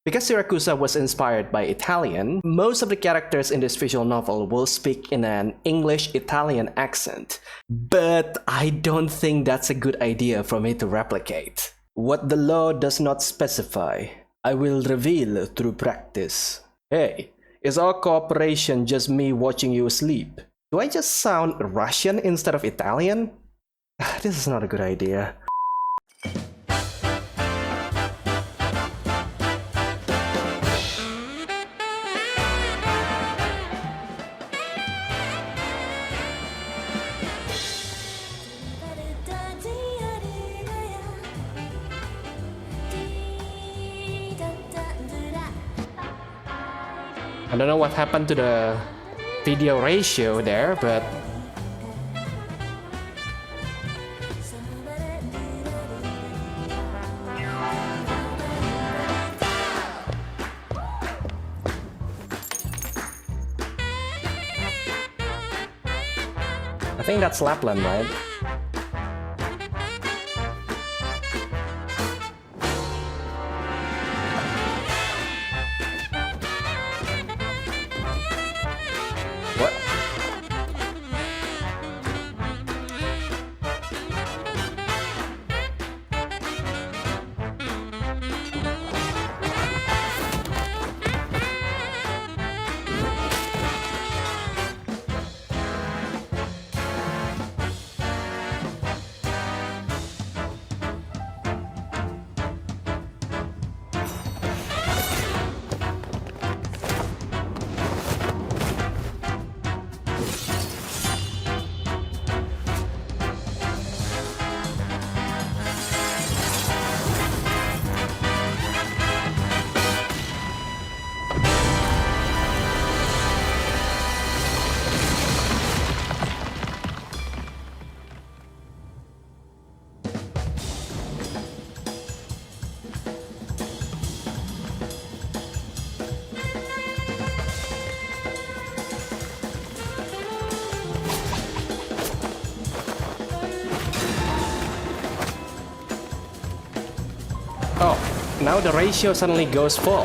Because Siracusa was inspired by Italian, most of the characters in this visual novel will speak in an English-Italian accent. But I don't think that's a good idea for me to replicate. What the law does not specify, I will reveal through practice. Hey, is our cooperation just me watching you sleep? Do I just sound Russian instead of Italian? This is not a good idea. I don't know what happened to the video ratio there, but I think that's Lapland, right? What? Oh, now the ratio suddenly goes full.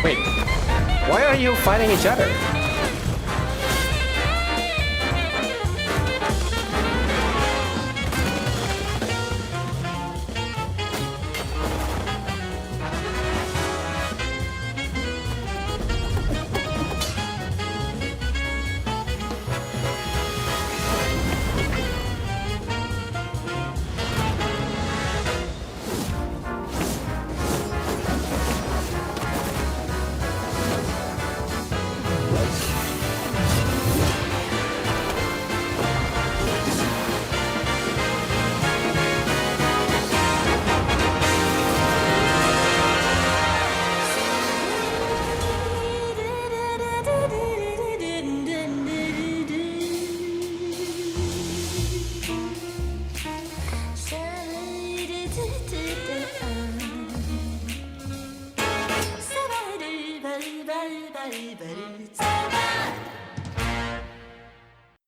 Wait, why are you fighting each other?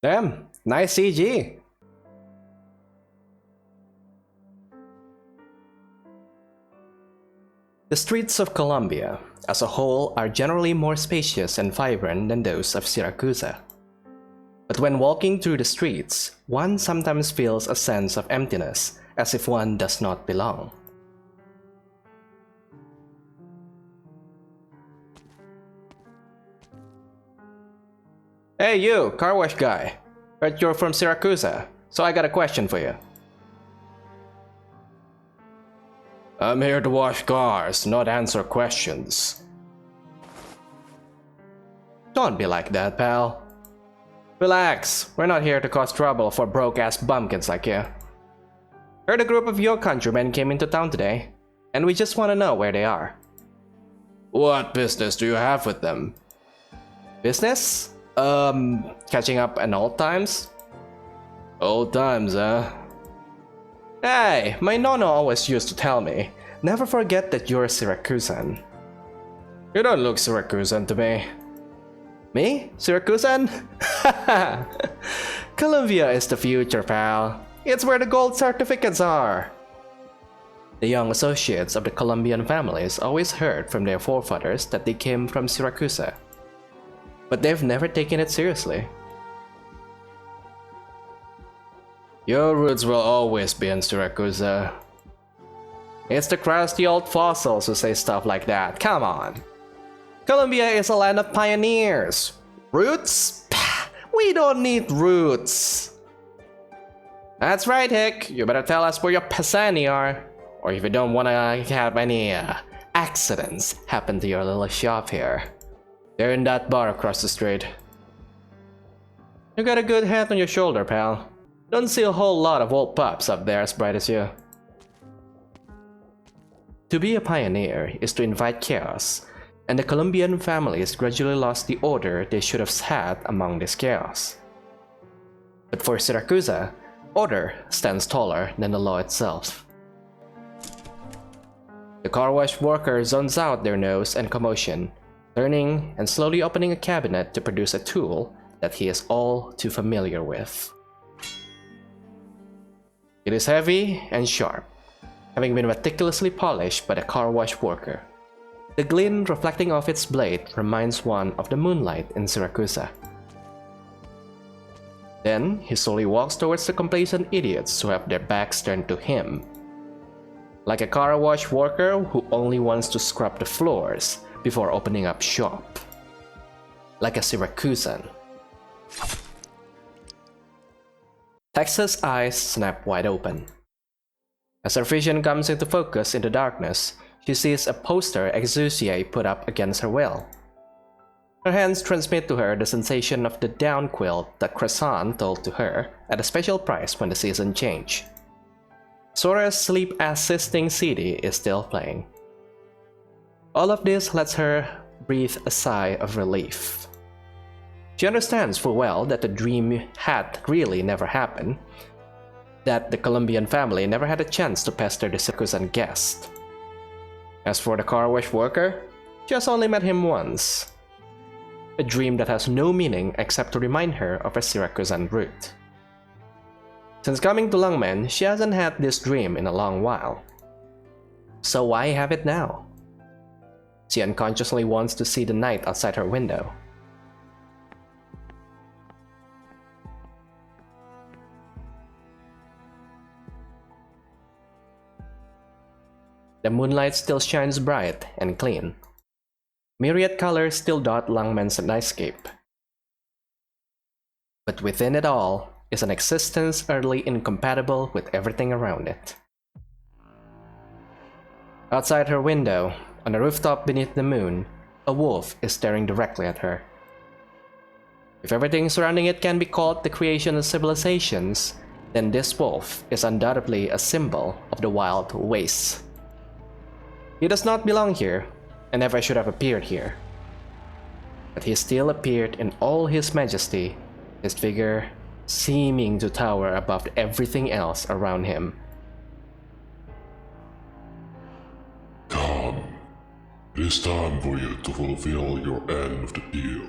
Damn, nice CG. The streets of Colombia, as a whole, are generally more spacious and vibrant than those of Siracusa. But when walking through the streets, one sometimes feels a sense of emptiness, as if one does not belong. Hey you, car wash guy. Heard you're from Siracusa, so I got a question for you. I'm here to wash cars, not answer questions. Don't be like that, pal. Relax, we're not here to cause trouble for broke-ass bumpkins like you. Heard a group of your countrymen came into town today, and we just want to know where they are. What business do you have with them? Business? Catching up on old times? Old times, huh? Hey, my nono always used to tell me, never forget that you're a Siracusan. You don't look Siracusan to me. Me? Siracusan? Colombia is the future, pal. It's where the gold certificates are. The young associates of the Colombian families always heard from their forefathers that they came from Syracuse. But they've never taken it seriously. Your roots will always be in Syracuse. It's the crusty old fossils who say stuff like that, come on. Colombia is a land of pioneers. Roots? Pah, we don't need roots. That's right, Hick. You better tell us where your Pisani are. Or if you don't want to have any accidents happen to your little shop here. They're in that bar across the street. You got a good head on your shoulder, pal. Don't see a whole lot of old pups up there as bright as you. To be a pioneer is to invite chaos, and the Colombian families gradually lost the order they should have had among this chaos. But for Syracuse, order stands taller than the law itself. The car wash worker zones out their nose and commotion, turning and slowly opening a cabinet to produce a tool that he is all too familiar with. It is heavy and sharp, having been meticulously polished by the car wash worker. The glint reflecting off its blade reminds one of the moonlight in Syracuse. Then he slowly walks towards the complacent idiots who have their backs turned to him. Like a car wash worker who only wants to scrub the floors before opening up shop. Like a Syracusan. Tex's eyes snap wide open. As her vision comes into focus in the darkness, she sees a poster Exousier put up against her will. Her hands transmit to her the sensation of the down quilt that Croissant told to her at a special price when the season changed. Sora's sleep-assisting CD is still playing. All of this lets her breathe a sigh of relief. She understands full well that the dream had really never happened, that the Colombian family never had a chance to pester the Syracusan guest. As for the car wash worker, she has only met him once. A dream that has no meaning except to remind her of her Syracusan root. Since coming to Lungmen, she hasn't had this dream in a long while. So why have it now? She unconsciously wants to see the night outside her window. The moonlight still shines bright and clean. Myriad colors still dot Lungmen's landscape. But within it all is an existence utterly incompatible with everything around it. Outside her window, on a rooftop beneath the moon, a wolf is staring directly at her. If everything surrounding it can be called the creation of civilizations, then this wolf is undoubtedly a symbol of the wild wastes. He does not belong here, and never should have appeared here. But he still appeared in all his majesty, his figure seeming to tower above everything else around him. Come. It is time for you to fulfill your end of the deal.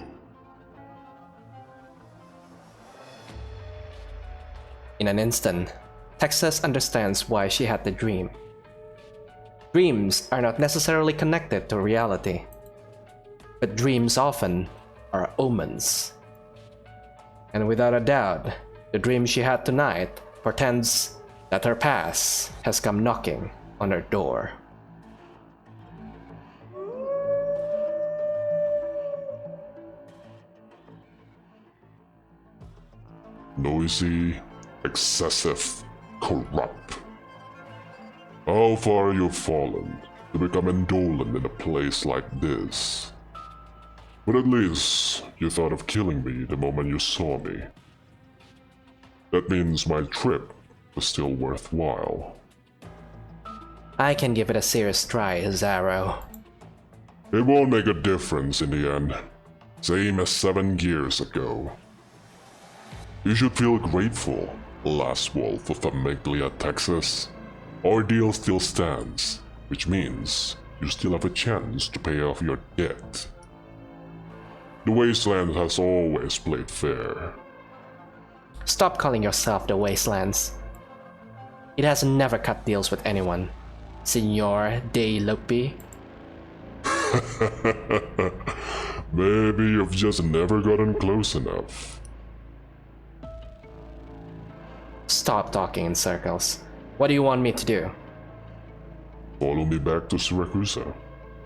In an instant, Texas understands why she had the dream. Dreams are not necessarily connected to reality, but dreams often are omens. And without a doubt, the dream she had tonight portends that her past has come knocking on her door. Noisy, excessive, corrupt. How far you've fallen to become indolent in a place like this. But at least you thought of killing me the moment you saw me. That means my trip was still worthwhile. I can give it a serious try, Zarrow. It won't make a difference in the end. Same as 7 years ago. You should feel grateful Last wolf of Amygdala, Texas. Our deal still stands, which means you still have a chance to pay off your debt. The Wasteland has always played fair. Stop calling yourself the Wastelands. It has never cut deals with anyone, Senor de Lopi. Maybe you've just never gotten close enough. Stop talking in circles. What do you want me to do? Follow me back to Siracusano.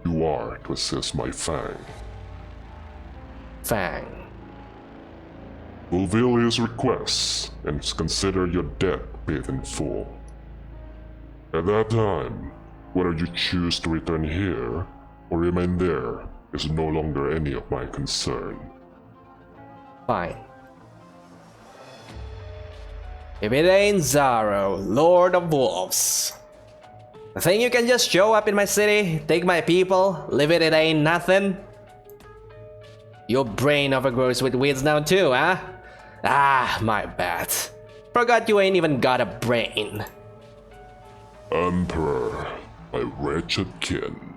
You are to assist my Fang. Fang. Fulfill his requests and consider your debt paid in full. At that time, whether you choose to return here or remain there is no longer any of my concern. Fine. If it ain't Zarrow, Lord of Wolves. Think you can just show up in my city, take my people, live it ain't nothing? Your brain overgrows with weeds now too, huh? Ah, my bad. Forgot you ain't even got a brain. Emperor, my wretched kin.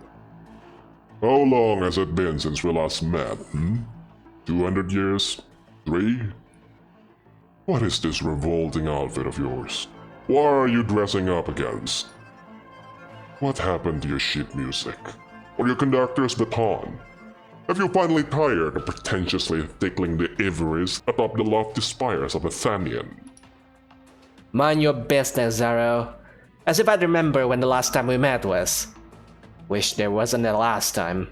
How long has it been since we last met, 200 years? 3? What is this revolting outfit of yours? What are you dressing up against? What happened to your sheet music? Or your conductor's baton? Have you finally tired of pretentiously tickling the ivories atop the lofty spires of Nathaniel? Mind your business, Zarrow. As if I'd remember when the last time we met was. Wish there wasn't a last time.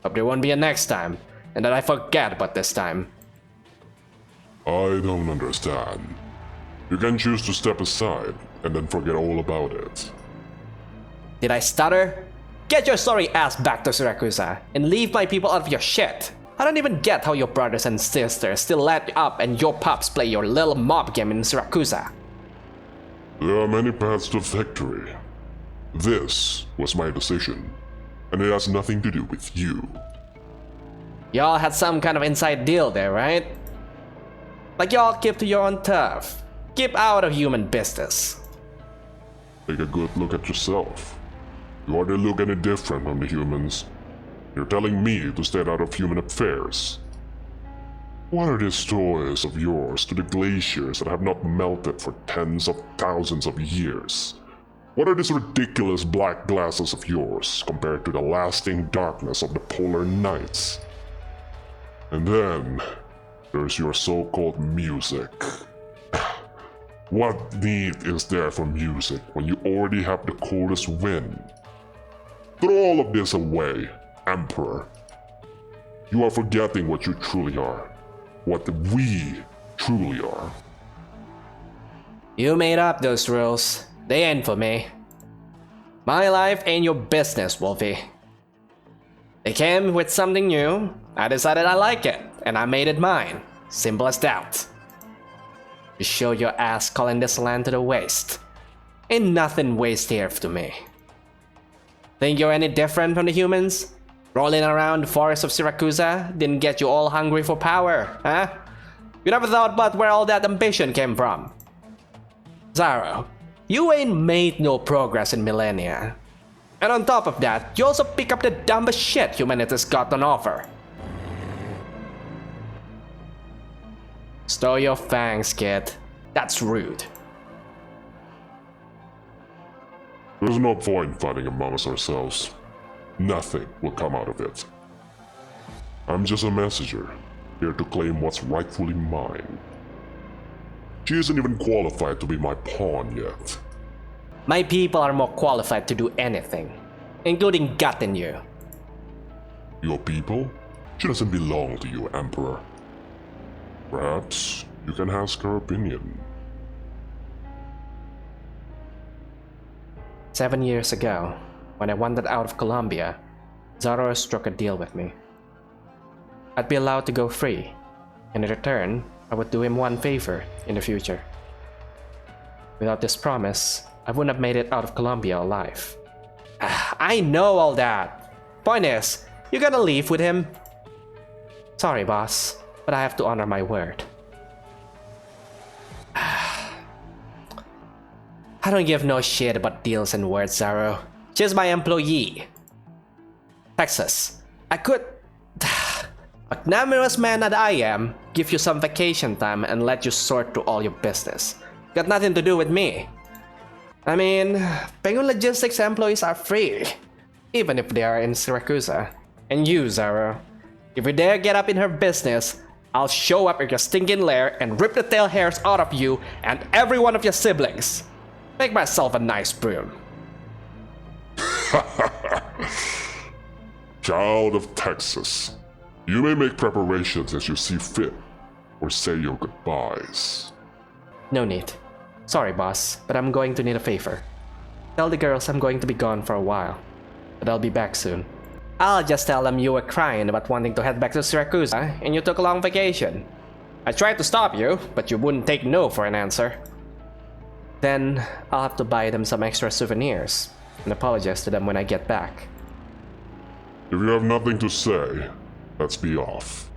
Hope there won't be a next time, and that I forget about this time. I don't understand. You can choose to step aside and then forget all about it. Did I stutter? Get your sorry ass back to Siracusa and leave my people out of your shit. I don't even get how your brothers and sisters still let up and your pups play your little mob game in Siracusa. There are many paths to victory. This was my decision, and it has nothing to do with you. Y'all had some kind of inside deal there, right? Like y'all keep to your own turf. Keep out of human business. Take a good look at yourself. You hardly look any different from the humans. You're telling me to stay out of human affairs. What are these stories of yours to the glaciers that have not melted for tens of thousands of years? What are these ridiculous black glasses of yours compared to the lasting darkness of the polar nights? And then, there's your so-called music. What need is there for music when you already have the coldest wind? Throw all of this away, Emperor. You are forgetting what you truly are. What we truly are. You made up those rules. They ain't for me. My life ain't your business, Wolfie. They came with something new. I decided I like it, and I made it mine. Simple as that. You show your ass calling this land to the waste. Ain't nothing waste here to me. Think you're any different from the humans? Rolling around the forests of Siracusa didn't get you all hungry for power, huh? You never thought about where all that ambition came from. Zarrow, you ain't made no progress in millennia. And on top of that, you also pick up the dumbest shit humanity's got on offer. Stow your fangs, kid. That's rude. There's no point fighting amongst ourselves. Nothing will come out of it. I'm just a messenger, here to claim what's rightfully mine. She isn't even qualified to be my pawn yet. My people are more qualified to do anything, including gutting you. Your people? She doesn't belong to you, Emperor. Perhaps you can ask her opinion. 7 years ago, when I wandered out of Colombia, Zarrow struck a deal with me. I'd be allowed to go free, and in return, I would do him one favor in the future. Without this promise, I wouldn't have made it out of Colombia alive. I know all that. Point is, you gotta leave with him. Sorry, boss, but I have to honor my word. I don't give no shit about deals and words, Zarrow. She's my employee. Texas, I could, magnanimous man that I am, give you some vacation time and let you sort through all your business. Got nothing to do with me. I mean, Penguin Logistics employees are free, even if they are in Syracuse. And you, Zarrow, if you dare get up in her business, I'll show up at your stinking lair and rip the tail hairs out of you and every one of your siblings. Make myself a nice broom. Child of Texas, you may make preparations as you see fit, or say your goodbyes. No need. Sorry, boss, but I'm going to need a favor. Tell the girls I'm going to be gone for a while, but I'll be back soon. I'll just tell them you were crying about wanting to head back to Syracuse and you took a long vacation. I tried to stop you, but you wouldn't take no for an answer. Then I'll have to buy them some extra souvenirs and apologize to them when I get back. If you have nothing to say, let's be off.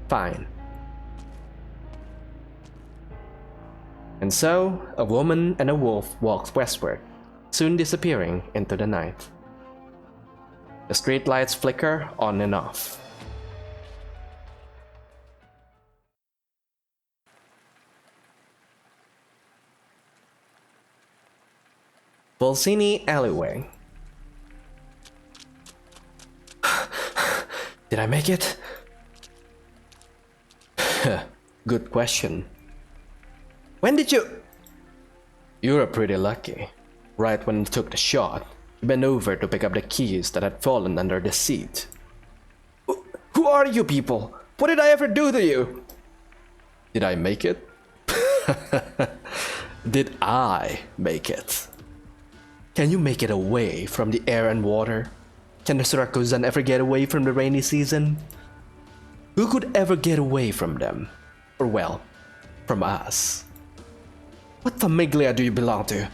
Fine. And so, a woman and a wolf walked westward, soon disappearing into the night. The streetlights flicker on and off. Volsini alleyway. Did I make it? Good question. When did you... You were pretty lucky. Right when you took the shot, you bent over to pick up the keys that had fallen under the seat. Who are you people? What did I ever do to you? Did I make it? Did I make it? Can you make it away from the air and water? Can the Siracusan ever get away from the rainy season? Who could ever get away from them? Or well, from us? What famiglia do you belong to?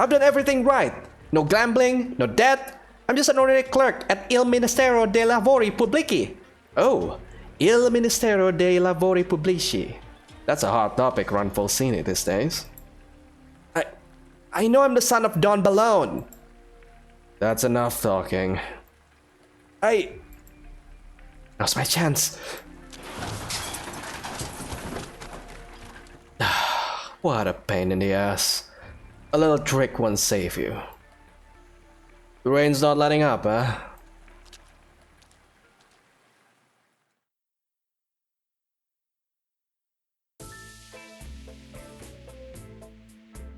I've done everything right. No gambling, no debt. I'm just an ordinary clerk at Il Ministero dei Lavori Pubblici. Oh, Il Ministero dei Lavori Pubblici. That's a hot topic around Volsini these days. I know I'm the son of Don Balone. That's enough talking. Now's my chance. What a pain in the ass. A little trick won't save you. The rain's not letting up, huh?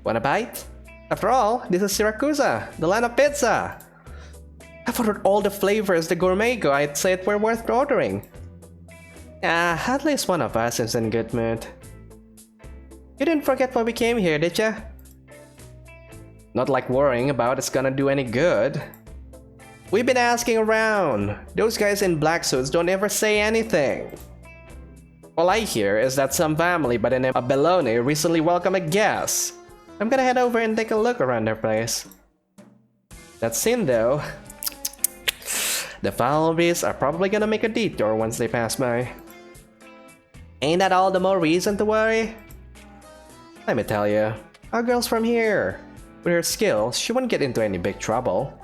Want a bite? After all, this is Syracuse, the land of pizza. I've ordered all the flavors the gourmet guide said were worth ordering. At least one of us is in good mood. You didn't forget why we came here, did ya? Not like worrying about it's gonna do any good. We've been asking around. Those guys in black suits don't ever say anything. All I hear is that some family by the name of Bellone recently welcomed a guest. I'm gonna head over and take a look around their place. That scene though, the Falbys are probably gonna make a detour once they pass by. Ain't that all the more reason to worry? Let me tell you, our girl's from here. With her skills, she wouldn't get into any big trouble.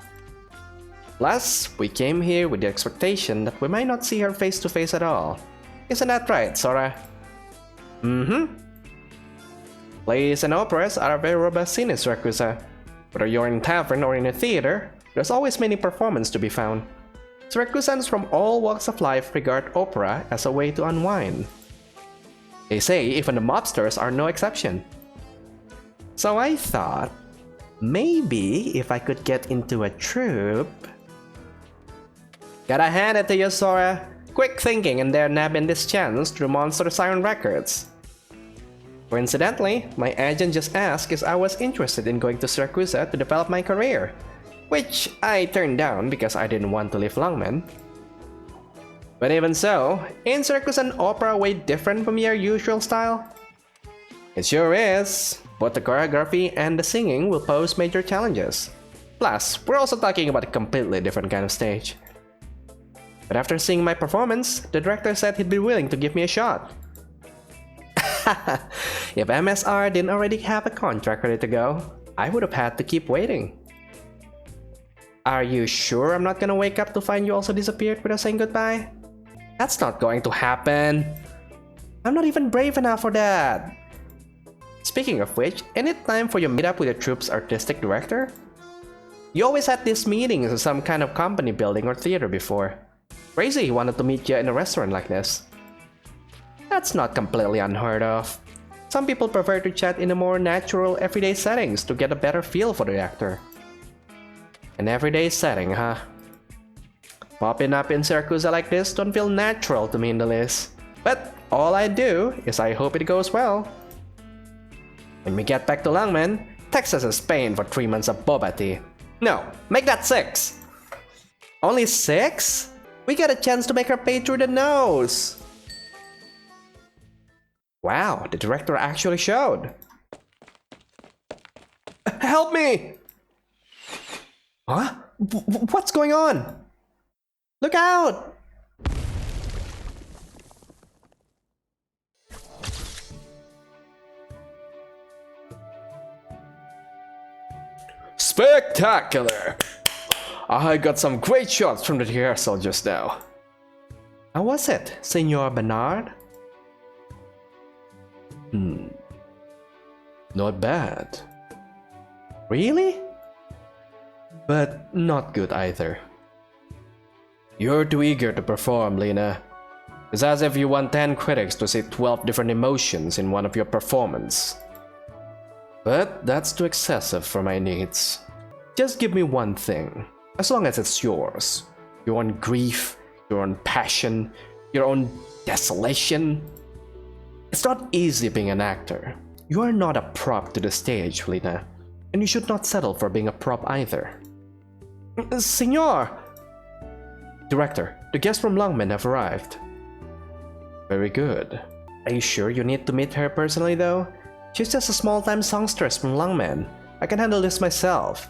Plus, we came here with the expectation that we might not see her face to face at all. Isn't that right, Sora? Mm-hmm. Plays and operas are a very robust scene in Syracuse. Whether you're in a tavern or in a theater, there's always many performances to be found. Syracusans from all walks of life regard opera as a way to unwind. They say even the mobsters are no exception. So I thought, maybe if I could get into a troupe... Gotta hand it to you, Sora. Quick thinking and they're nabbing this chance through Monster Siren Records. Coincidentally, my agent just asked if I was interested in going to Syracuse to develop my career, which I turned down because I didn't want to leave Longman. But even so, ain't Syracuse an opera way different from your usual style? It sure is. Both the choreography and the singing will pose major challenges. Plus, we're also talking about a completely different kind of stage. But after seeing my performance, the director said he'd be willing to give me a shot. If MSR didn't already have a contract ready to go, I would have had to keep waiting. Are you sure I'm not gonna wake up to find you also disappeared without saying goodbye? That's not going to happen. I'm not even brave enough for that. Speaking of which, any time for your meetup with your troop's artistic director? You always had these meetings in some kind of company building or theater before. Crazy he wanted to meet you in a restaurant like this. That's not completely unheard of. Some people prefer to chat in a more natural, everyday settings to get a better feel for the actor. An everyday setting, huh? Popping up in Siracusa like this don't feel natural to me in the least. But all I do is I hope it goes well. When we get back to Lungmen, Texas is paying for 3 months of boba tea. No, make that 6! Only 6? We get a chance to make her pay through the nose! Wow, the director actually showed. Help me! Huh? What's going on? Look out! Spectacular! I got some great shots from the rehearsal just now. How was it, Senora Bernard? Not bad. Really? But not good either. You're too eager to perform, Lena. It's as if you want 10 critics to see 12 different emotions in one of your performances. But that's too excessive for my needs. Just give me one thing, as long as it's yours. Your own grief, your own passion, your own desolation. It's not easy being an actor. You are not a prop to the stage, Lena, and you should not settle for being a prop either. Senor! Director, the guests from Lungmen have arrived. Very good. Are you sure you need to meet her personally though? She's just a small-time songstress from Lungmen. I can handle this myself.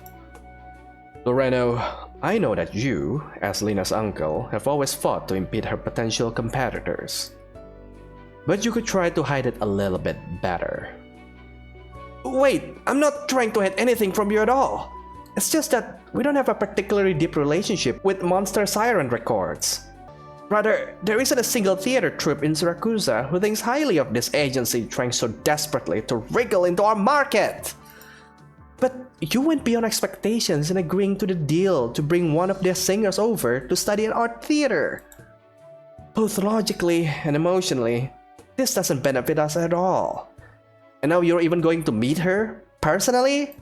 Loreno, I know that you, as Lena's uncle, have always fought to impede her potential competitors. But you could try to hide it a little bit better. Wait, I'm not trying to hide anything from you at all. It's just that we don't have a particularly deep relationship with Monster Siren Records. Rather, there isn't a single theater troupe in Siracusa who thinks highly of this agency trying so desperately to wriggle into our market. But you went beyond expectations in agreeing to the deal to bring one of their singers over to study in art theater. Both logically and emotionally, this doesn't benefit us at all. And now you're even going to meet her, personally?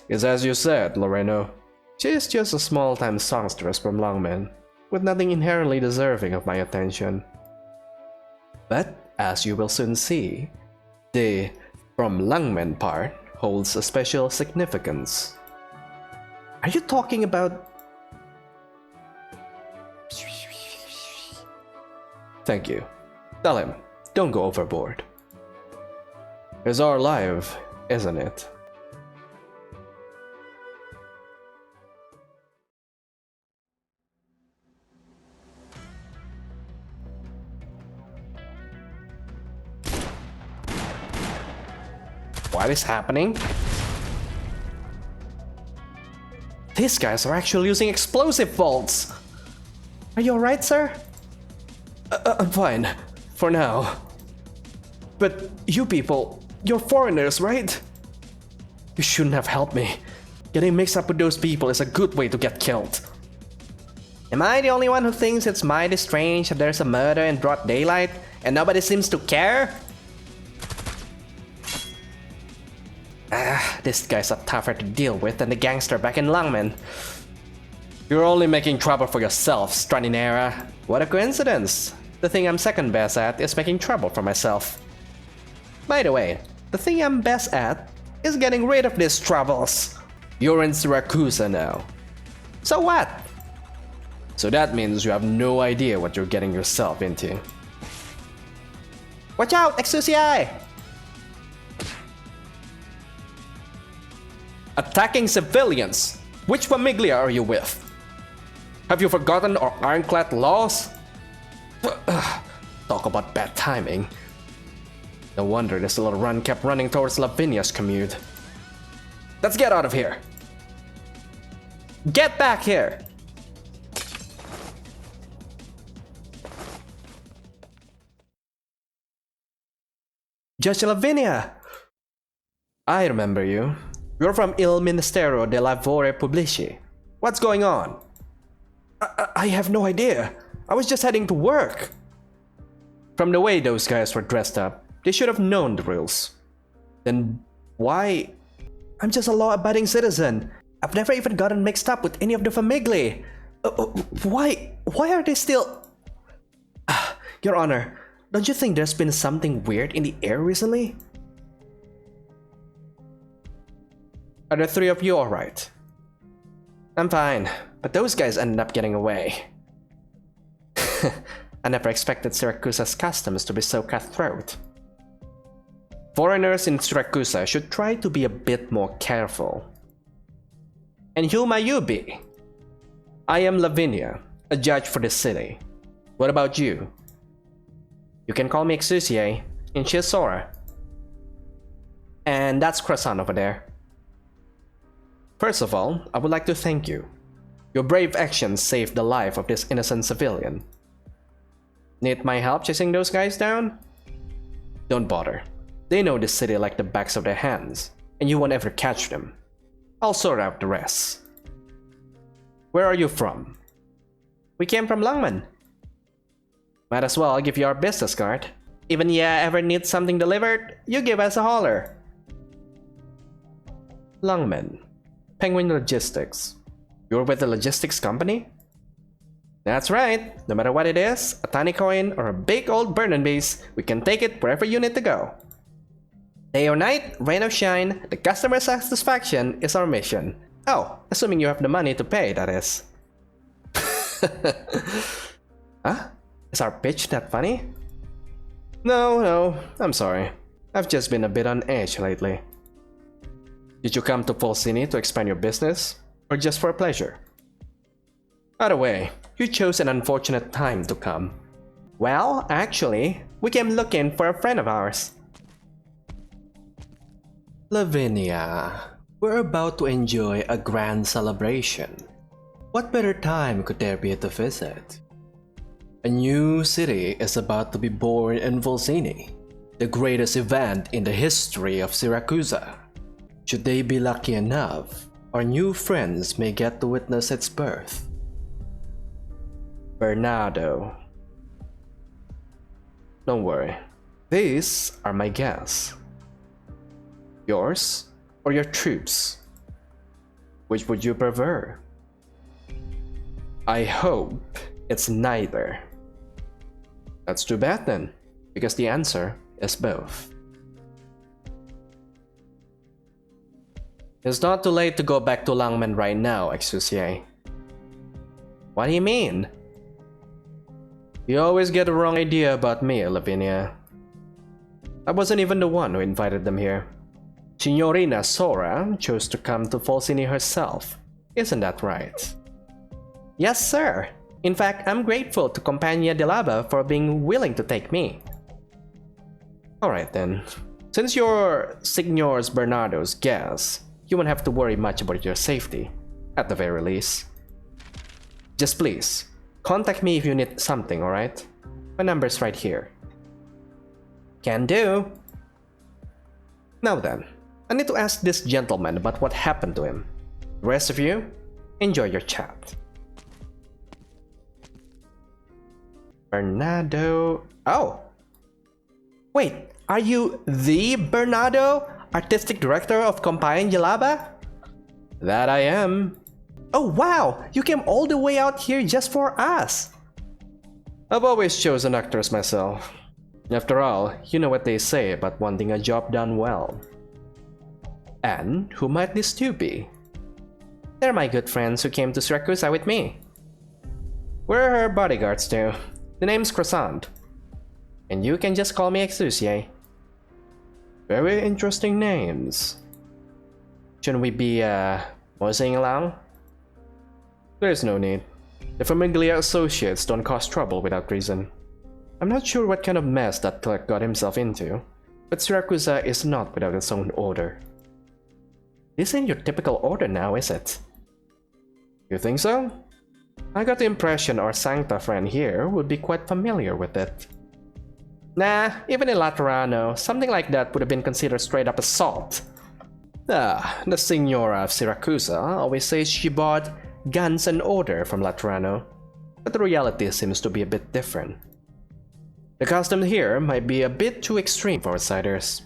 It's as you said, Loreno. She's just a small-time songstress from Lungmen, with nothing inherently deserving of my attention. But, as you will soon see, the from Lungmen part holds a special significance. Are you talking about... Thank you. Tell him, don't go overboard. It's our life, isn't it? What is happening? These guys are actually using explosive bolts! Are you alright, sir? I'm fine, for now. But you people, you're foreigners, right? You shouldn't have helped me. Getting mixed up with those people is a good way to get killed. Am I the only one who thinks it's mighty strange that there's a murder in broad daylight and nobody seems to care? These guys are tougher to deal with than the gangster back in Lungmen. You're only making trouble for yourself, Straninera. What a coincidence. The thing I'm second best at is making trouble for myself. By the way, the thing I'm best at is getting rid of these troubles. You're in Siracusa now. So what? So that means you have no idea what you're getting yourself into. Watch out, Exusi! Attacking civilians! Which famiglia are you with? Have you forgotten our ironclad laws? Talk about bad timing. No wonder this little run kept running towards Lavinia's commute. Let's get out of here. Get back here. Judge Lavinia! I remember you. You're from Il Ministero de Lavori Pubblici. What's going on? I have no idea. I was just heading to work. From the way those guys were dressed up, they should have known the rules. Then why? I'm just a law-abiding citizen. I've never even gotten mixed up with any of the famigli. Why are they still... Your Honor, don't you think there's been something weird in the air recently? Are the three of you alright? I'm fine, but those guys ended up getting away. I never expected Siracusa's customs to be so cutthroat. Foreigners in Siracusa should try to be a bit more careful. And who might you be? I am Lavinia, a judge for the city. What about you? You can call me Exusier, and she's Sora. And that's Croissant over there. First of all, I would like to thank you. Your brave actions saved the life of this innocent civilian. Need my help chasing those guys down? Don't bother. They know this city like the backs of their hands, and you won't ever catch them. I'll sort out the rest. Where are you from? We came from Lungman. Might as well give you our business card. Even you ever need something delivered, you give us a holler. Lungman. Penguin Logistics. You're with the logistics company? That's right. No matter what it is, a tiny coin or a big old burning beast, we can take it wherever you need to go. Day or night, rain or shine, the customer satisfaction is our mission. Oh, assuming you have the money to pay, that is. Huh? Is our pitch that funny? No, I'm sorry. I've just been a bit on edge lately. Did you come to Folsini to expand your business, or just for pleasure? Either way, you chose an unfortunate time to come. Well, actually, we came looking for a friend of ours. Lavinia, we're about to enjoy a grand celebration. What better time could there be to visit? A new city is about to be born in Folsini, the greatest event in the history of Siracusa. Should they be lucky enough, our new friends may get to witness its birth. Bernardo. Don't worry, these are my guests. Yours or your troops? Which would you prefer? I hope it's neither. That's too bad then, because the answer is both. It's not too late to go back to Lungman right now, Exusier. What do you mean? You always get the wrong idea about me, Lavinia. I wasn't even the one who invited them here. Signorina Sora chose to come to Folsini herself. Isn't that right? Yes, sir. In fact, I'm grateful to Compagnia de Lava for being willing to take me. Alright then. Since you're Signors Bernardo's guest, you won't have to worry much about your safety, at the very least. Just please, contact me if you need something, alright? My number's right here. Can do. Now then, I need to ask this gentleman about what happened to him. The rest of you, enjoy your chat. Bernardo... Oh! Wait, are you the Bernardo? Artistic Director of Compagnia de Lava? That I am. Oh wow, you came all the way out here just for us. I've always chosen actors myself. After all, you know what they say about wanting a job done well. And who might these two be? They're my good friends who came to Siracusa with me. We're her bodyguards too. The name's Croissant. And you can just call me Exusier. Very interesting names. Shouldn't we be, moseying along? There's no need. The Famiglia associates don't cause trouble without reason. I'm not sure what kind of mess that clerk got himself into, but Siracusa is not without its own order. This ain't your typical order now, is it? You think so? I got the impression our Sancta friend here would be quite familiar with it. Nah, even in Laterano, something like that would have been considered straight up assault. The Senora of Siracusa always says she bought guns and order from Laterano, but the reality seems to be a bit different. The custom here might be a bit too extreme for outsiders,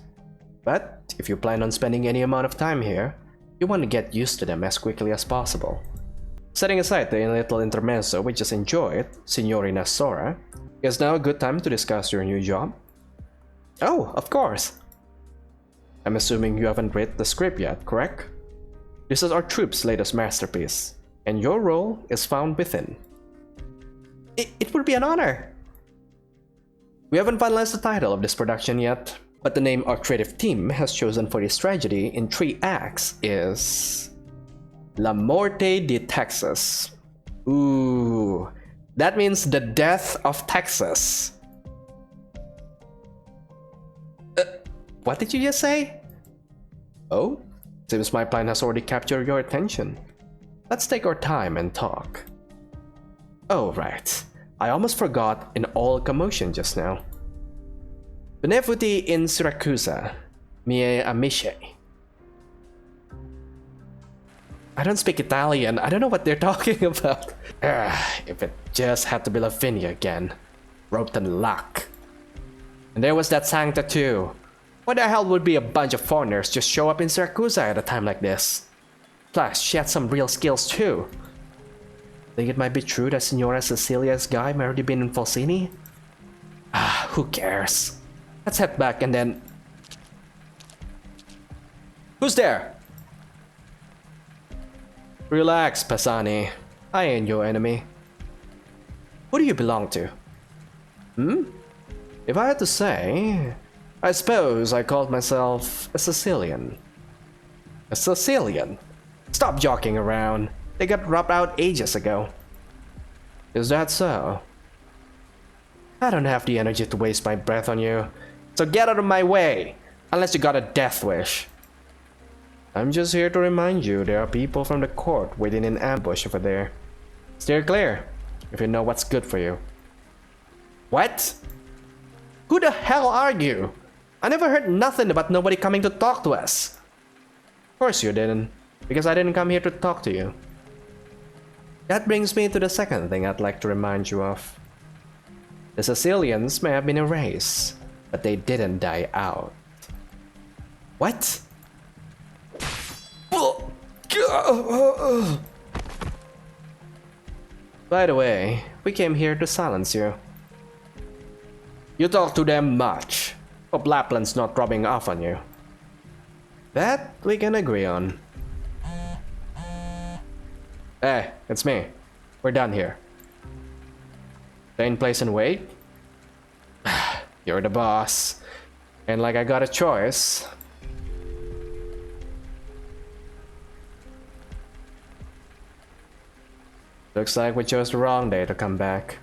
but if you plan on spending any amount of time here, you want to get used to them as quickly as possible. Setting aside the little intermezzo we just enjoyed, Signorina Sora, is now a good time to discuss your new job? Oh, of course! I'm assuming you haven't read the script yet, correct? This is our troop's latest masterpiece, and your role is found within. It would be an honor! We haven't finalized the title of this production yet, but the name our creative team has chosen for this tragedy in 3 acts is... La Morte de Texas. Ooh, that means the death of Texas. What did you just say? Oh, seems my plan has already captured your attention. Let's take our time and talk. Oh, right. I almost forgot in all commotion just now. Benevuti in Siracusa, mie amici. I don't speak Italian, I don't know what they're talking about. If it just had to be Lavinia again. Rotten luck. And there was that Sancta too. Why the hell would be a bunch of foreigners just show up in Siracusa at a time like this? Plus, she had some real skills too. Think it might be true that Signora Cecilia's guy might already been in Falsini? Who cares? Let's head back and then... Who's there? Relax, Pisani. I ain't your enemy. Who do you belong to? If I had to say, I suppose I called myself a Sicilian. A Sicilian? Stop joking around. They got rubbed out ages ago. Is that so? I don't have the energy to waste my breath on you, so get out of my way, unless you got a death wish. I'm just here to remind you there are people from the court waiting in ambush over there. Steer clear, if you know what's good for you. What? Who the hell are you? I never heard nothing about nobody coming to talk to us. Of course you didn't, because I didn't come here to talk to you. That brings me to the second thing I'd like to remind you of. The Sicilians may have been erased, but they didn't die out. What? By the way, we came here to silence you. You talk to them much. Hope Lapland's not rubbing off on you. That we can agree on. Hey, it's me. We're done here. Stay in place and wait? You're the boss. And like I got a choice. Looks like we chose the wrong day to come back.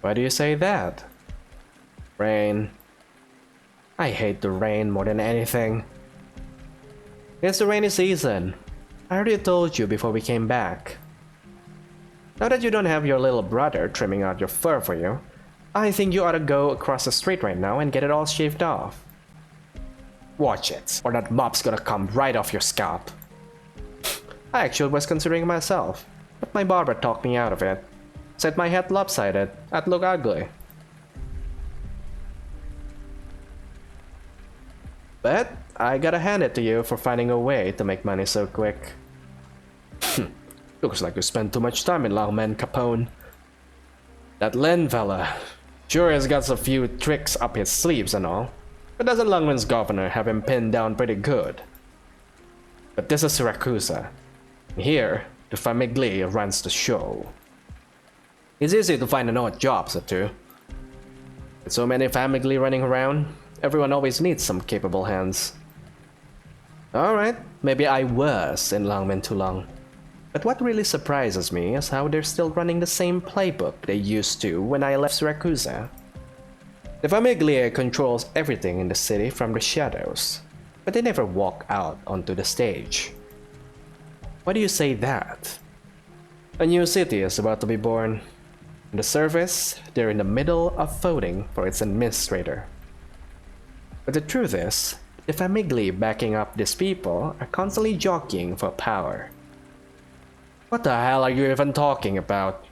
Why do you say that? Rain. I hate the rain more than anything. It's the rainy season. I already told you before we came back. Now that you don't have your little brother trimming out your fur for you, I think you ought to go across the street right now and get it all shaved off. Watch it, or that mop's gonna come right off your scalp. I actually was considering myself, but my barber talked me out of it. Said my head lopsided, I'd look ugly. But I gotta hand it to you for finding a way to make money so quick. Looks like you spent too much time in Longman Capone. That Len fella sure has got a few tricks up his sleeves and all, but doesn't Longman's governor have him pinned down pretty good? But this is Siracusa. Here, the famiglia runs the show. It's easy to find an odd job or two. With so many famiglia running around, everyone always needs some capable hands. Alright, maybe I was in Longman too long. But what really surprises me is how they're still running the same playbook they used to when I left Siracusa. The Famiglia controls everything in the city from the shadows, but they never walk out onto the stage. Why do you say that? A new city is about to be born. On the surface, they're in the middle of voting for its administrator. But the truth is, the famigli backing up these people are constantly jockeying for power. What the hell are you even talking about?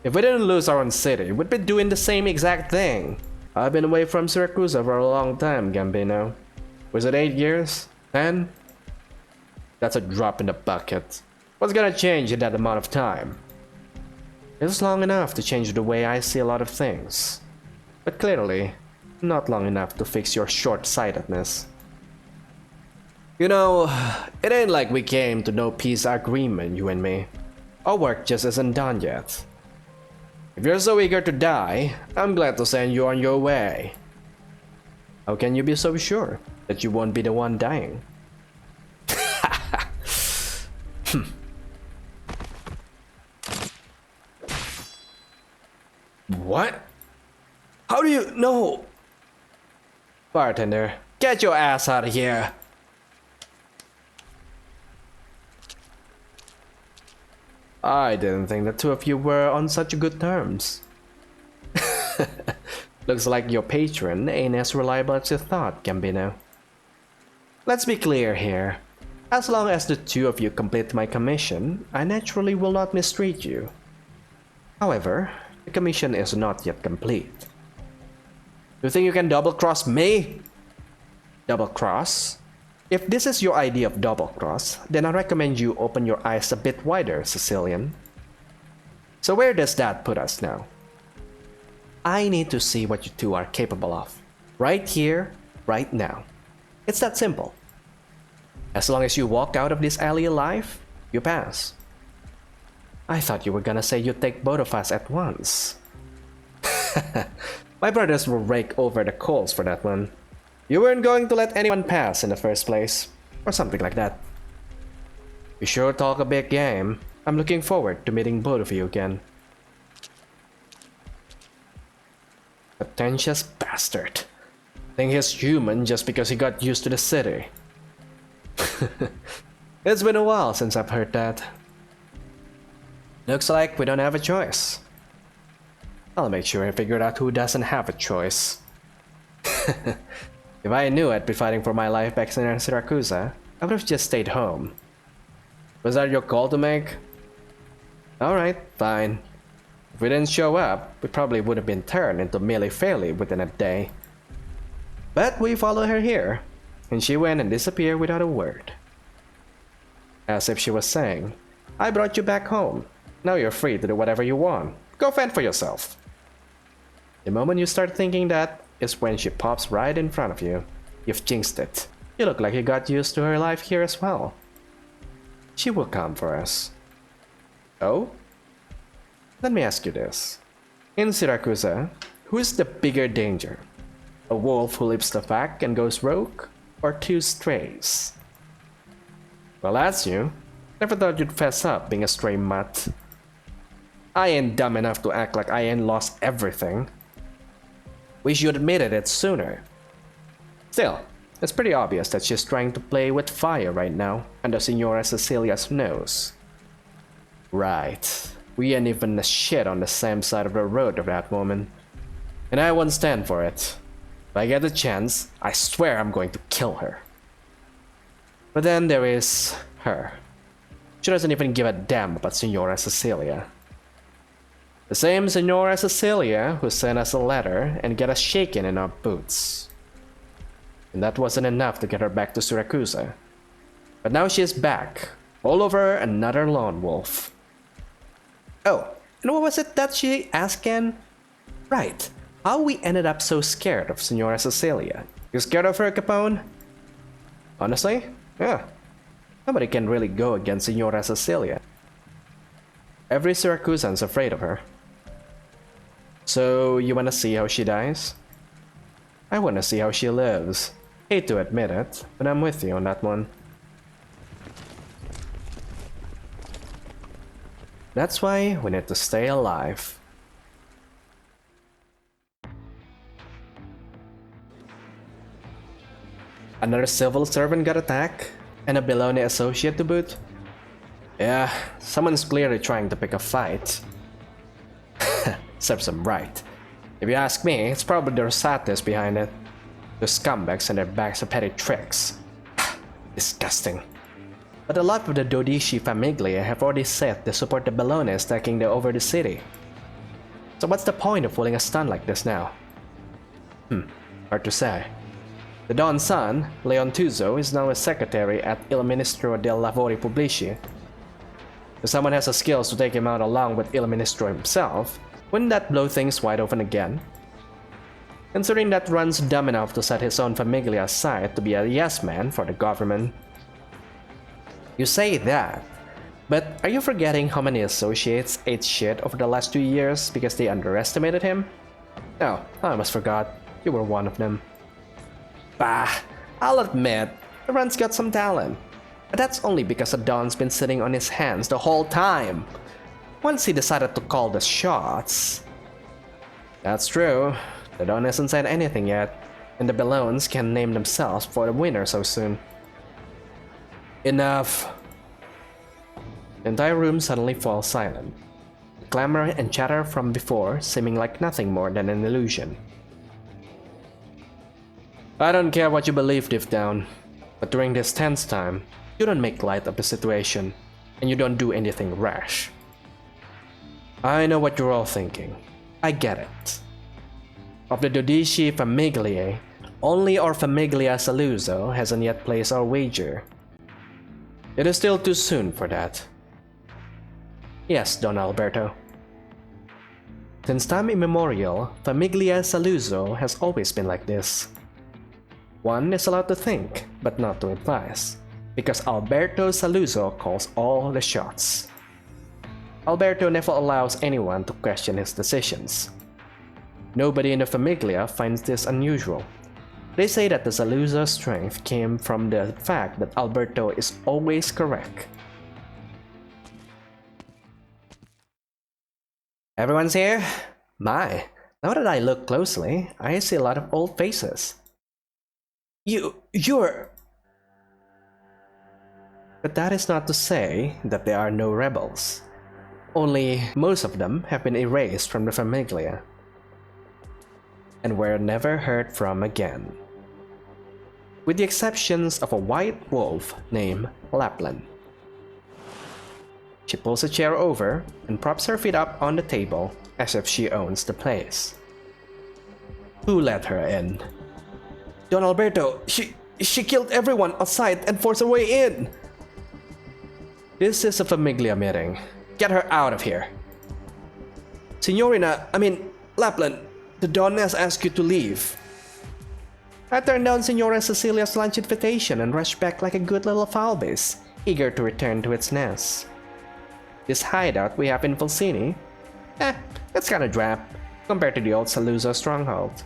If we didn't lose our own city, we'd be doing the same exact thing. I've been away from Siracusa for a long time, Gambino. Was it 8 years? 10? That's a drop in the bucket. What's gonna change in that amount of time? It's long enough to change the way I see a lot of things. But clearly, not long enough to fix your short-sightedness. You know, it ain't like we came to no peace agreement, you and me. Our work just isn't done yet. If you're so eager to die, I'm glad to send you on your way. How can you be so sure that you won't be the one dying? What? How do you know? Bartender, get your ass out of here. I didn't think the two of you were on such good terms. Looks like your patron ain't as reliable as you thought, Gambino. Let's be clear here. As long as the two of you complete my commission, I naturally will not mistreat you. However, the commission is not yet complete. You think you can double-cross me? Double-cross? If this is your idea of double-cross, then I recommend you open your eyes a bit wider, Sicilian. So where does that put us now? I need to see what you two are capable of. Right here, right now. It's that simple. As long as you walk out of this alley alive, you pass. I thought you were gonna say you'd take both of us at once. My brothers will rake over the coals for that one. You weren't going to let anyone pass in the first place, or something like that. You sure talk a big game. I'm looking forward to meeting both of you again. Pretentious bastard. Think he's human just because he got used to the city. It's been a while since I've heard that. Looks like we don't have a choice. I'll make sure I figure out who doesn't have a choice. If I knew I'd be fighting for my life back in Siracusa, I would have just stayed home. Was that your call to make? Alright, fine. If we didn't show up, we probably would have been turned into mealy-faily within a day. But we followed her here, and she went and disappeared without a word. As if she was saying, I brought you back home. Now you're free to do whatever you want. Go fend for yourself. The moment you start thinking that is when she pops right in front of you. You've jinxed it. You look like you got used to her life here as well. She will come for us. Oh? Let me ask you this. In Siracusa, who is the bigger danger? A wolf who leaps the pack and goes rogue? Or two strays? Well, that's you. Never thought you'd fess up being a stray mutt. I ain't dumb enough to act like I ain't lost everything. Wish you'd admitted it sooner. Still, it's pretty obvious that she's trying to play with fire right now, under Senora Cecilia's nose. Right. We ain't even a shit on the same side of the road at that moment. And I won't stand for it. If I get the chance, I swear I'm going to kill her. But then there is her. She doesn't even give a damn about Senora Cecilia. The same Senora Cecilia who sent us a letter and get us shaken in our boots. And that wasn't enough to get her back to Siracusa. But now she is back, all over another lone wolf. Oh, and what was it that she asked again? Right, how we ended up so scared of Senora Cecilia. You scared of her, Capone? Honestly? Yeah. Nobody can really go against Senora Cecilia. Every Syracusan's afraid of her. So, you wanna see how she dies? I wanna see how she lives. Hate to admit it, but I'm with you on that one. That's why we need to stay alive. Another civil servant got attacked, and a Belone associate to boot. Yeah, someone's clearly trying to pick a fight. Serves them right. If you ask me, it's probably the Rosates behind it. The scumbags and their bags of petty tricks. Disgusting. But a lot of the Dodici Famiglia have already said they support the Bellones taking over the city. So what's the point of pulling a stunt like this now? Hard to say. The Don's son, Leon Tuzo, is now a secretary at Il Ministro del Lavori Pubblici. If someone has the skills to take him out along with Il Ministro himself, wouldn't that blow things wide open again? Considering that Run's dumb enough to set his own Famiglia aside to be a yes-man for the government. You say that, but are you forgetting how many associates ate shit over the last 2 years because they underestimated him? Oh, I almost forgot. You were one of them. Bah, I'll admit, Run's got some talent. But that's only because the Don's been sitting on his hands the whole time. Once he decided to call the shots. That's true. The Don hasn't said anything yet, and the Bellones can name themselves for the winner so soon. Enough. The entire room suddenly falls silent. The clamor and chatter from before seeming like nothing more than an illusion. I don't care what you believe deep down, but during this tense time, you don't make light of the situation, and you don't do anything rash. I know what you're all thinking. I get it. Of the Dodici Famigliae, only our Famiglia Saluzzo hasn't yet placed our wager. It is still too soon for that. Yes, Don Alberto. Since time immemorial, Famiglia Saluzzo has always been like this. One is allowed to think, but not to advise, because Alberto Saluzzo calls all the shots. Alberto never allows anyone to question his decisions. Nobody in the Famiglia finds this unusual. They say that the Saluzzo's strength came from the fact that Alberto is always correct. Everyone's here? My, now that I look closely, I see a lot of old faces. You're... But that is not to say that there are no rebels. Only most of them have been erased from the Famiglia and were never heard from again. With the exceptions of a white wolf named Lapland. She pulls a chair over and props her feet up on the table as if she owns the place. Who let her in? Don Alberto, she killed everyone outside and forced her way in! This is a Famiglia meeting. Get her out of here. Lapland, the Don has asked you to leave. I turned down Senora Cecilia's lunch invitation and rushed back like a good little foulbase, eager to return to its nest. This hideout we have in Fulcini, it's kinda drab, compared to the old Saluzzo stronghold.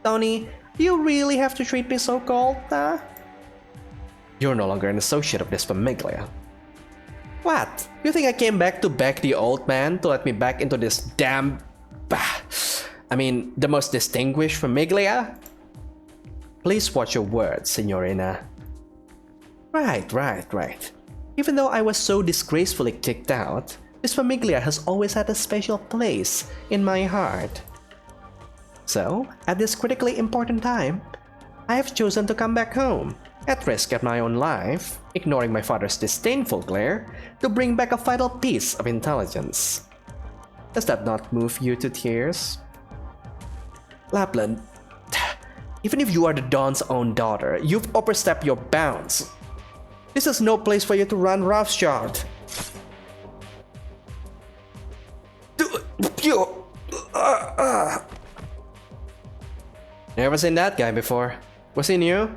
Tony, do you really have to treat me so cold, huh? You're no longer an associate of this Famiglia. What? You think I came back to beg the old man to let me back into this damn... the most distinguished Famiglia? Please watch your words, Signorina. Right. Even though I was so disgracefully kicked out, this Famiglia has always had a special place in my heart. So, at this critically important time, I have chosen to come back home, at risk of my own life, ignoring my father's disdainful glare, to bring back a vital piece of intelligence. Does that not move you to tears? Lapland, even if you are the Don's own daughter, you've overstepped your bounds. This is no place for you to run roughshod. Never seen that guy before. Was he new?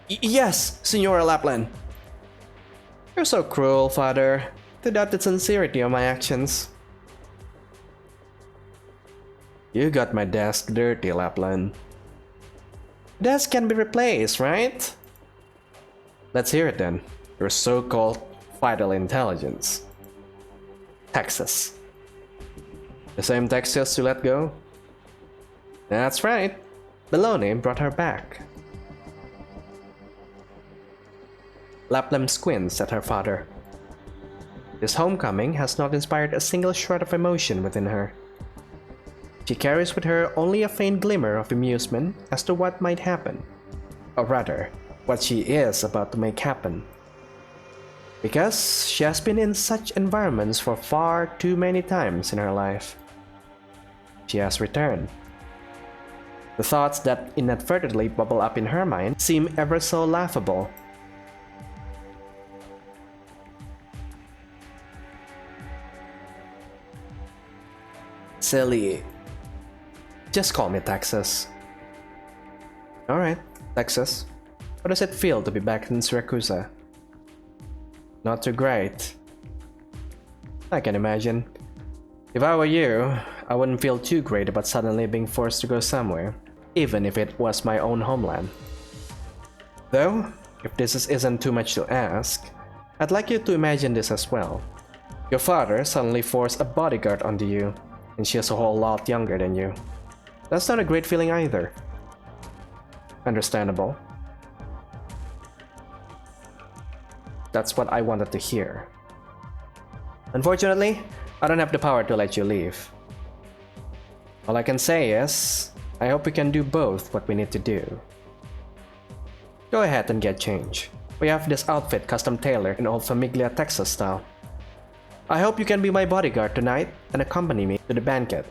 Yes, Signora Lapland. You're so cruel, father, to doubt the sincerity of my actions. You got my desk dirty, Lapland. Desk can be replaced, right? Let's hear it then. Your so-called vital intelligence. Texas. The same Texas you let go? That's right. Belone brought her back. Laplam squints at her father. This homecoming has not inspired a single shred of emotion within her. She carries with her only a faint glimmer of amusement as to what might happen, or rather, what she is about to make happen. Because she has been in such environments for far too many times in her life. She has returned. The thoughts that inadvertently bubble up in her mind seem ever so laughable. Silly. Just call me Texas. Alright, Texas. How does it feel to be back in Siracusa? Not too great. I can imagine. If I were you, I wouldn't feel too great about suddenly being forced to go somewhere, even if it was my own homeland. Though, if this isn't too much to ask, I'd like you to imagine this as well. Your father suddenly forced a bodyguard onto you, and she is a whole lot younger than you. That's not a great feeling either. Understandable. That's what I wanted to hear. Unfortunately, I don't have the power to let you leave. All I can say is, I hope we can do both what we need to do. Go ahead and get change. We have this outfit custom tailored in old Famiglia Texas style. I hope you can be my bodyguard tonight and accompany me to the banquet.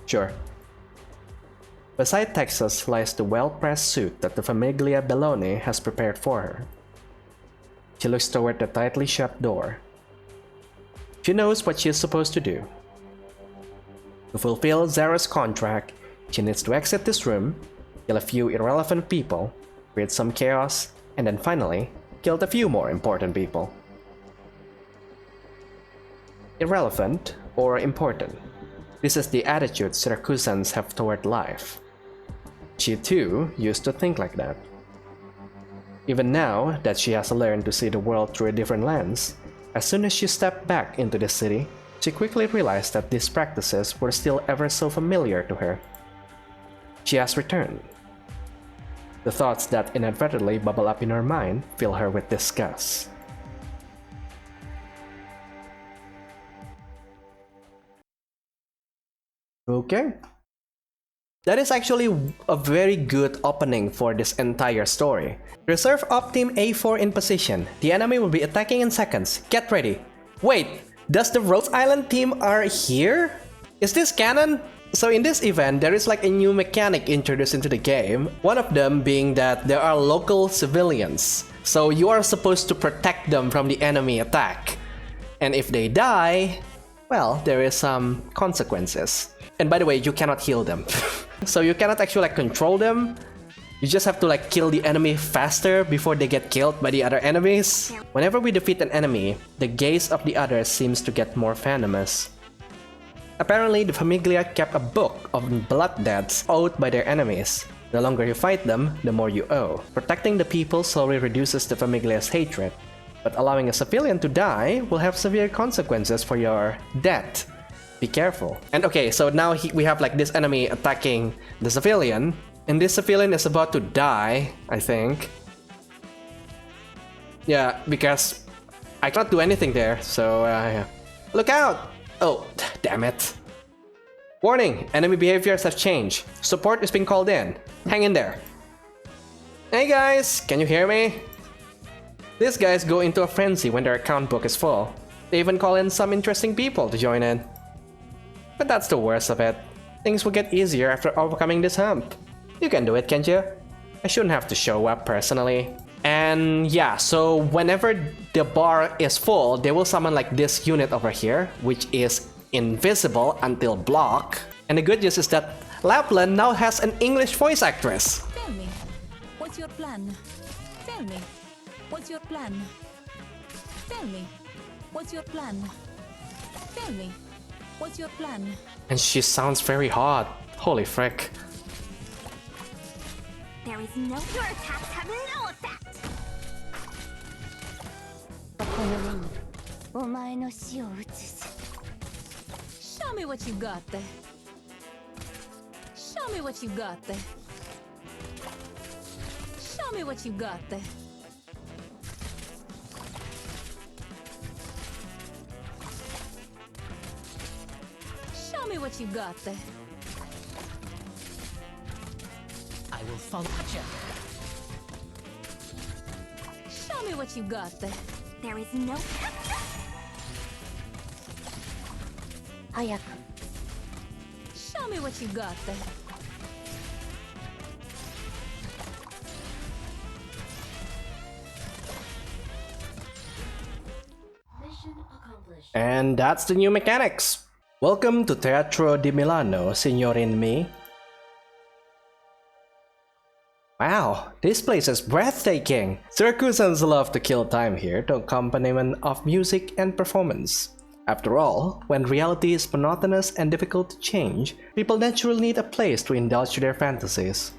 Sure. Beside Texas lies the well-pressed suit that the Famiglia Belloni has prepared for her. She looks toward the tightly shut door. She knows what she is supposed to do. To fulfill Zarrow's contract, she needs to exit this room, kill a few irrelevant people, create some chaos, and then finally, kill a few more important people. Irrelevant or important. This is the attitude Siracusans have toward life. She too used to think like that. Even now that she has learned to see the world through a different lens, as soon as she stepped back into the city, she quickly realized that these practices were still ever so familiar to her. She has returned. The thoughts that inadvertently bubble up in her mind fill her with disgust. Okay. That is actually a very good opening for this entire story. Reserve Op Team A4 in position. The enemy will be attacking in seconds. Get ready. Wait, does the Rhode Island team are here? Is this canon? So in this event, there is like a new mechanic introduced into the game. One of them being that there are local civilians. So you are supposed to protect them from the enemy attack. And if they die, well, there is some consequences. And by the way, you cannot heal them. So you cannot actually like control them. You just have to like kill the enemy faster before they get killed by the other enemies. Whenever we defeat an enemy, the gaze of the others seems to get more venomous. Apparently, the Famiglia kept a book of blood debts owed by their enemies. The longer you fight them, the more you owe. Protecting the people slowly reduces the Famiglia's hatred, but allowing a civilian to die will have severe consequences for your debt. Be careful. And okay, so now we have like this enemy attacking the civilian, and this civilian is about to die, I think. Yeah, because I cannot do anything there, so yeah. Look out! Oh, damn it. Warning, enemy behaviors have changed. Support is being called in. Hang in there. Hey guys, can you hear me? These guys go into a frenzy when their account book is full. They even call in some interesting people to join in. But that's the worst of it. Things will get easier after overcoming this hump. You can do it, can't you? I shouldn't have to show up personally. And yeah, so whenever the bar is full, they will summon like this unit over here, which is invisible until block. And the good news is that Lapland now has an English voice actress. Tell me, what's your plan? Tell me, what's your plan? Tell me, what's your plan? Tell me, what's your plan? And she sounds very hot. Holy frick. There is no. Your attacks have no effect. この目にお前の死を映す。Show me what you got there. Show me what you got there. Show me what you got there. what you got. I will follow. Gotcha. Show me what you got. There is no 早く Show me what you got. And that's the new mechanics! Welcome to Teatro di Milano, signorin me. Wow, this place is breathtaking! Siracusans love to kill time here to accompaniment of music and performance. After all, when reality is monotonous and difficult to change, people naturally need a place to indulge their fantasies.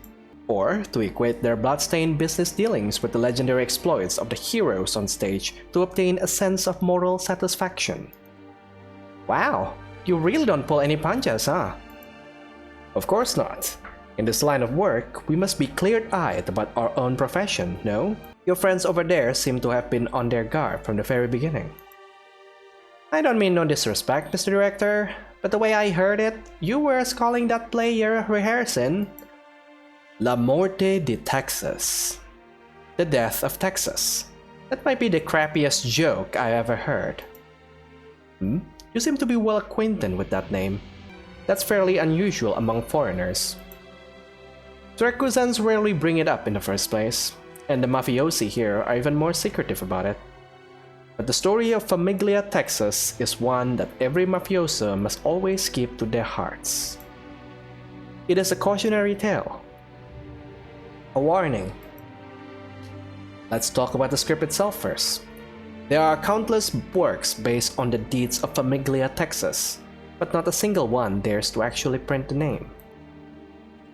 Or to equate their bloodstained business dealings with the legendary exploits of the heroes on stage to obtain a sense of moral satisfaction. Wow, you really don't pull any punches, huh? Of course not. In this line of work, we must be clear-eyed about our own profession, no? Your friends over there seem to have been on their guard from the very beginning. I don't mean no disrespect, Mr. Director, but the way I heard it, you were calling that play you're rehearsing La Morte de Texas. The Death of Texas. That might be the crappiest joke I ever heard. You seem to be well acquainted with that name. That's fairly unusual among foreigners. Siracusans rarely bring it up in the first place, and the mafiosi here are even more secretive about it. But the story of Famiglia, Texas is one that every mafioso must always keep to their hearts. It is a cautionary tale. A warning. Let's talk about the script itself first. There are countless works based on the deeds of Famiglia, Texas, but not a single one dares to actually print the name.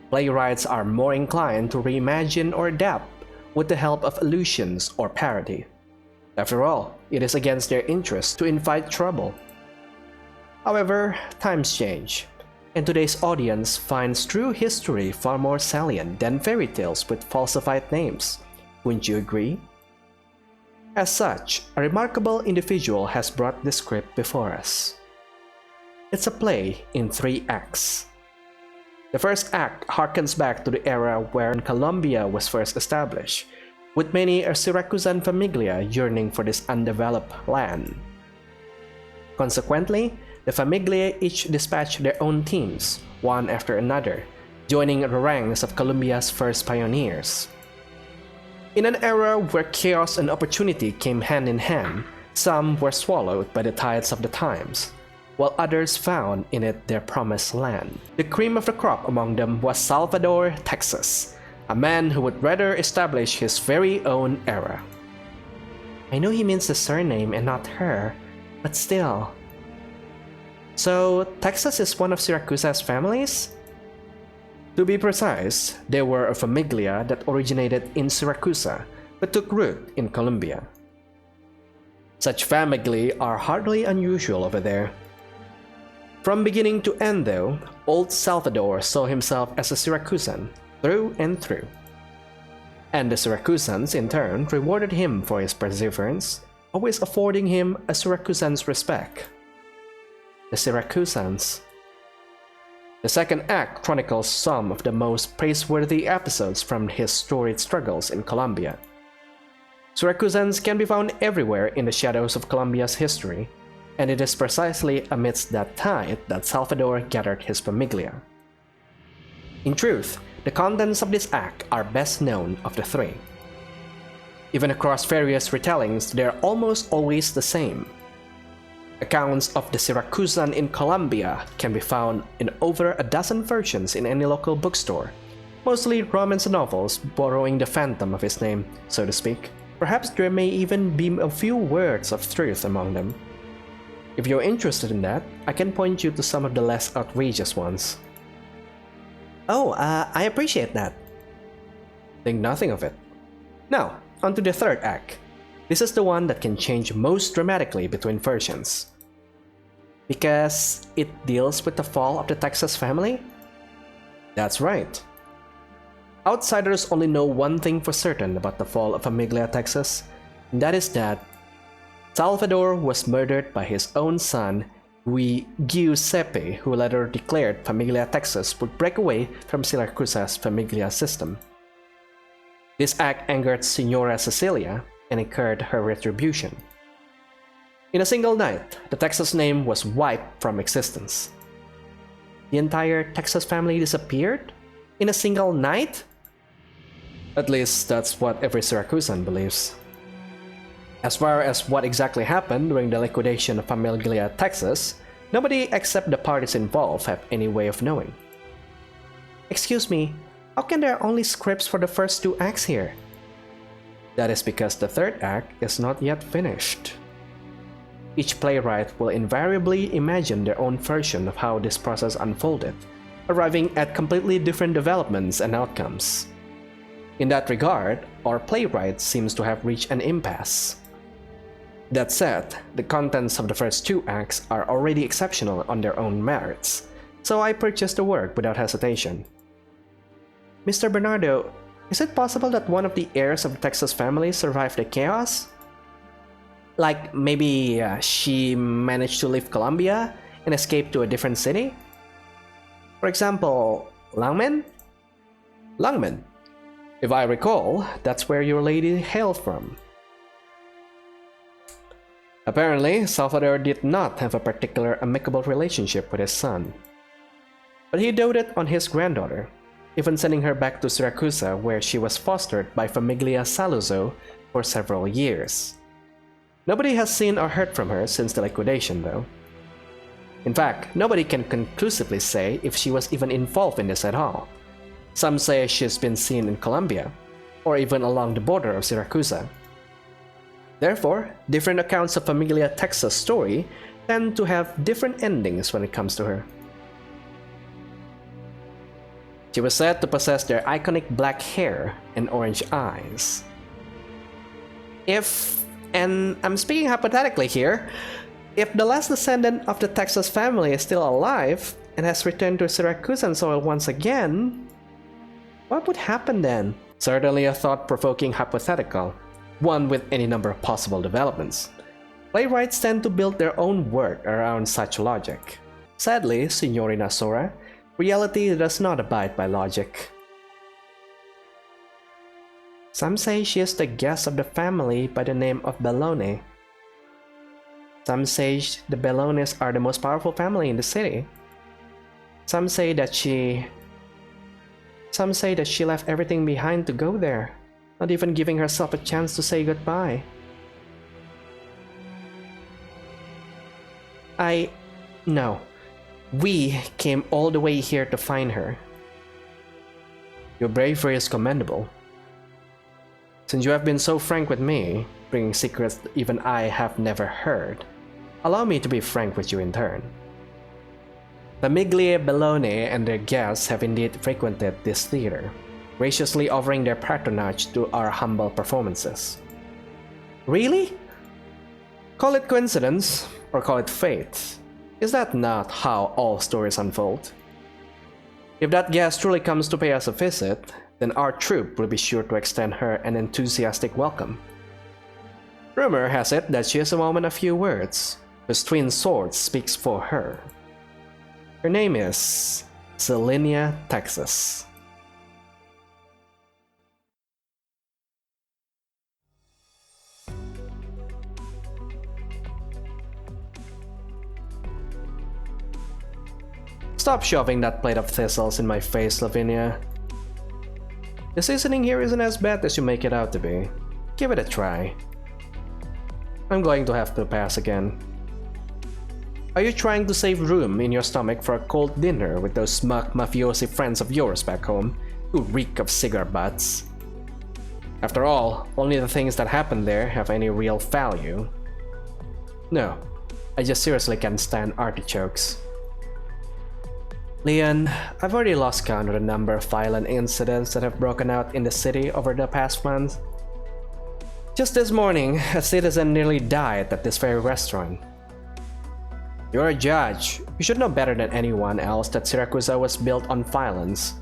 Playwrights are more inclined to reimagine or adapt with the help of allusions or parody. After all, it is against their interest to invite trouble. However, times change, and today's audience finds true history far more salient than fairy tales with falsified names. Wouldn't you agree? As such, a remarkable individual has brought the script before us. It's a play in 3 acts. The first act harkens back to the era where Colombia was first established, with many a Syracusan famiglia yearning for this undeveloped land. Consequently, the famiglia each dispatched their own teams, one after another, joining the ranks of Colombia's first pioneers. In an era where chaos and opportunity came hand in hand, some were swallowed by the tides of the times, while others found in it their promised land. The cream of the crop among them was Salvador, Texas, a man who would rather establish his very own era. I know he means the surname and not her, but still. So, Texas is one of Siracusa's families? To be precise, they were a famiglia that originated in Siracusa, but took root in Colombia. Such famiglia are hardly unusual over there. From beginning to end though, old Salvador saw himself as a Syracusan, through and through. And the Siracusans in turn rewarded him for his perseverance, always affording him a Syracusan's respect. The Siracusans. The second act chronicles some of the most praiseworthy episodes from his storied struggles in Colombia. Siracusans can be found everywhere in the shadows of Colombia's history, and it is precisely amidst that tide that Salvador gathered his famiglia. In truth, the contents of this act are best known of the 3. Even across various retellings, they are almost always the same. Accounts of the Syracusan in Colombia can be found in over a dozen versions in any local bookstore, mostly romance novels borrowing the phantom of his name, so to speak. Perhaps there may even be a few words of truth among them. If you're interested in that, I can point you to some of the less outrageous ones. Oh, I appreciate that. Think nothing of it. Now, onto the third act. This is the one that can change most dramatically between versions. Because it deals with the fall of the Texas family? That's right. Outsiders only know one thing for certain about the fall of Famiglia, Texas, and that is that Salvador was murdered by his own son, Giuseppe, who later declared Famiglia Texas would break away from Siracusa's Famiglia system. This act angered Senora Cecilia and incurred her retribution. In a single night, the Texas name was wiped from existence. The entire Texas family disappeared? In a single night? At least that's what every Syracusan believes. As far as what exactly happened during the liquidation of Famiglia Texas, nobody except the parties involved have any way of knowing. Excuse me, how can there only scripts for the first 2 acts here? That is because the 3rd act is not yet finished. Each playwright will invariably imagine their own version of how this process unfolded, arriving at completely different developments and outcomes. In that regard, our playwright seems to have reached an impasse. That said, the contents of the first 2 acts are already exceptional on their own merits, so I purchased the work without hesitation. Mr. Bernardo, is it possible that one of the heirs of the Texas family survived the chaos? Like maybe she managed to leave Colombia and escape to a different city? For example, Langman? Langman. If I recall, that's where your lady hailed from. Apparently, Salvador did not have a particular amicable relationship with his son. But he doted on his granddaughter, even sending her back to Siracusa where she was fostered by Famiglia Saluzzo for several years. Nobody has seen or heard from her since the liquidation, though. In fact, nobody can conclusively say if she was even involved in this at all. Some say she's been seen in Colombia, or even along the border of Siracusa. Therefore, different accounts of Famiglia Texas' story tend to have different endings when it comes to her. She was said to possess their iconic black hair and orange eyes. And I'm speaking hypothetically here, if the last descendant of the Texas family is still alive and has returned to Syracusan soil once again, what would happen then? Certainly a thought-provoking hypothetical, one with any number of possible developments. Playwrights tend to build their own work around such logic. Sadly, Signorina Sora, reality does not abide by logic. Some say she is the guest of the family by the name of Bellone. Some say the Bellones are the most powerful family in the city. Some say that she left everything behind to go there, not even giving herself a chance to say goodbye. No. We came all the way here to find her. Your bravery is commendable. Since you have been so frank with me, bringing secrets that even I have never heard, allow me to be frank with you in turn. Famiglia Bellone and their guests have indeed frequented this theater, graciously offering their patronage to our humble performances. Really? Call it coincidence, or call it fate. Is that not how all stories unfold? If that guest truly comes to pay us a visit, then our troupe will be sure to extend her an enthusiastic welcome. Rumor has it that she is a woman of few words, whose twin swords speaks for her. Her name is Selenia Texas. Stop shoving that plate of thistles in my face, Lavinia. The seasoning here isn't as bad as you make it out to be. Give it a try. I'm going to have to pass again. Are you trying to save room in your stomach for a cold dinner with those smug mafiosi friends of yours back home who reek of cigar butts? After all, only the things that happen there have any real value. No, I just seriously can't stand artichokes. Leon, I've already lost count of the number of violent incidents that have broken out in the city over the past month. Just this morning, a citizen nearly died at this very restaurant. You're a judge. You should know better than anyone else that Siracusa was built on violence.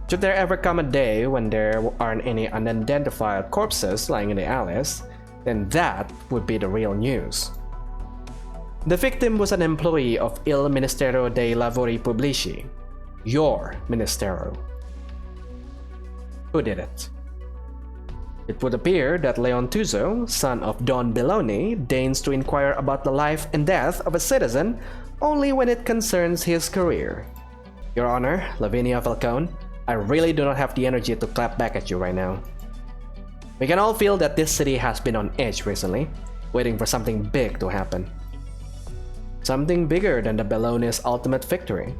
Should there ever come a day when there aren't any unidentified corpses lying in the alleys, then that would be the real news. The victim was an employee of Il Ministero dei Lavori Pubblici, your Ministero. Who did it? It would appear that Leon Tuzo, son of Don Belloni, deigns to inquire about the life and death of a citizen only when it concerns his career. Your Honor, Lavinia Falcone, I really do not have the energy to clap back at you right now. We can all feel that this city has been on edge recently, waiting for something big to happen. Something bigger than the Belloni's ultimate victory.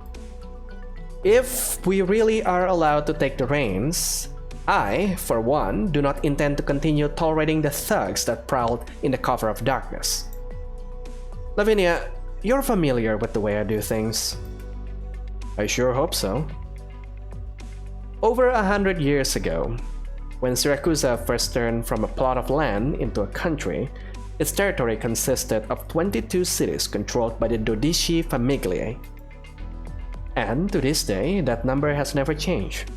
If we really are allowed to take the reins, I, for one, do not intend to continue tolerating the thugs that prowled in the cover of darkness. Lavinia, you're familiar with the way I do things. I sure hope so. Over 100 years ago, when Siracusa first turned from a plot of land into a country, its territory consisted of 22 cities controlled by the Dodici Famigliae. And to this day, that number has never changed.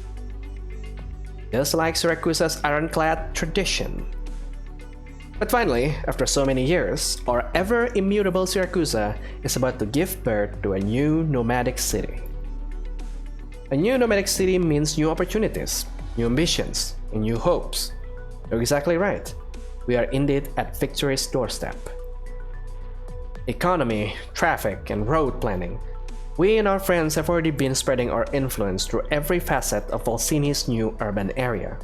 Just like Siracusa's ironclad tradition. But finally, after so many years, our ever-immutable Siracusa is about to give birth to a new nomadic city. A new nomadic city means new opportunities, new ambitions, and new hopes. You're exactly right. We are indeed at victory's doorstep. Economy, traffic, and road planning. We and our friends have already been spreading our influence through every facet of Volsini's new urban area.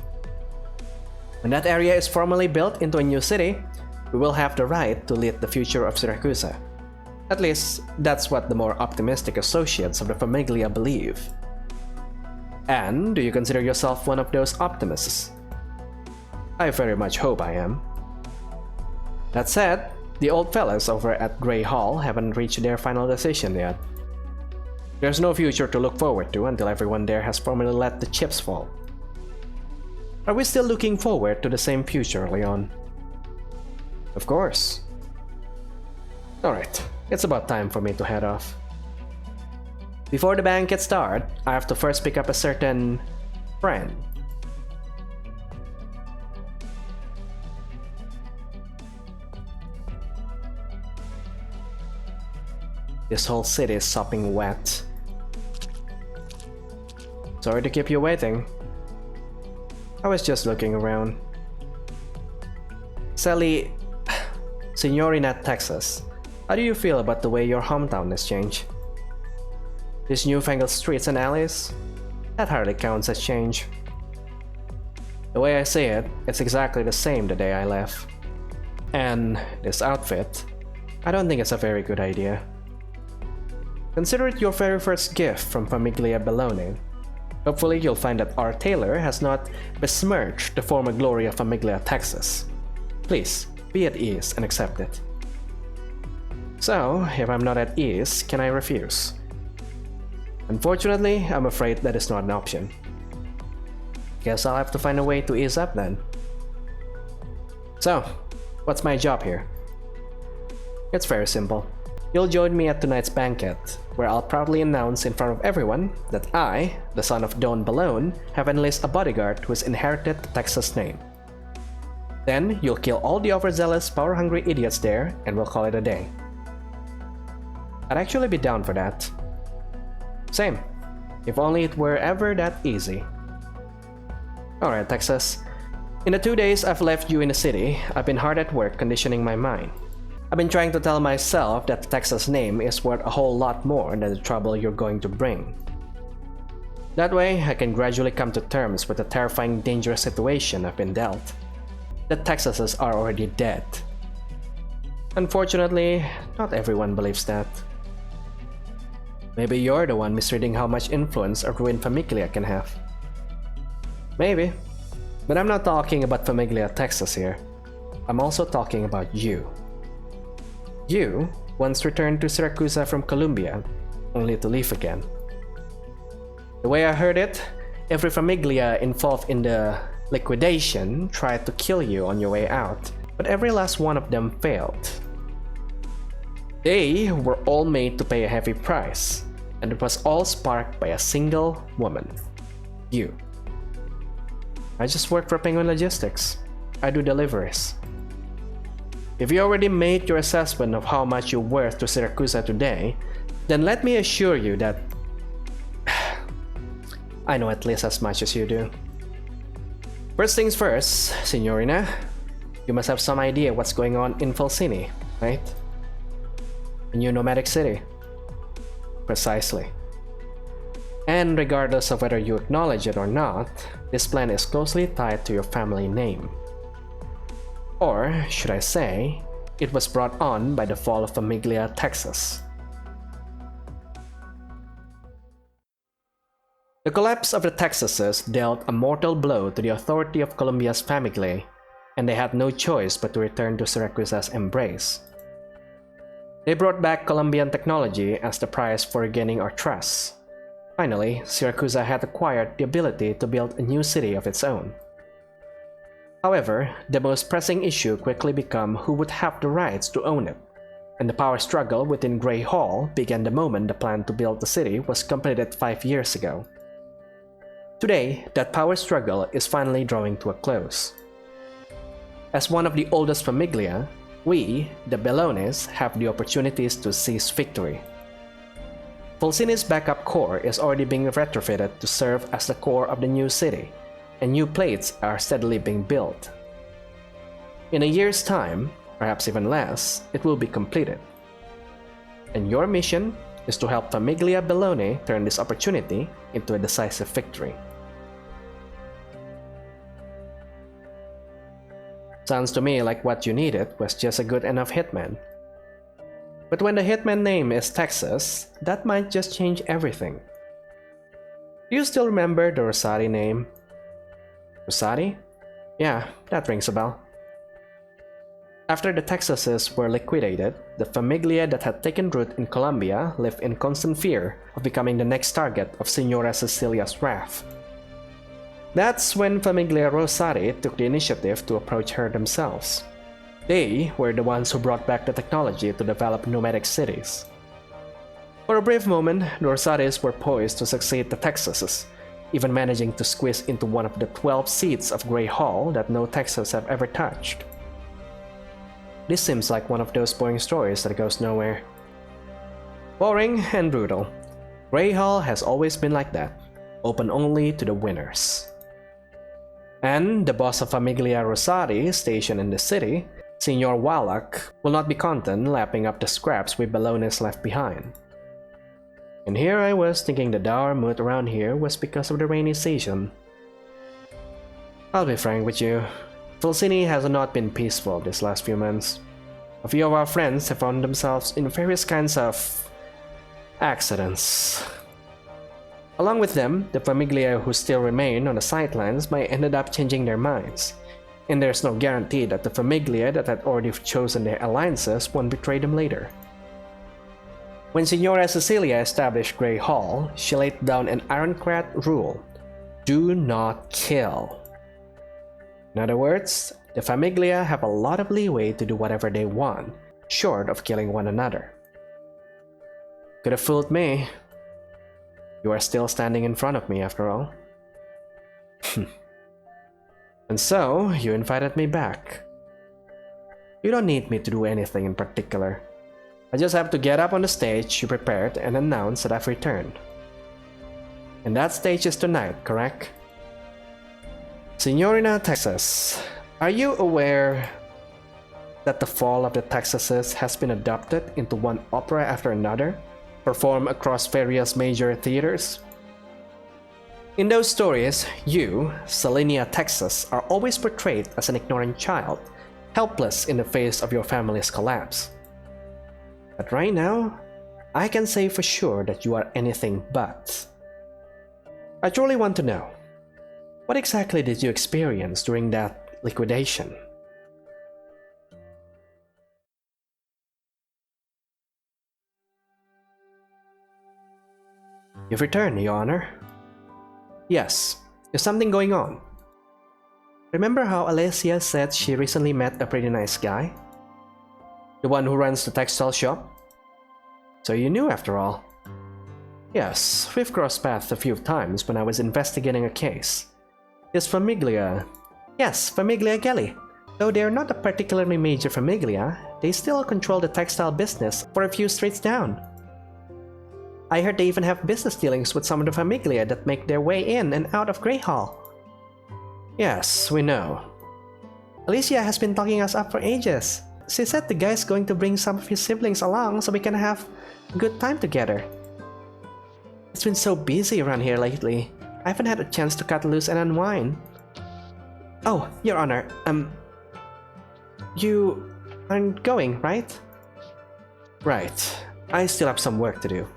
When that area is formally built into a new city, we will have the right to lead the future of Siracusa. At least, that's what the more optimistic associates of the Famiglia believe. And do you consider yourself one of those optimists? I very much hope I am. That said, the old fellas over at Grey Hall haven't reached their final decision yet. There's no future to look forward to until everyone there has formally let the chips fall. Are we still looking forward to the same future, Leon? Of course. Alright, it's about time for me to head off. Before the banquet starts, I have to first pick up a certain friend. This whole city is sopping wet. Sorry to keep you waiting. I was just looking around. Sally, Signorina Texas, how do you feel about the way your hometown has changed? These newfangled streets and alleys? That hardly counts as change. The way I see it, it's exactly the same the day I left. And this outfit, I don't think it's a very good idea. Consider it your very first gift from Famiglia Belloni. Hopefully you'll find that our tailor has not besmirched the former glory of Famiglia Texas. Please, be at ease and accept it. So, if I'm not at ease, can I refuse? Unfortunately, I'm afraid that is not an option. Guess I'll have to find a way to ease up then. So, what's my job here? It's very simple. You'll join me at tonight's banquet, where I'll proudly announce in front of everyone that I, the son of Don Bellone, have enlisted a bodyguard who has inherited the Texas name. Then you'll kill all the overzealous, power-hungry idiots there, and we'll call it a day. I'd actually be down for that. Same, if only it were ever that easy. Alright, Texas. In the 2 days I've left you in the city, I've been hard at work conditioning my mind. I've been trying to tell myself that the Texas name is worth a whole lot more than the trouble you're going to bring. That way, I can gradually come to terms with the terrifying, dangerous situation I've been dealt. The Texases are already dead. Unfortunately, not everyone believes that. Maybe you're the one misreading how much influence a ruined Famiglia can have. Maybe. But I'm not talking about Famiglia Texas here. I'm also talking about you. You once returned to Siracusa from Columbia, only to leave again. The way I heard it, every Famiglia involved in the liquidation tried to kill you on your way out, but every last one of them failed. They were all made to pay a heavy price, and it was all sparked by a single woman. You. I just work for Penguin Logistics. I do deliveries. if you already made your assessment of how much you're worth to Siracusa today, then let me assure you that I know at least as much as you do. First things first, Signorina, you must have some idea what's going on in Falsini, right? A new nomadic city. Precisely. And regardless of whether you acknowledge it or not, this plan is closely tied to your family name. Or, should I say, it was brought on by the fall of Famiglia, Texas. The collapse of the Texases dealt a mortal blow to the authority of Columbia's family, and they had no choice but to return to Siracusa's embrace. They brought back Colombian technology as the price for regaining our trust. Finally, Siracusa had acquired the ability to build a new city of its own. However, the most pressing issue quickly became who would have the rights to own it, and the power struggle within Grey Hall began the moment the plan to build the city was completed 5 years ago. Today, that power struggle is finally drawing to a close. As one of the oldest famiglia, we, the Bellones, have the opportunities to seize victory. Falsini's backup core is already being retrofitted to serve as the core of the new city, and new plates are steadily being built. In a year's time, perhaps even less, it will be completed. And your mission is to help Famiglia Bellone turn this opportunity into a decisive victory. Sounds to me like what you needed was just a good enough hitman. But when the hitman name is Texas, that might just change everything. Do you still remember the Rosati name? Rosati? Yeah, that rings a bell. After the Texases were liquidated, the famiglia that had taken root in Colombia lived in constant fear of becoming the next target of Senora Cecilia's wrath. That's when Famiglia Rosati took the initiative to approach her themselves. They were the ones who brought back the technology to develop nomadic cities. For a brief moment, the Rosatis were poised to succeed the Texases, even managing to squeeze into one of the 12 seats of Grey Hall that no Texas have ever touched. This seems like one of those boring stories that goes nowhere. Boring and brutal. Grey Hall has always been like that, open only to the winners. And the boss of Famiglia Rosati, stationed in the city, Senor Wallach, will not be content lapping up the scraps we Bellones left behind. And here I was thinking the dour mood around here was because of the rainy season. I'll be frank with you, Falsini has not been peaceful these last few months. A few of our friends have found themselves in various kinds of accidents. Along with them, the Famiglia who still remain on the sidelines might end up changing their minds, and there's no guarantee that the Famiglia that had already chosen their alliances won't betray them later. When Senora Cecilia established Grey Hall, she laid down an ironclad rule: do not kill. In other words, the Famiglia have a lot of leeway to do whatever they want, short of killing one another. Could have fooled me. You are still standing in front of me after all. And so, you invited me back. You don't need me to do anything in particular. I just have to get up on the stage you prepared and announce that I've returned. And that stage is tonight, correct? Signorina Texas, are you aware that the fall of the Texases has been adopted into one opera after another, performed across various major theaters? In those stories, you, Selenia Texas, are always portrayed as an ignorant child, helpless in the face of your family's collapse. But right now, I can say for sure that you are anything but. I truly want to know, what exactly did you experience during that liquidation? You've returned, Your Honor. Yes, there's something going on. Remember how Alessia said she recently met a pretty nice guy? The one who runs the textile shop? So you knew after all. Yes, we've crossed paths a few times when I was investigating a case. This Famiglia... Yes, Famiglia Gelli. Though they are not a particularly major famiglia, they still control the textile business for a few streets down. I heard they even have business dealings with some of the famiglia that make their way in and out of Greyhall. Yes, we know. Alicia has been talking us up for ages. She said the guy's going to bring some of his siblings along so we can have a good time together. It's been so busy around here lately. I haven't had a chance to cut loose and unwind. Oh, Your Honor, you aren't going, right? Right. I still have some work to do.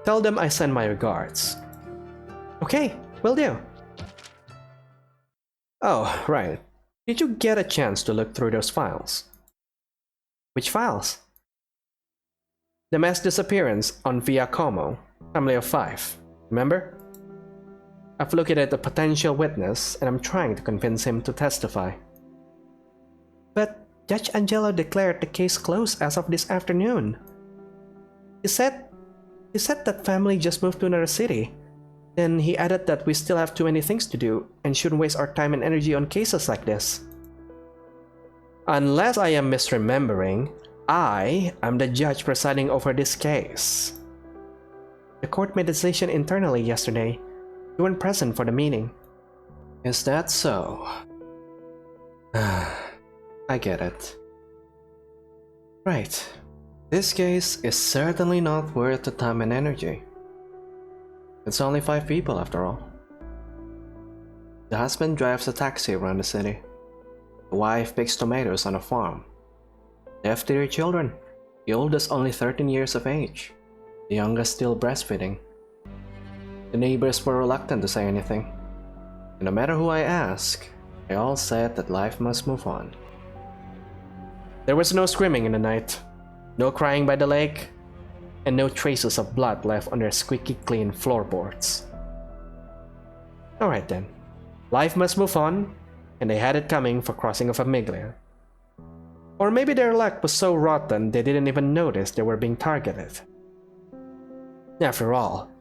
Tell them I send my regards. Okay, will do. Oh, right. Did you get a chance to look through those files? Which files? The mass disappearance on Via Como, family of 5. Remember? I've looked at a potential witness and I'm trying to convince him to testify. But Judge Angelo declared the case closed as of this afternoon. He said that family just moved to another city. Then he added that we still have too many things to do and shouldn't waste our time and energy on cases like this. Unless I am misremembering, I am the judge presiding over this case. The court made a decision internally yesterday. You weren't present for the meeting. Is that so? I get it. Right. This case is certainly not worth the time and energy. It's only 5 people after all. The husband drives a taxi around the city. The wife picks tomatoes on a farm. They have 3 children. The oldest only 13 years of age. The youngest still breastfeeding. The neighbors were reluctant to say anything. And no matter who I asked, they all said that life must move on. There was no screaming in the night, no crying by the lake, and no traces of blood left on their squeaky clean floorboards. Alright then, life must move on, and they had it coming for crossing a famiglia. Or maybe their luck was so rotten they didn't even notice they were being targeted. After all,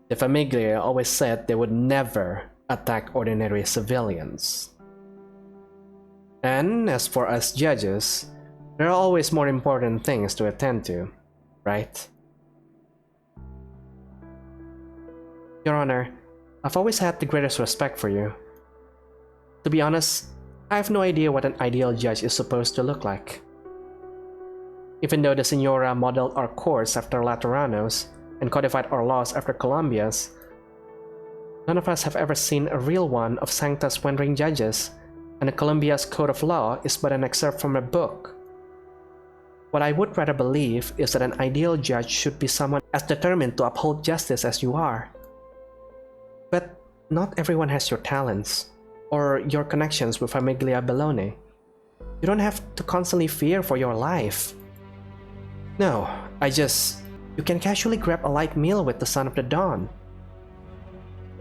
the famiglia always said they would never attack ordinary civilians. And as for us judges, there are always more important things to attend to, right? Your Honor, I've always had the greatest respect for you. To be honest, I have no idea what an ideal judge is supposed to look like. Even though the Senora modeled our courts after Lateranos and codified our laws after Colombia's, none of us have ever seen a real one of Sancta's wandering judges, and Colombia's code of law is but an excerpt from a book. What I would rather believe is that an ideal judge should be someone as determined to uphold justice as you are. But not everyone has your talents, or your connections with Famiglia Bellone. You don't have to constantly fear for your life. No, you can casually grab a light meal with the Son of the Dawn.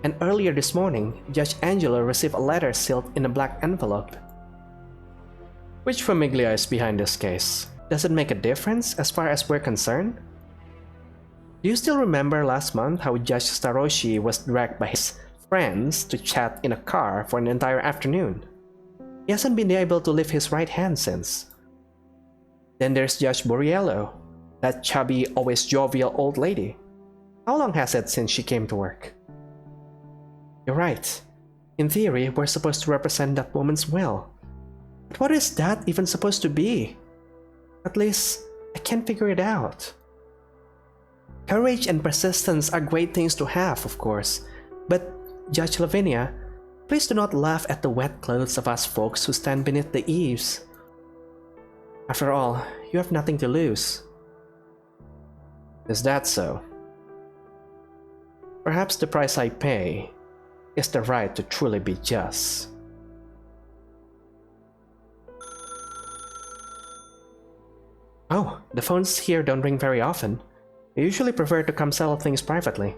And earlier this morning, Judge Angelo received a letter sealed in a black envelope. Which Famiglia is behind this case? Does it make a difference as far as we're concerned? Do you still remember last month how Judge Staroshi was dragged by his friends to chat in a car for an entire afternoon? He hasn't been able to lift his right hand since. Then there's Judge Borriello, that chubby, always jovial old lady. How long has it since she came to work? You're right. In theory, we're supposed to represent that woman's will. But what is that even supposed to be? At least, I can't figure it out. Courage and persistence are great things to have, of course, but Judge Lavinia, please do not laugh at the wet clothes of us folks who stand beneath the eaves. After all, you have nothing to lose. Is that so? Perhaps the price I pay is the right to truly be just. Oh, the phones here don't ring very often. I usually prefer to come settle things privately.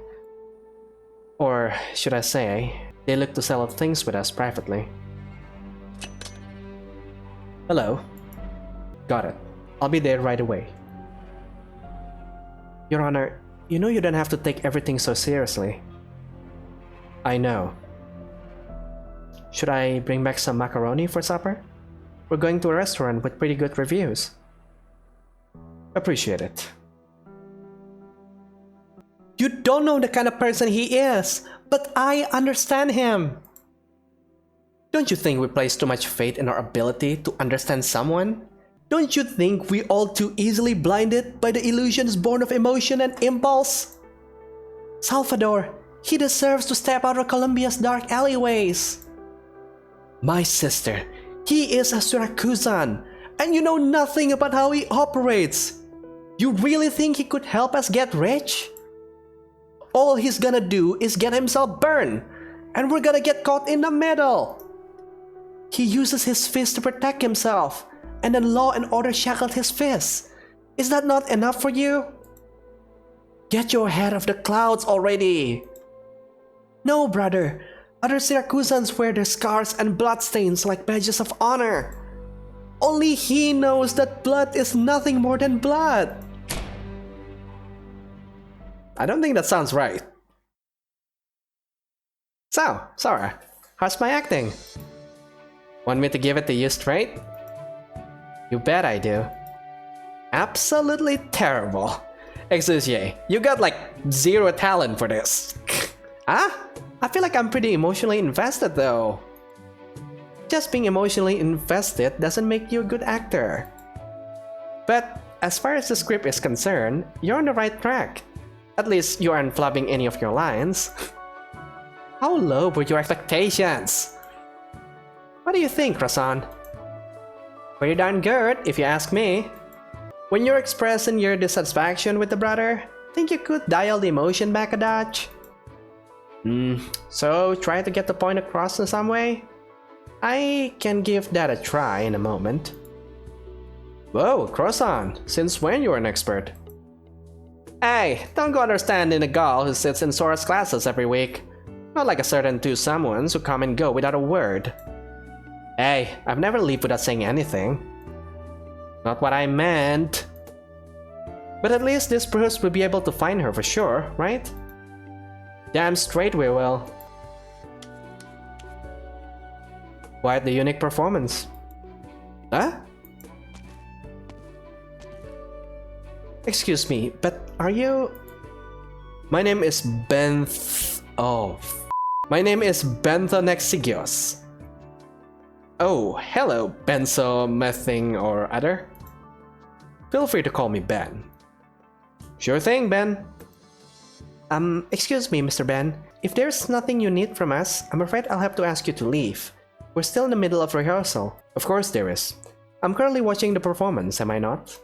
Or should I say, they look to settle things with us privately. Hello. Got it. I'll be there right away. Your Honor, you know you don't have to take everything so seriously. I know. Should I bring back some macaroni for supper? we're going to a restaurant with pretty good reviews. Appreciate it. You don't know the kind of person he is, but I understand him. Don't you think we place too much faith in our ability to understand someone? Don't you think we all too easily blinded by the illusions born of emotion and impulse? Salvador, he deserves to step out of Colombia's dark alleyways. My sister, he is a Siracusan, and you know nothing about how he operates. You really think he could help us get rich? All he's gonna do is get himself burned, and we're gonna get caught in the middle. He uses his fist to protect himself, and then law and order shackled his fists. Is that not enough for you? Get your head off the clouds already! No, brother. Other Siracusans wear their scars and bloodstains like badges of honor. Only he knows that blood is nothing more than blood. I don't think that sounds right. So, Sora, how's my acting? Want me to give it to you straight? You bet I do. Absolutely terrible. Excuse me, you got like zero talent for this. Huh? I feel like I'm pretty emotionally invested though. Just being emotionally invested doesn't make you a good actor. But as far as the script is concerned, you're on the right track. At least you aren't flubbing any of your lines. How low were your expectations? What do you think, Rasan? Pretty darn good, if you ask me. When you're expressing your dissatisfaction with the brother, think you could dial the emotion back a notch? So try to get the point across in some way? I can give that a try in a moment. Whoa, Croissant, since when you're an expert? Hey, don't go understanding a gal who sits in Sora's classes every week. Not like a certain two someones who come and go without a word. Hey, I've never left without saying anything. Not what I meant. But at least this Bruce will be able to find her for sure, right? Damn straight we will. Quite the unique performance. Huh? Excuse me, but are you... My name is My name is Benthonexiguos. Oh, hello, Benzomething or other. Feel free to call me Ben. Sure thing, Ben. Excuse me, Mr. Ben. If there's nothing you need from us, I'm afraid I'll have to ask you to leave. We're still in the middle of rehearsal. Of course there is. I'm currently watching the performance, am I not?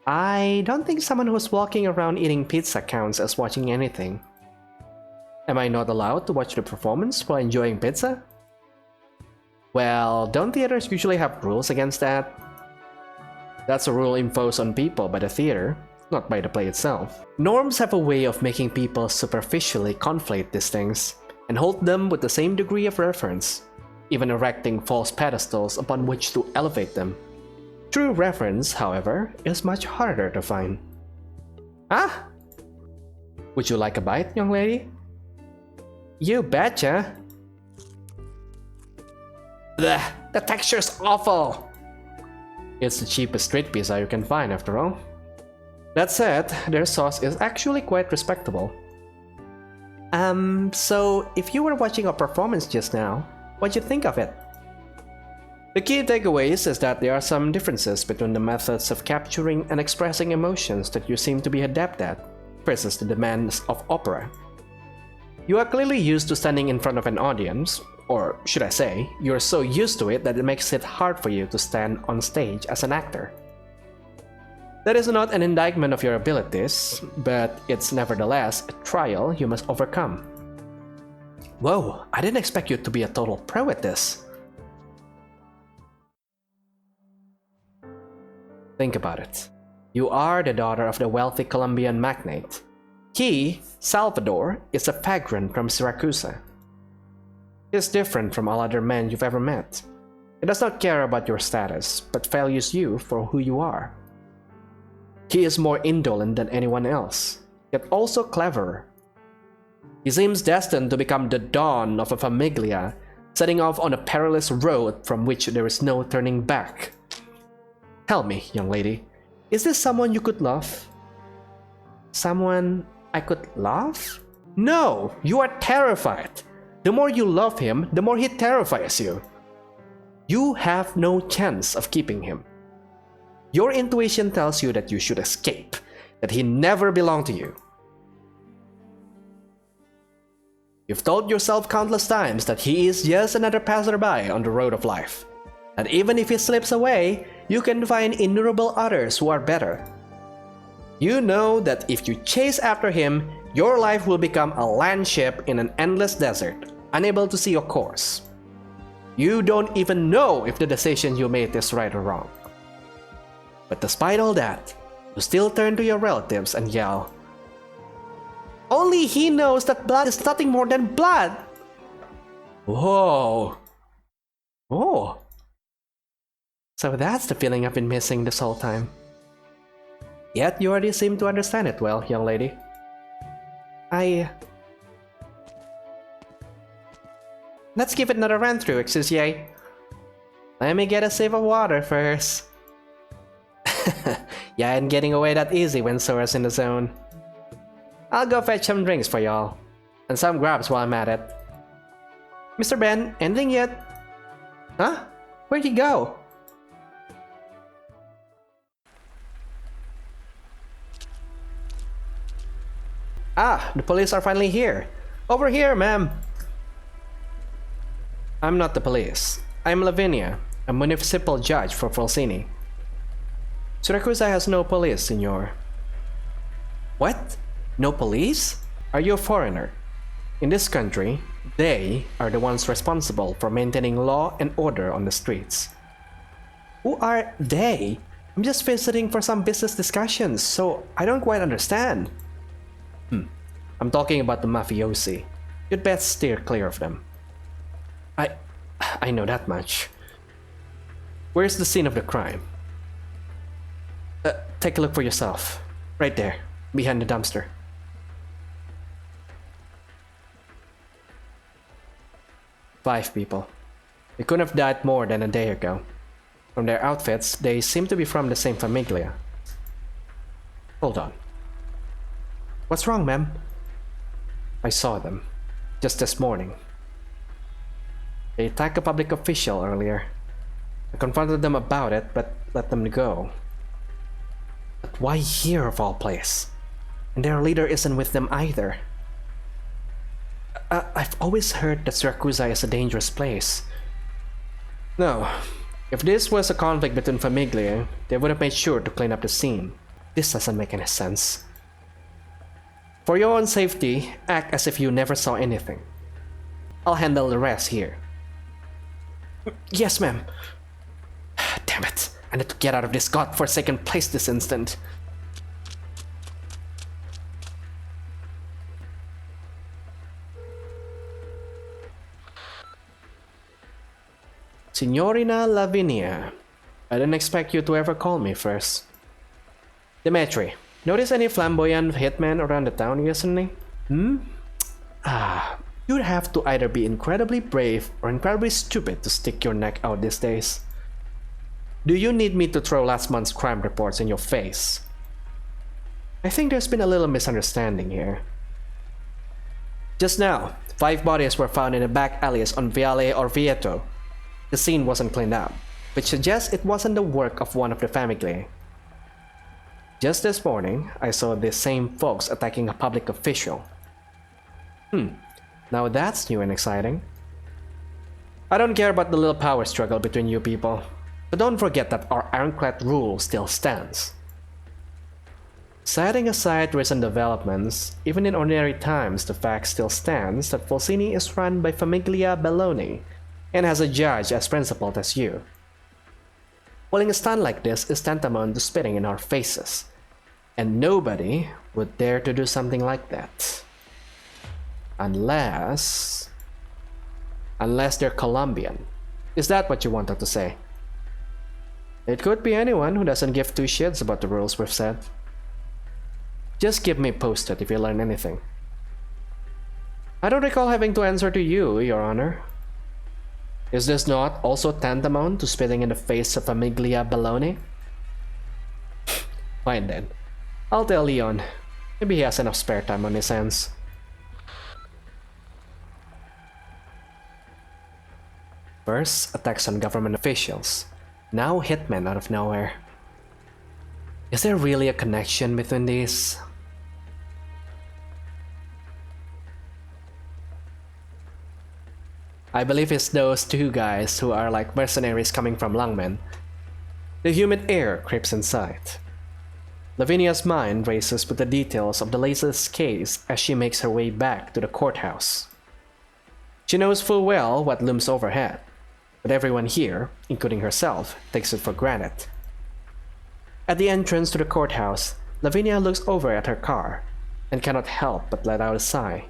I don't think someone who's walking around eating pizza counts as watching anything. Am I not allowed to watch the performance while enjoying pizza? Well, don't theaters usually have rules against that? That's a rule imposed on people by the theater, not by the play itself. Norms have a way of making people superficially conflate these things, and hold them with the same degree of reference, even erecting false pedestals upon which to elevate them. True reference, however, is much harder to find. Ah? Would you like a bite, young lady? You betcha! Blech, the texture's awful! It's the cheapest street pizza you can find, after all. That said, their sauce is actually quite respectable. So if you were watching a performance just now, what'd you think of it? The key takeaways is that there are some differences between the methods of capturing and expressing emotions that you seem to be adept at, versus the demands of opera. You are clearly used to standing in front of an audience, or should I say, you're so used to it that it makes it hard for you to stand on stage as an actor. That is not an indictment of your abilities, but it's nevertheless a trial you must overcome. Whoa, I didn't expect you to be a total pro at this. Think about it. You are the daughter of the wealthy Colombian magnate. He, Salvador, is a vagrant from Siracusa. He's different from all other men you've ever met. He does not care about your status, but values you for who you are. He is more indolent than anyone else, yet also cleverer. He seems destined to become the Don of a famiglia setting off on a perilous road from which there is no turning back. Tell me, young lady, is this someone you could love? Someone I could love? No, you are terrified. The more you love him, the more he terrifies you. You have no chance of keeping him. Your intuition tells you that you should escape, that he never belonged to you. You've told yourself countless times that he is just another passerby on the road of life. That even if he slips away, you can find innumerable others who are better. You know that if you chase after him, your life will become a land ship in an endless desert, unable to see your course. You don't even know if the decision you made is right or wrong. But despite all that, you still turn to your relatives and yell, "Only he knows that blood is nothing more than blood!" Whoa. Oh. So that's the feeling I've been missing this whole time. Yet you already seem to understand it well, young lady. Let's give it another run through, Exusier. Let me get a sip of water first. Yeah, ain't getting away that easy when Sora's in the zone. I'll go fetch some drinks for y'all. And some grabs while I'm at it. Mr. Ben, anything yet? Huh? Where'd he go? Ah, the police are finally here. Over here, ma'am. I'm not the police. I'm Lavinia, a municipal judge for Falsini. Siracusa has no police, senor. What? No police? Are you a foreigner? In this country, they are the ones responsible for maintaining law and order on the streets. Who are they? I'm just visiting for some business discussions, so I don't quite understand. I'm talking about the mafiosi. You'd best steer clear of them. I know that much. Where's the scene of the crime? Take a look for yourself. Right there, behind the dumpster. Five people. They couldn't have died more than a day ago. From their outfits, they seem to be from the same famiglia. Hold on. What's wrong, ma'am? I saw them. Just this morning. They attacked a public official earlier. I confronted them about it, but let them go. But why here of all place? And their leader isn't with them either. I've always heard that Siracusa is a dangerous place. No, if this was a conflict between famiglia, they would have made sure to clean up the scene. This doesn't make any sense. For your own safety, act as if you never saw anything. I'll handle the rest here. Yes, ma'am. Damn it. I need to get out of this godforsaken place this instant. Signorina Lavinia, I didn't expect you to ever call me first. Demetri, notice any flamboyant hitmen around the town recently? You'd have to either be incredibly brave or incredibly stupid to stick your neck out these days. Do you need me to throw last month's crime reports in your face? I think there's been a little misunderstanding here. Just now, 5 bodies were found in the back alleys on Viale Orvieto. The scene wasn't cleaned up, which suggests it wasn't the work of one of the famiglia. Just this morning, I saw these same folks attacking a public official. Now that's new and exciting. I don't care about the little power struggle between you people, but don't forget that our ironclad rule still stands. Setting aside recent developments, even in ordinary times the fact still stands that Falsini is run by Famiglia Belloni and has a judge as principled as you. Pulling a stunt like this is tantamount to spitting in our faces, and nobody would dare to do something like that. Unless they're Colombian. Is that what you wanted to say? It could be anyone who doesn't give 2 shits about the rules we've set. Just keep me posted if you learn anything. I don't recall having to answer to you, Your Honor. Is this not also tantamount to spitting in the face of Famiglia Baloney? Fine then. I'll tell Leon. Maybe he has enough spare time on his hands. First, attacks on government officials. Now hitmen out of nowhere. Is there really a connection between these? I believe it's those two guys who are like mercenaries coming from Lungmen. The humid air creeps inside. Lavinia's mind races with the details of the latest case as she makes her way back to the courthouse. She knows full well what looms overhead, but everyone here, including herself, takes it for granted. At the entrance to the courthouse, Lavinia looks over at her car and cannot help but let out a sigh.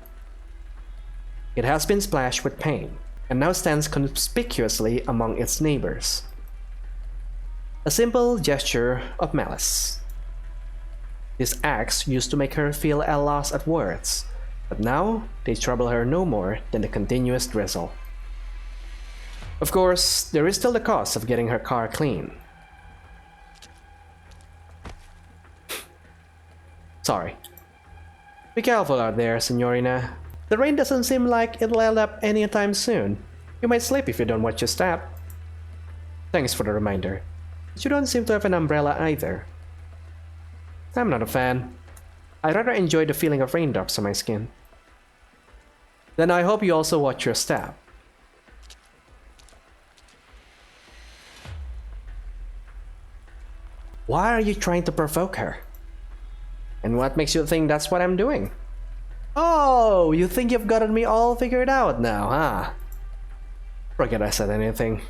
It has been splashed with paint and now stands conspicuously among its neighbors. A simple gesture of malice. These acts used to make her feel a loss at words, but now they trouble her no more than the continuous drizzle. Of course, there is still the cost of getting her car clean. Sorry. Be careful out there, Signorina. The rain doesn't seem like it'll let up anytime soon. You might slip if you don't watch your step. Thanks for the reminder. But you don't seem to have an umbrella either. I'm not a fan. I rather enjoy the feeling of raindrops on my skin. Then I hope you also watch your step. Why are you trying to provoke her? And what makes you think that's what I'm doing? Oh, you think you've gotten me all figured out now, huh? Forget I said anything.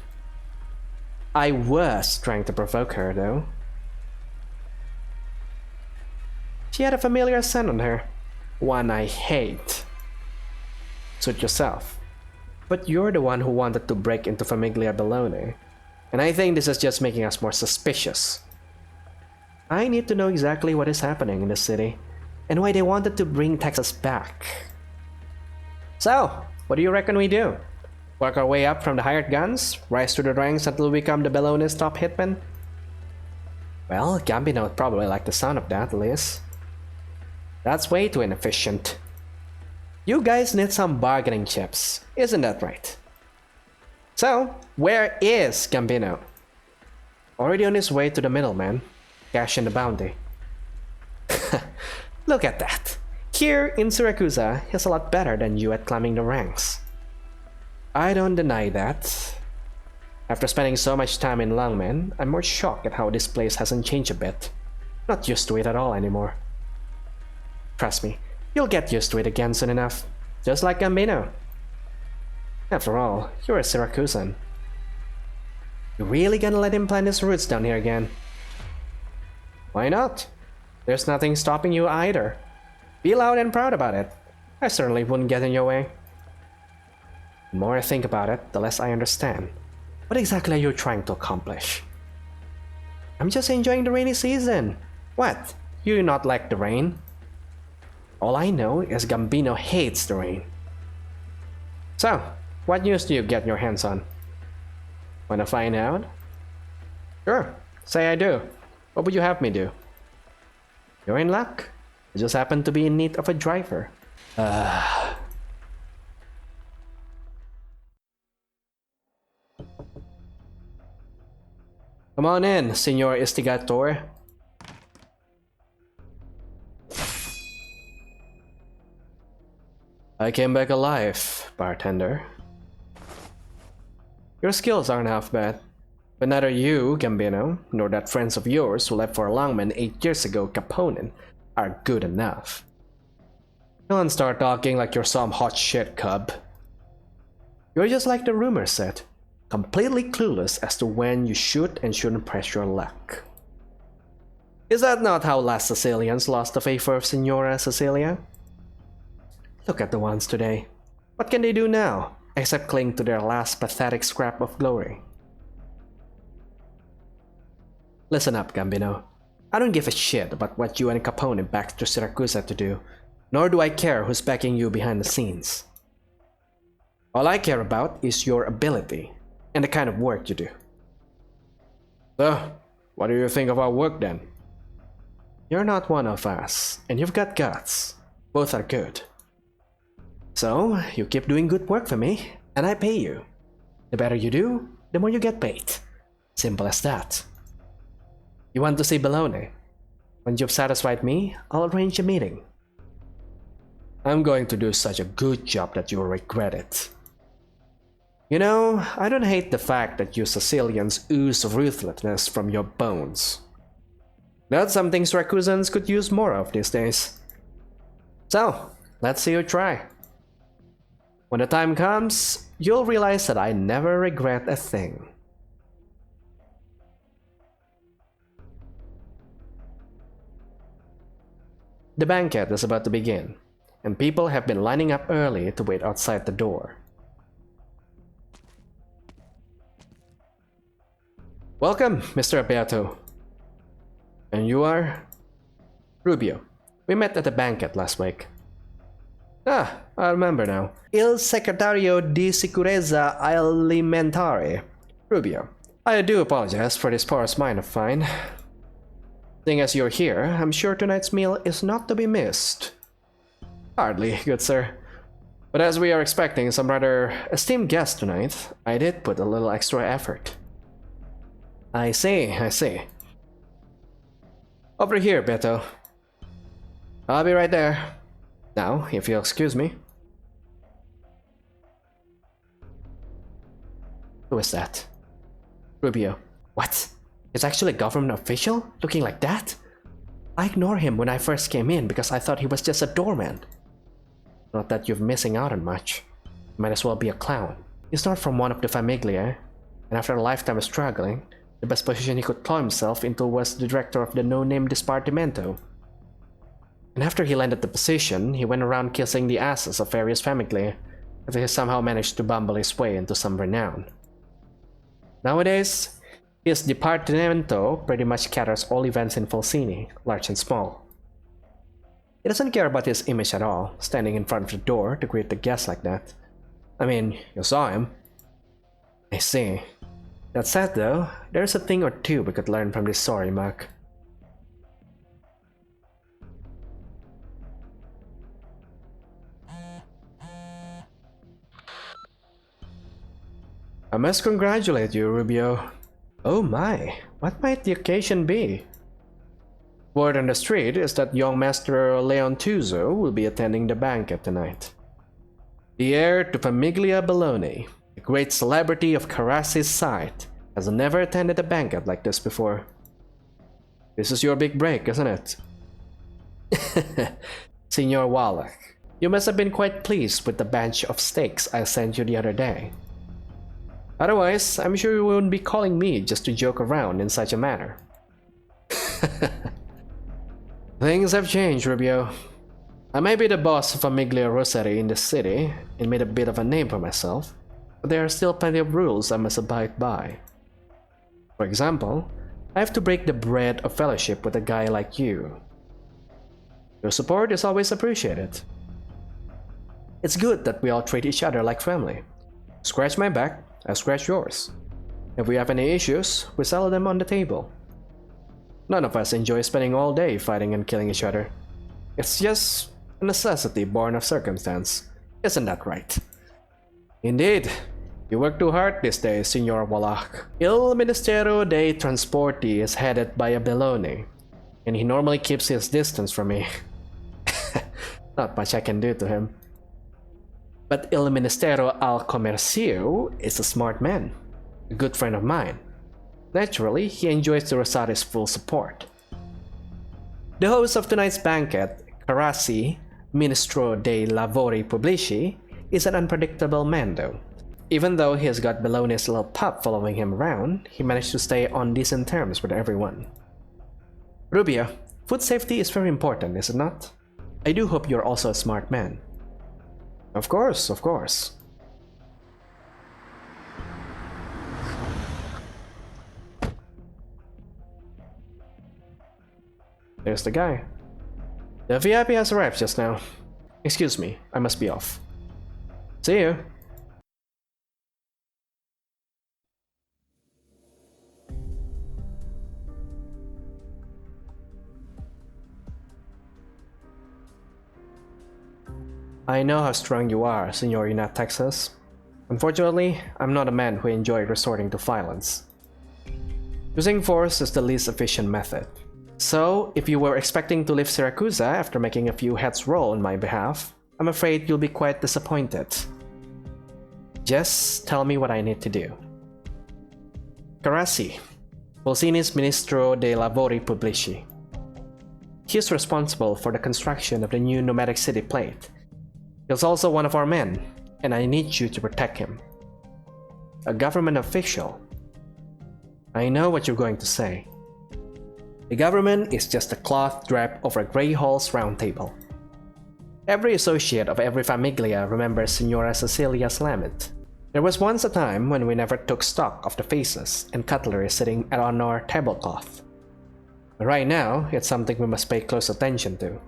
I was trying to provoke her, though. She had a familiar scent on her. One I hate. Suit yourself. But you're the one who wanted to break into Famiglia Baloney. And I think this is just making us more suspicious. I need to know exactly what is happening in the city, and why they wanted to bring Texas back. So, what do you reckon we do? Work our way up from the hired guns, rise through the ranks until we become the Baloney's top hitman? Well, Gambino would probably like the sound of that, Liz. That's way too inefficient. You guys need some bargaining chips, isn't that right? So, where is Gambino? Already on his way to the middleman, cashing the bounty. Look at that. Here in Syracuse, he's a lot better than you at climbing the ranks. I don't deny that. After spending so much time in Lungmen, I'm more shocked at how this place hasn't changed a bit. Not used to it at all anymore. Trust me, you'll get used to it again soon enough. Just like Gambino. After all, you're a Syracusan. You really gonna let him plant his roots down here again? Why not? There's nothing stopping you either. Be loud and proud about it. I certainly wouldn't get in your way. The more I think about it, the less I understand. What exactly are you trying to accomplish? I'm just enjoying the rainy season. What? You do not like the rain? All I know is Gambino hates the rain. So, what news do you get your hands on? Wanna find out? Sure, say I do. What would you have me do? You're in luck. I just happen to be in need of a driver. Come on in, Senor Istigator. I came back alive, bartender. Your skills aren't half bad, but neither you, Gambino, nor that friends of yours who left for Lungmen 8 years ago, Caponin, are good enough. Don't start talking like you're some hot shit, cub. You're just like the rumor said, completely clueless as to when you should and shouldn't press your luck. Is that not how last Sicilians lost the favor of Senora Cecilia? Look at the ones today. What can they do now, except cling to their last pathetic scrap of glory? Listen up, Gambino. I don't give a shit about what you and Capone backed to Syracuse to do, nor do I care who's backing you behind the scenes. All I care about is your ability, and the kind of work you do. So, what do you think of our work then? You're not one of us, and you've got guts. Both are good. So, you keep doing good work for me, and I pay you. The better you do, the more you get paid. Simple as that. You want to see baloney? When you've satisfied me, I'll arrange a meeting. I'm going to do such a good job that you'll regret it. You know, I don't hate the fact that you Sicilians ooze ruthlessness from your bones. That's something Siracusans could use more of these days. So, let's see you try. When the time comes, you'll realize that I never regret a thing. The banquet is about to begin, and people have been lining up early to wait outside the door. Welcome, Mr. Alberto. And you are? Rubio. We met at the banquet last week. Ah, I remember now. Il Secretario di Sicurezza Alimentare. Rubio. I do apologize for this porous mind of mine. Seeing as you're here, I'm sure tonight's meal is not to be missed. Hardly, good sir. But as we are expecting some rather esteemed guests tonight, I did put a little extra effort. I see. Over here, Beto. I'll be right there. Now, if you'll excuse me. Who is that? Rubio. What? It's actually a government official? Looking like that? I ignored him when I first came in because I thought he was just a doorman. Not that you're missing out on much. Might as well be a clown. He's not from one of the Famiglia, and after a lifetime of struggling, the best position he could claw himself into was the director of the no-name Dispartimento. And after he landed the position, he went around kissing the asses of various Famiglia, until he somehow managed to bumble his way into some renown. Nowadays, his Dipartimento pretty much caters all events in Falsini, large and small. He doesn't care about his image at all, standing in front of the door to greet the guests like that. I mean, you saw him. I see. That said though, there's a thing or two we could learn from this sorry mug. I must congratulate you, Rubio. Oh my, what might the occasion be? Word on the street is that young Master Leon Tuzo will be attending the banquet tonight. The heir to Famiglia Bologna, the great celebrity of Carassi's side, has never attended a banquet like this before. This is your big break, isn't it? Signor Wallach, you must have been quite pleased with the batch of steaks I sent you the other day. Otherwise, I'm sure you wouldn't be calling me just to joke around in such a manner. Things have changed, Rubio. I may be the boss of Famiglia Rosary in the city and made a bit of a name for myself, but there are still plenty of rules I must abide by. For example, I have to break the bread of fellowship with a guy like you. Your support is always appreciated. It's good that we all treat each other like family. Scratch my back, I scratch yours. If we have any issues, we settle them on the table. None of us enjoy spending all day fighting and killing each other. It's just a necessity born of circumstance. Isn't that right? Indeed. You work too hard these days, Signor Wallach. Il Ministero dei Trasporti is headed by a Belloni, and he normally keeps his distance from me. Not much I can do to him. But Il Ministero al Comercio is a smart man, a good friend of mine. Naturally, he enjoys the Rosari's full support. The host of tonight's banquet, Carassi, Ministro dei Lavori Pubblici, is an unpredictable man though. Even though he has got Belloni's little pup following him around, he managed to stay on decent terms with everyone. Rubio, food safety is very important, is it not? I do hope you're also a smart man. Of course, of course. There's the guy. The VIP has arrived just now. Excuse me, I must be off. See you. I know how strong you are, Senorina Texas. Unfortunately, I'm not a man who enjoys resorting to violence. Using force is the least efficient method. So, if you were expecting to leave Siracusa after making a few heads roll on my behalf, I'm afraid you'll be quite disappointed. Just tell me what I need to do. Carassi, Bolsini's Ministro de Lavori Pubblici. He is responsible for the construction of the new nomadic city plate. He's also one of our men, and I need you to protect him. A government official. I know what you're going to say. The government is just a cloth draped over a grey hall's round table. Every associate of every famiglia remembers Senora Cecilia's lament. There was once a time when we never took stock of the faces and cutlery sitting on our tablecloth. But right now, it's something we must pay close attention to.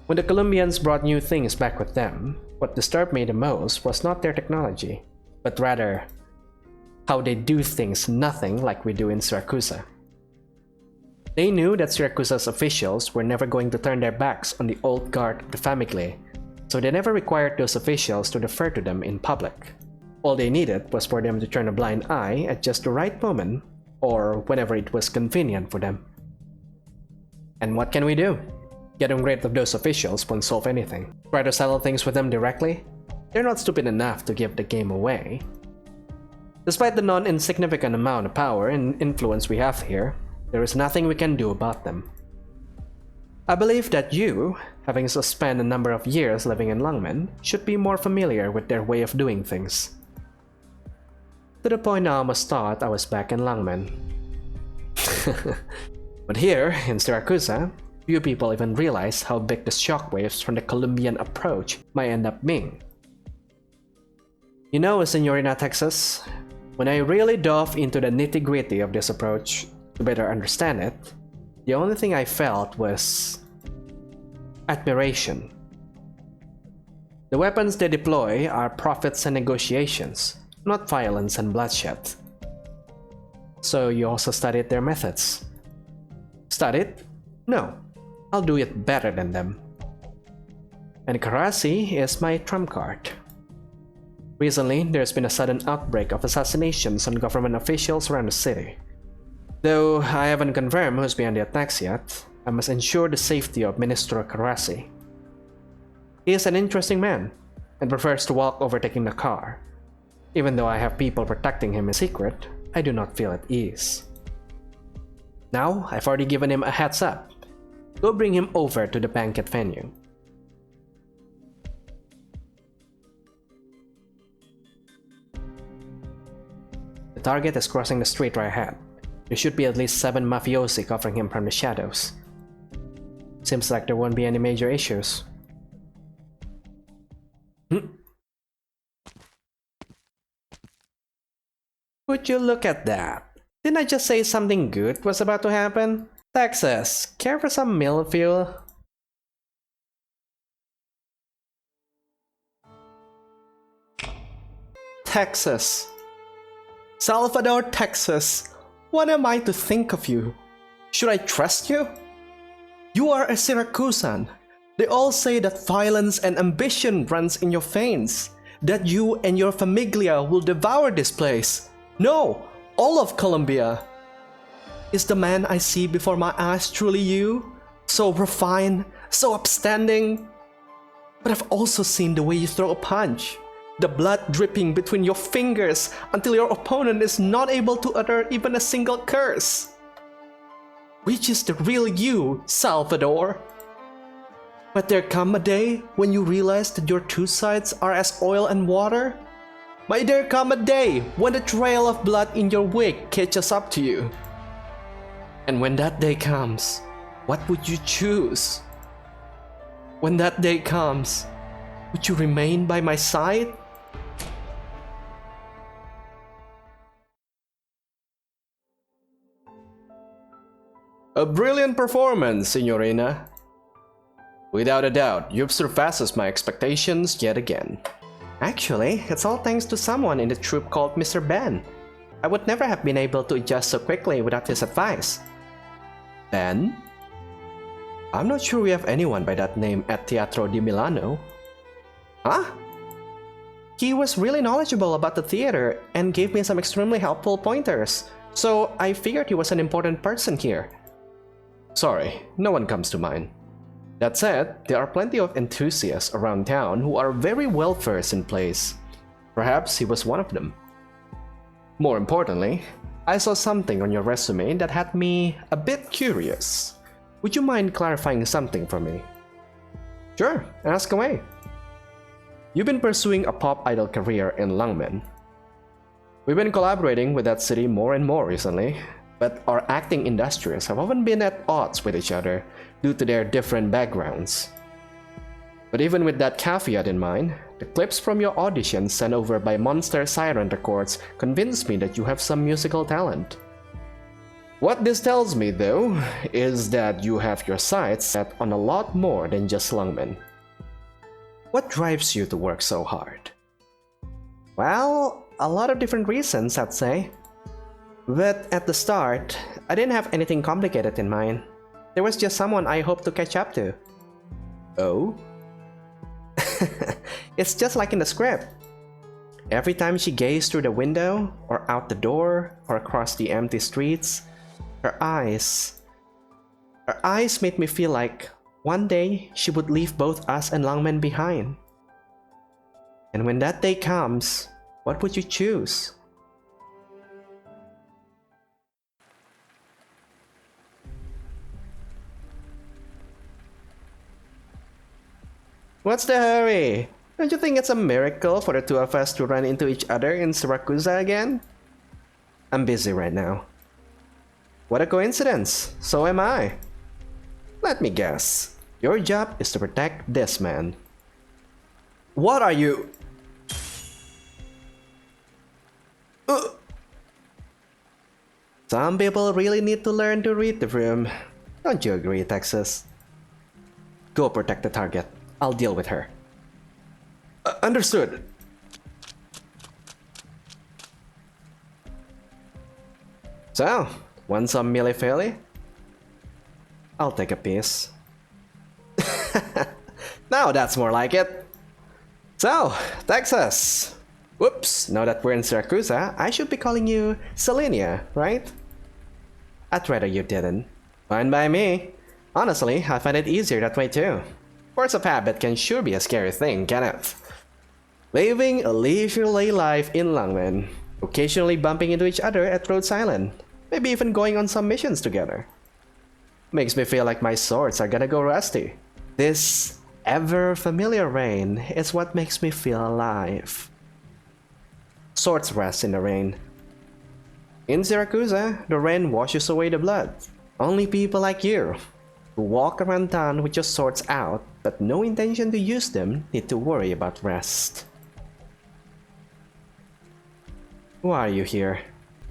When the Colombians brought new things back with them, what disturbed me the most was not their technology, but rather how they do things nothing like we do in Siracusa. They knew that Siracusa's officials were never going to turn their backs on the old guard of the famiglia, so they never required those officials to defer to them in public. All they needed was for them to turn a blind eye at just the right moment, or whenever it was convenient for them. And what can we do? Getting rid of those officials won't solve anything. Try to settle things with them directly? They're not stupid enough to give the game away. Despite the non-insignificant amount of power and influence we have here, there is nothing we can do about them. I believe that you, having spent a number of years living in Lungmen, should be more familiar with their way of doing things. To the point I almost thought I was back in Lungmen. But here, in Siracusa, few people even realize how big the shockwaves from the Colombian approach might end up being. You know, Senorina Texas, when I really dove into the nitty-gritty of this approach to better understand it, the only thing I felt was admiration. The weapons they deploy are profits and negotiations, not violence and bloodshed. So you also studied their methods? Studied? No, I'll do it better than them. And Carassi is my trump card. Recently, there's been a sudden outbreak of assassinations on government officials around the city. Though I haven't confirmed who's behind the attacks yet, I must ensure the safety of Ministro Carassi. He is an interesting man, and prefers to walk overtaking the car. Even though I have people protecting him in secret, I do not feel at ease. Now, I've already given him a heads up. Go bring him over to the banquet venue. The target is crossing the street right ahead. There should be at least 7 mafiosi covering him from the shadows. Seems like there won't be any major issues. Would you look at that? Didn't I just say something good was about to happen? Texas, care for some meal fuel? Texas. Salvador, Texas. What am I to think of you? Should I trust you? You are a Siracusan. They all say that violence and ambition runs in your veins, that you and your famiglia will devour this place. No, all of Colombia. Is the man I see before my eyes truly you? So refined, so upstanding? But I've also seen the way you throw a punch. The blood dripping between your fingers until your opponent is not able to utter even a single curse. Which is the real you, Salvador? But there come a day when you realize that your two sides are as oil and water? Might there come a day when the trail of blood in your wake catches up to you? And when that day comes, what would you choose? When that day comes, would you remain by my side? A brilliant performance, Signorina. Without a doubt, you've surpassed my expectations yet again. Actually, it's all thanks to someone in the troupe called Mr. Ben. I would never have been able to adjust so quickly without his advice. Ben? I'm not sure we have anyone by that name at Teatro di Milano. Huh? He was really knowledgeable about the theater and gave me some extremely helpful pointers, so I figured he was an important person here. Sorry, no one comes to mind. That said, there are plenty of enthusiasts around town who are very well versed in plays. Perhaps he was one of them. More importantly, I saw something on your resume that had me a bit curious. Would you mind clarifying something for me? Sure, ask away. You've been pursuing a pop idol career in Langmen. We've been collaborating with that city more and more recently, but our acting industries have often been at odds with each other due to their different backgrounds. But even with that caveat in mind, the clips from your audition sent over by Monster Siren Records convinced me that you have some musical talent. What this tells me, though, is that you have your sights set on a lot more than just Langmen. What drives you to work so hard? Well, a lot of different reasons, I'd say. But at the start, I didn't have anything complicated in mind. There was just someone I hoped to catch up to. Oh? It's just like in the script. Every time she gazed through the window, or out the door, or across the empty streets, her eyes made me feel like one day she would leave both us and Langmen behind. And when that day comes, what would you choose? What's the hurry? Don't you think it's a miracle for the two of us to run into each other in Siracusa again? I'm busy right now. What a coincidence, so am I. Let me guess, your job is to protect this man. What are you? Some people really need to learn to read the room. Don't you agree, Texas? Go protect the target. I'll deal with her. Understood. So, want some mealy-feely? I'll take a piece. Now that's more like it. So, Texas. Whoops, now that we're in Siracusa, I should be calling you Selenia, right? I'd rather you didn't. Fine by me. Honestly, I find it easier that way too. Force of habit can sure be a scary thing, can it? Living a leisurely life in Langmen, occasionally bumping into each other at Rhodes Island, maybe even going on some missions together. Makes me feel like my swords are gonna go rusty. This ever-familiar rain is what makes me feel alive. Swords rest in the rain. In Siracusa, the rain washes away the blood. Only people like you, who walk around town with your swords out but no intention to use them, need to worry about rest. Why are you here?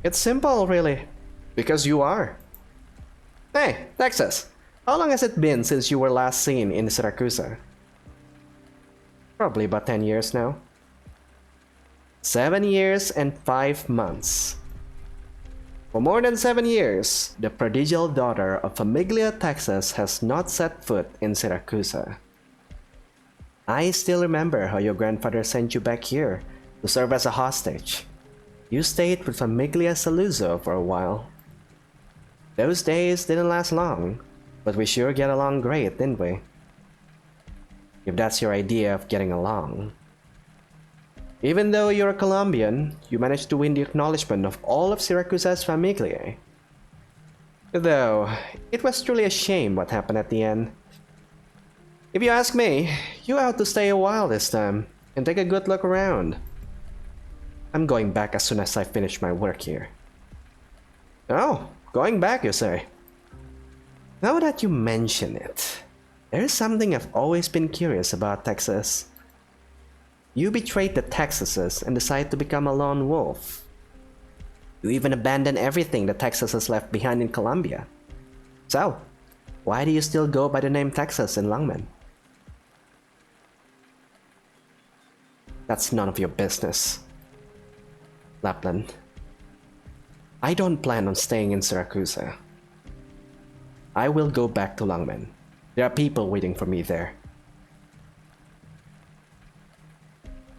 It's simple, really. Because you are. Hey, Texas, how long has it been since you were last seen in Siracusa? Probably about 10 years now. 7 years and 5 months. For more than 7 years, the prodigal daughter of Famiglia, Texas has not set foot in Siracusa. I still remember how your grandfather sent you back here to serve as a hostage. You stayed with Famiglia Saluzzo for a while. Those days didn't last long, but we sure get along great, didn't we? If that's your idea of getting along. Even though you're a Colombian, you managed to win the acknowledgement of all of Siracusa's Famiglia. Though, it was truly a shame what happened at the end. If you ask me, you ought to stay a while this time, and take a good look around. I'm going back as soon as I finish my work here. Oh, going back, you say? Now that you mention it, there's something I've always been curious about, Texas. You betrayed the Texases and decided to become a lone wolf. You even abandoned everything the Texases left behind in Colombia. So, why do you still go by the name Texas in Langmen? That's none of your business. Lapland, I don't plan on staying in Siracusa. I will go back to Langmen. There are people waiting for me there.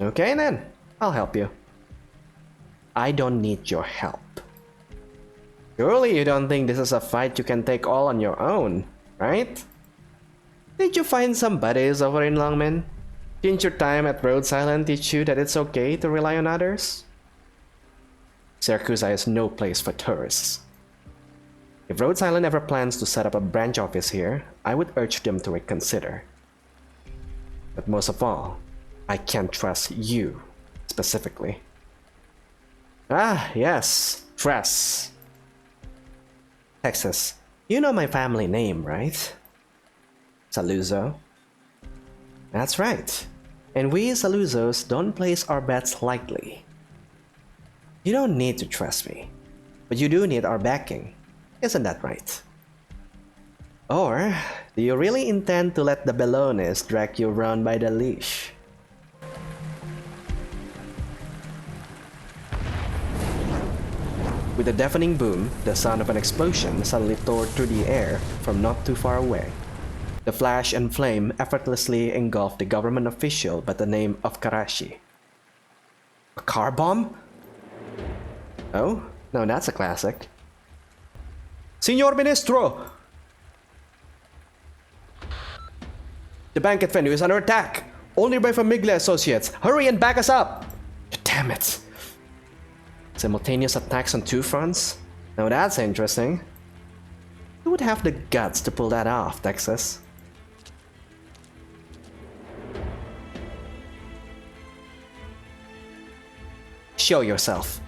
Okay then, I'll help you. I don't need your help. Surely you don't think this is a fight you can take all on your own, right? Did you find some buddies over in Longmen? Didn't your time at Rhodes Island teach you that it's okay to rely on others? Syracuse is no place for tourists. If Rhodes Island ever plans to set up a branch office here, I would urge them to reconsider. But most of all, I can't trust you, specifically. Ah, yes, Tress. Texas, you know my family name, right? Saluzzo. That's right. And we Saluzos don't place our bets lightly. You don't need to trust me, but you do need our backing. Isn't that right? Or do you really intend to let the Belones drag you around by the leash? With a deafening boom, the sound of an explosion suddenly tore through the air from not too far away. The flash and flame effortlessly engulfed the government official by the name of Karashi. A car bomb? Oh, now that's a classic. Signor Ministro! The banquet venue is under attack! Only by Famiglia Associates! Hurry and back us up! Damn it! Simultaneous attacks on two fronts? Now that's interesting. Who would have the guts to pull that off, Texas? Show yourself.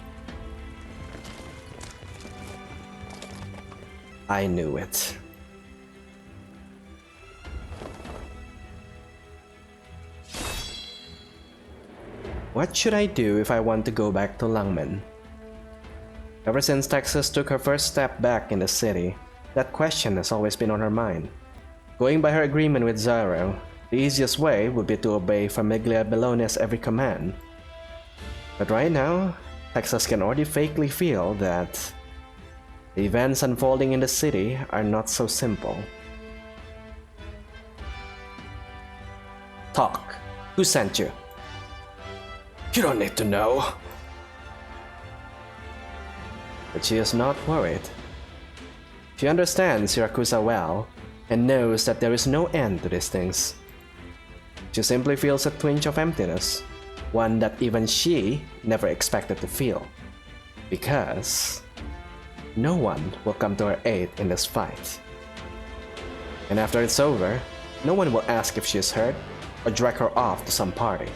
I knew it. What should I do if I want to go back to Longmen? Ever since Texas took her first step back in the city, that question has always been on her mind. Going by her agreement with Zarrow, the easiest way would be to obey Famiglia Belone's every command. But right now, Texas can already vaguely feel that the events unfolding in the city are not so simple. Talk. Who sent you? You don't need to know. But she is not worried. She understands Syracuse well and knows that there is no end to these things. She simply feels a twinge of emptiness, one that even she never expected to feel, because no one will come to her aid in this fight. And after it's over, no one will ask if she is hurt or drag her off to some party.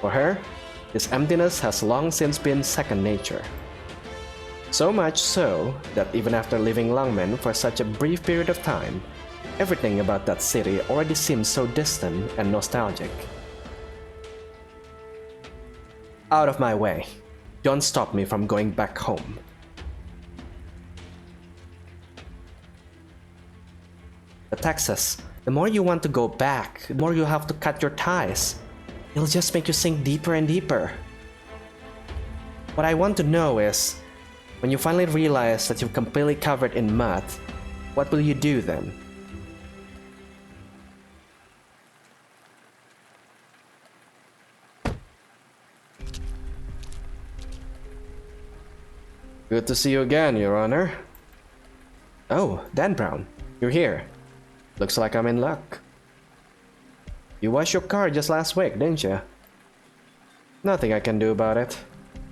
For her, this emptiness has long since been second nature. So much so that even after leaving Longmen for such a brief period of time, everything about that city already seems so distant and nostalgic. Out of my way. Don't stop me from going back home. But Texas, the more you want to go back, the more you have to cut your ties. It'll just make you sink deeper and deeper. What I want to know is, when you finally realize that you're completely covered in mud, what will you do then? Good to see you again, Your Honor. Oh, Dan Brown, you're here. Looks like I'm in luck. You washed your car just last week, didn't you? Nothing I can do about it.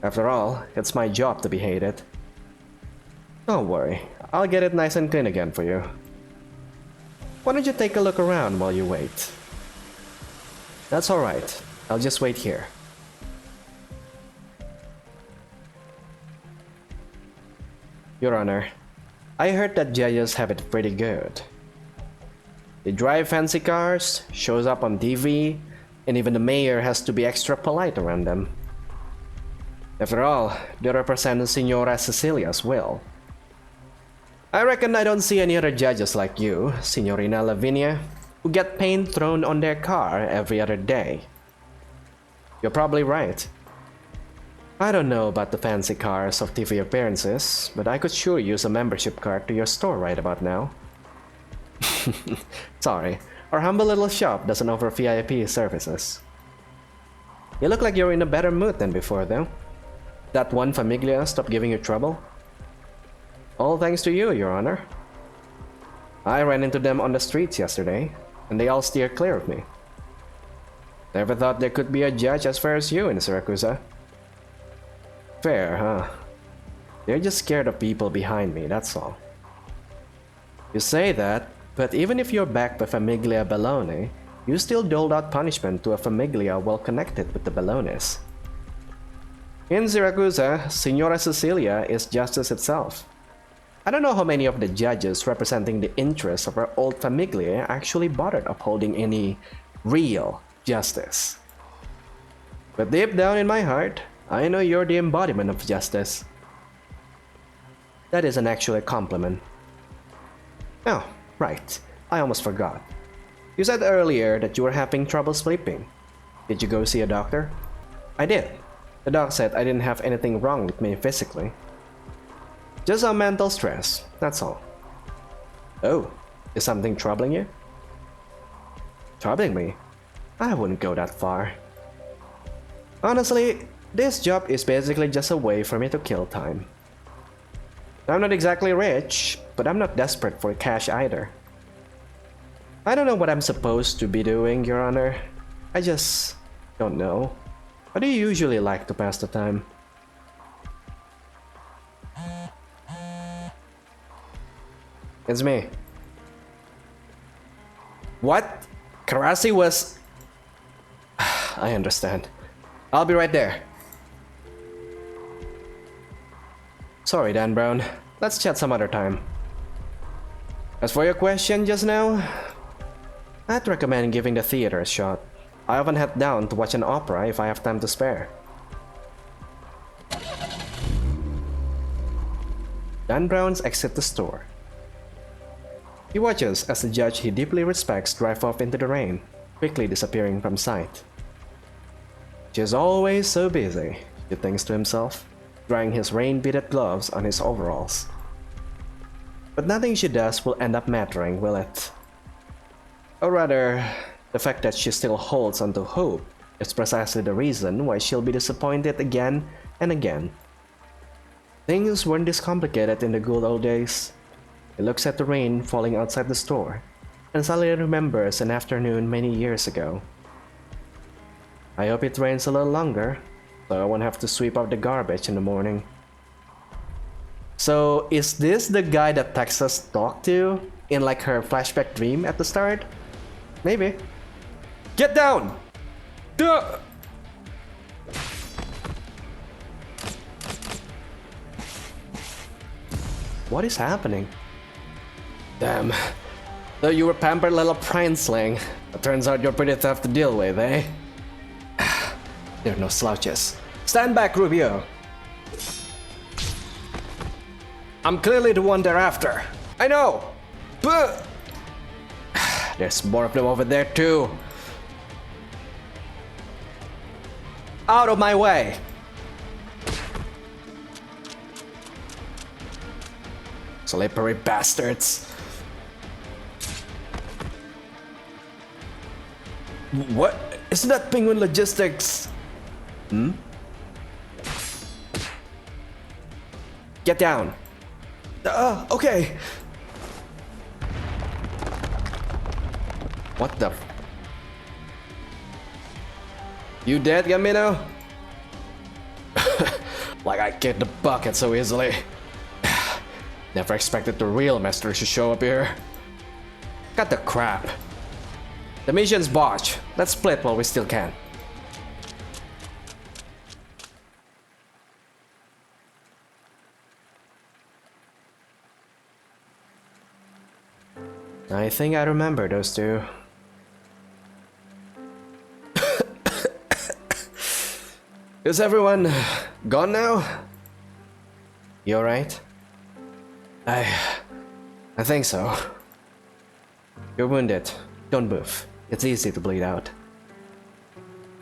After all, it's my job to be hated. Don't worry, I'll get it nice and clean again for you. Why don't you take a look around while you wait? That's alright, I'll just wait here. Your Honor, I heard that judges have it pretty good. They drive fancy cars, shows up on TV, and even the mayor has to be extra polite around them. After all, they represent Senora Cecilia's will. I reckon I don't see any other judges like you, Signorina Lavinia, who get paint thrown on their car every other day. You're probably right. I don't know about the fancy cars of TV appearances, but I could sure use a membership card to your store right about now. Sorry, our humble little shop doesn't offer VIP services. You look like you're in a better mood than before, though. That one Famiglia stopped giving you trouble? All thanks to you, Your Honor. I ran into them on the streets yesterday, and they all steered clear of me. Never thought there could be a judge as fair as you in Siracusa. Fair, huh? They're just scared of people behind me, that's all. You say that, but even if you're backed by Famiglia Bellone, you still doled out punishment to a Famiglia well connected with the Bellones. In Siracusa, Senora Cecilia is justice itself. I don't know how many of the judges representing the interests of our old Famiglia actually bothered upholding any real justice. But deep down in my heart, I know you're the embodiment of justice. That isn't actually a compliment. Oh, right. I almost forgot. You said earlier that you were having trouble sleeping. Did you go see a doctor? I did. The doc said I didn't have anything wrong with me physically. Just some mental stress, that's all. Oh, is something troubling you? Troubling me? I wouldn't go that far. Honestly, this job is basically just a way for me to kill time. I'm not exactly rich, but I'm not desperate for cash either. I don't know what I'm supposed to be doing, Your Honor. I just don't know. How do you usually like to pass the time? It's me. What? Karasi was... I understand. I'll be right there. Sorry, Dan Brown. Let's chat some other time. As for your question just now, I'd recommend giving the theater a shot. I often head down to watch an opera if I have time to spare. Dan Brown's exit the store. He watches as the judge he deeply respects drive off into the rain, quickly disappearing from sight. She's always so busy, he thinks to himself, drying his rain-beaded gloves on his overalls. But nothing she does will end up mattering, will it? Or rather, the fact that she still holds onto hope is precisely the reason why she'll be disappointed again and again. Things weren't this complicated in the good old days. He looks at the rain falling outside the store, and suddenly remembers an afternoon many years ago. I hope it rains a little longer, so I won't have to sweep up the garbage in the morning. So, is this the guy that Texas talked to in like her flashback dream at the start? Maybe. Get down! Duh! What is happening? Damn. Though you were pampered little princeling, it turns out you're pretty tough to deal with, eh? There are no slouches. Stand back, Rubio! I'm clearly the one they're after. I know! But... there's more of them over there too. Out of my way! Slippery bastards. What? Isn't that Penguin Logistics? Hmm? Get down. Okay. What the? You dead, Gambino? Like I kicked the bucket so easily. Never expected the real master to show up here. Cut the crap. The mission's botched. Let's split while we still can. I think I remember those two. Is everyone gone now? You alright? I think so. You're wounded. Don't move. It's easy to bleed out.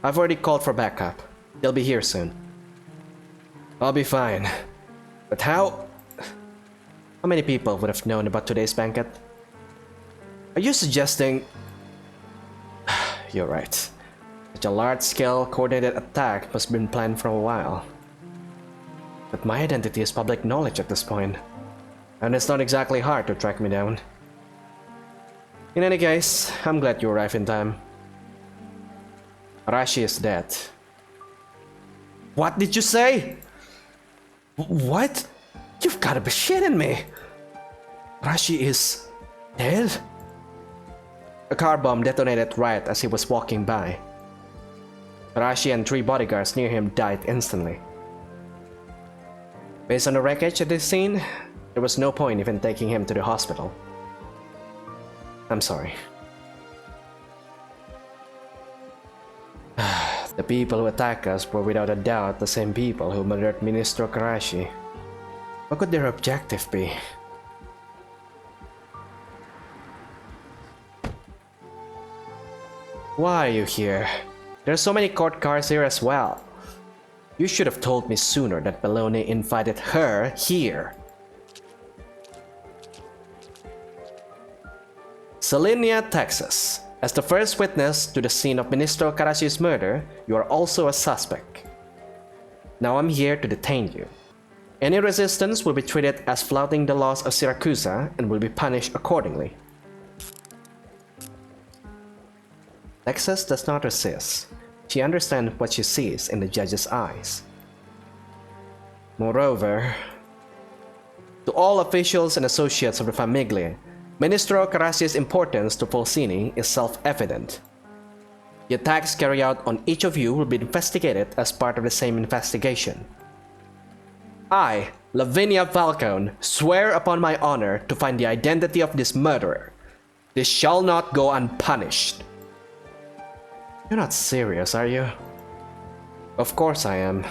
I've already called for backup. They'll be here soon. I'll be fine. But how many people would have known about today's banquet? Are you suggesting... You're right. Such a large-scale coordinated attack must have been planned for a while. But my identity is public knowledge at this point, and it's not exactly hard to track me down. In any case, I'm glad you arrived in time. Arashi is dead. What did you say? What? You've gotta be shitting me! Arashi is... dead? A car bomb detonated right as he was walking by. Arashi and 3 bodyguards near him died instantly. Based on the wreckage at this scene, there was no point even taking him to the hospital. I'm sorry. The people who attacked us were without a doubt the same people who murdered Ministro Karashi. What could their objective be? Why are you here? There are so many court cars here as well. You should have told me sooner that Baloney invited her here. Salinia, Texas. As the first witness to the scene of Ministro Karashi's murder, you are also a suspect. Now I'm here to detain you. Any resistance will be treated as flouting the laws of Siracusa and will be punished accordingly. Texas does not resist. She understands what she sees in the judge's eyes. Moreover, to all officials and associates of the Famiglia, Ministro Karashi's importance to Fulsini is self-evident. The attacks carried out on each of you will be investigated as part of the same investigation. I, Lavinia Falcone, swear upon my honor to find the identity of this murderer. This shall not go unpunished. You're not serious, are you? Of course I am.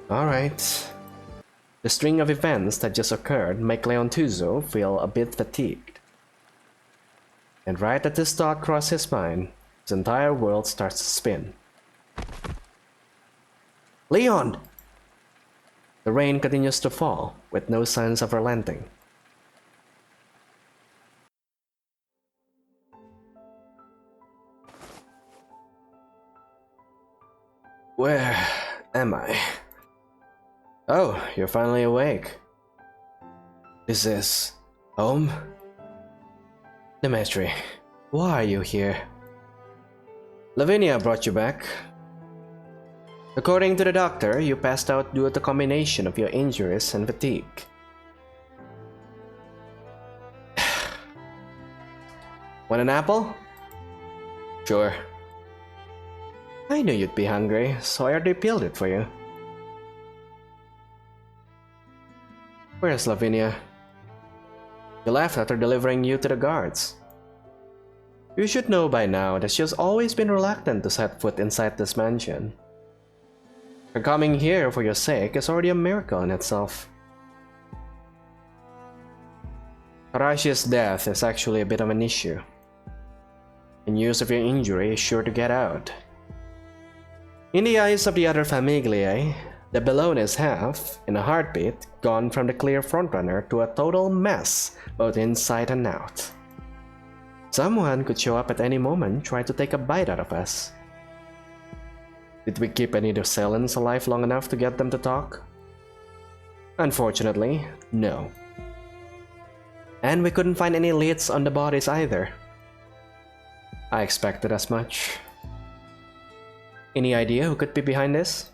Alright. The string of events that just occurred make Leontuzo feel a bit fatigued. And right as this thought crossed his mind, his entire world starts to spin. Leon! The rain continues to fall, with no signs of relenting. Where am I? Oh, you're finally awake. Is this home? Dimitri, why are you here? Lavinia brought you back. According to the doctor, you passed out due to the combination of your injuries and fatigue. Want an apple? Sure. I knew you'd be hungry, so I already peeled it for you. Where's Lavinia? You left after delivering you to the guards. You should know by now that she has always been reluctant to set foot inside this mansion. Her coming here for your sake is already a miracle in itself. Karashi's death is actually a bit of an issue. And news of your injury is sure to get out. In the eyes of the other Famiglia, the Bellones have, in a heartbeat, gone from the clear frontrunner to a total mess, both inside and out. Someone could show up at any moment trying to take a bite out of us. Did we keep any of the Celans alive long enough to get them to talk? Unfortunately, no. And we couldn't find any leads on the bodies either. I expected as much. Any idea who could be behind this?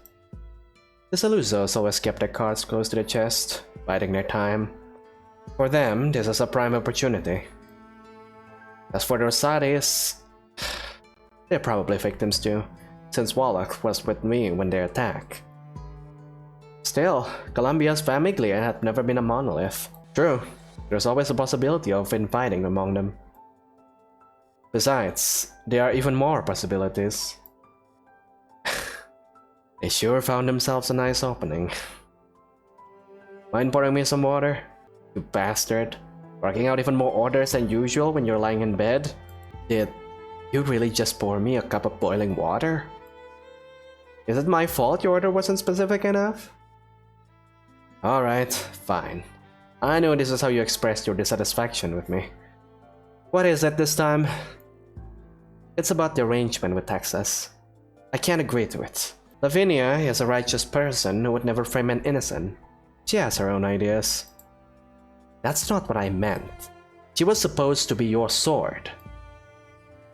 The Saluzos always kept their cards close to the chest, biding their time. For them, this is a prime opportunity. As for the Rosaris, they're probably victims too, since Wallach was with me when they attacked. Still, Columbia's Famiglia had never been a monolith. True, there's always a possibility of infighting among them. Besides, there are even more possibilities. They sure found themselves a nice opening. Mind pouring me some water? You bastard. Working out even more orders than usual when you're lying in bed? Did you really just pour me a cup of boiling water? Is it my fault your order wasn't specific enough? Alright, fine. I know this is how you expressed your dissatisfaction with me. What is it this time? It's about the arrangement with Texas. I can't agree to it. Lavinia is a righteous person who would never frame an innocent. She has her own ideas. That's not what I meant. She was supposed to be your sword.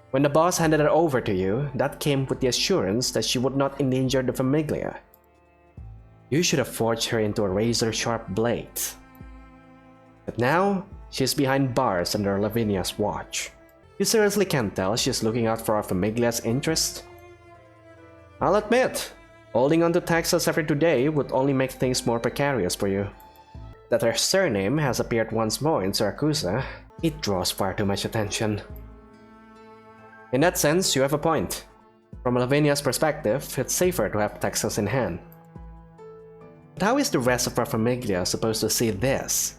When the boss handed her over to you, that came with the assurance that she would not endanger the Famiglia. You should have forged her into a razor-sharp blade. But now, she's behind bars under Lavinia's watch. You seriously can't tell she's looking out for our Famiglia's interest? I'll admit, holding on to Texas every today would only make things more precarious for you. That her surname has appeared once more in Siracusa, it draws far too much attention. In that sense, you have a point. From Lavinia's perspective, it's safer to have Texas in hand. But how is the rest of our Famiglia supposed to see this?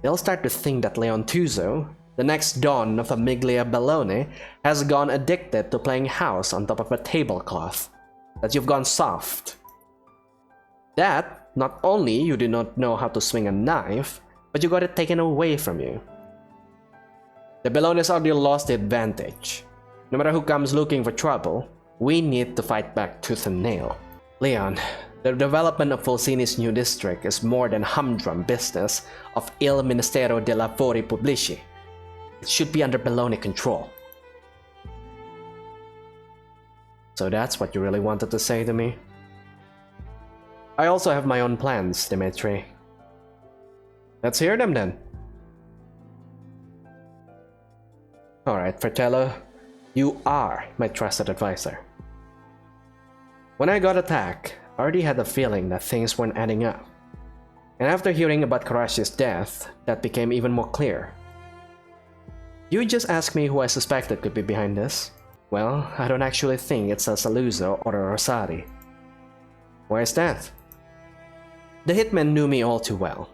They'll start to think that Leon Tuzo, the next Don of Famiglia Bellone, has gone addicted to playing house on top of a tablecloth. That you've gone soft. That, not only you do not know how to swing a knife, but you got it taken away from you. The Bellones already lost the advantage. No matter who comes looking for trouble, we need to fight back tooth and nail. Leon, the development of Fulcini's new district is more than humdrum business of Il Ministero dei Lavori Pubblici. It should be under Bellone control. So that's what you really wanted to say to me? I also have my own plans, Dimitri. Let's hear them then. Alright, Fratello, you are my trusted advisor. When I got attacked, I already had the feeling that things weren't adding up. And after hearing about Karashi's death, that became even more clear. You just asked me who I suspected could be behind this. Well, I don't actually think it's a Saluzzo or a Rosari. Why is that? The hitmen knew me all too well.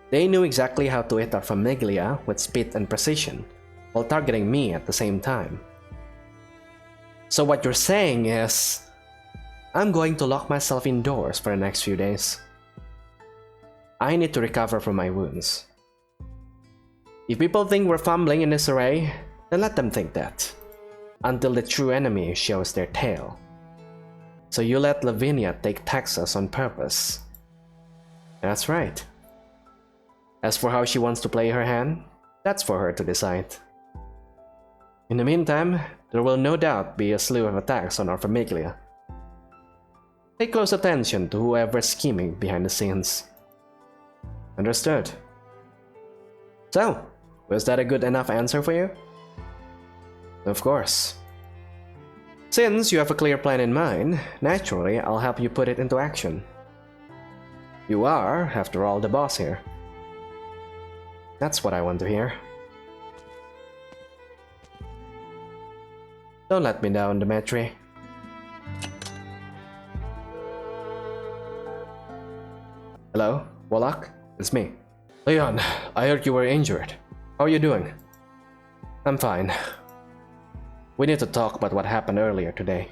They knew exactly how to hit our Famiglia with speed and precision, while targeting me at the same time. So what you're saying is, I'm going to lock myself indoors for the next few days. I need to recover from my wounds. If people think we're fumbling in this array, then let them think that, until the true enemy shows their tail. So you let Lavinia take Texas on purpose. That's right. As for how she wants to play her hand, that's for her to decide. In the meantime, there will no doubt be a slew of attacks on our Famiglia. Pay close attention to whoever's scheming behind the scenes. Understood. So, was that a good enough answer for you? Of course. Since you have a clear plan in mind, naturally I'll help you put it into action. You are, after all, the boss here. That's what I want to hear. Don't let me down, Dimitri. Hello, Wallach? It's me. Leon, I heard you were injured. How are you doing? I'm fine. We need to talk about what happened earlier today.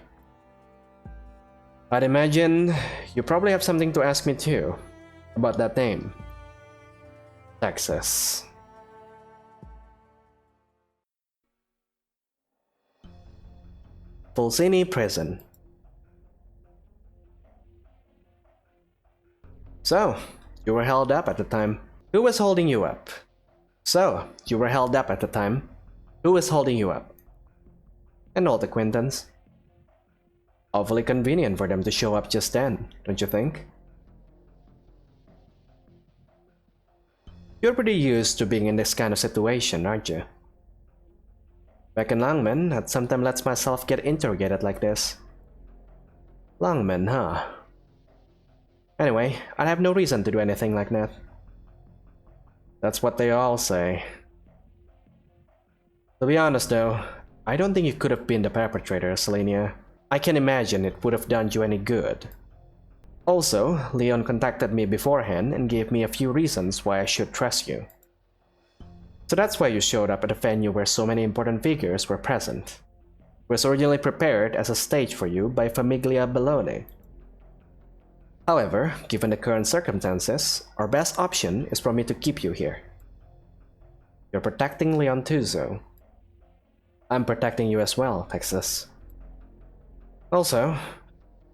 I'd imagine you probably have something to ask me too, about that name. Texas. Fulcini Prison. So, you were held up at the time. Who was holding you up? So, you were held up at the time. Who was holding you up? An old acquaintance. Awfully convenient for them to show up just then, don't you think? You're pretty used to being in this kind of situation, aren't you? Back in Langman, I'd sometimes let myself get interrogated like this. Langman, huh? Anyway, I have no reason to do anything like that. That's what they all say. To be honest though, I don't think you could have been the perpetrator, Selenia. I can imagine it would have done you any good. Also, Leon contacted me beforehand and gave me a few reasons why I should trust you. So that's why you showed up at a venue where so many important figures were present. It was originally prepared as a stage for you by Famiglia Bellone. However, given the current circumstances, our best option is for me to keep you here. You're protecting Leon Tuzo. I'm protecting you as well, Texas. Also,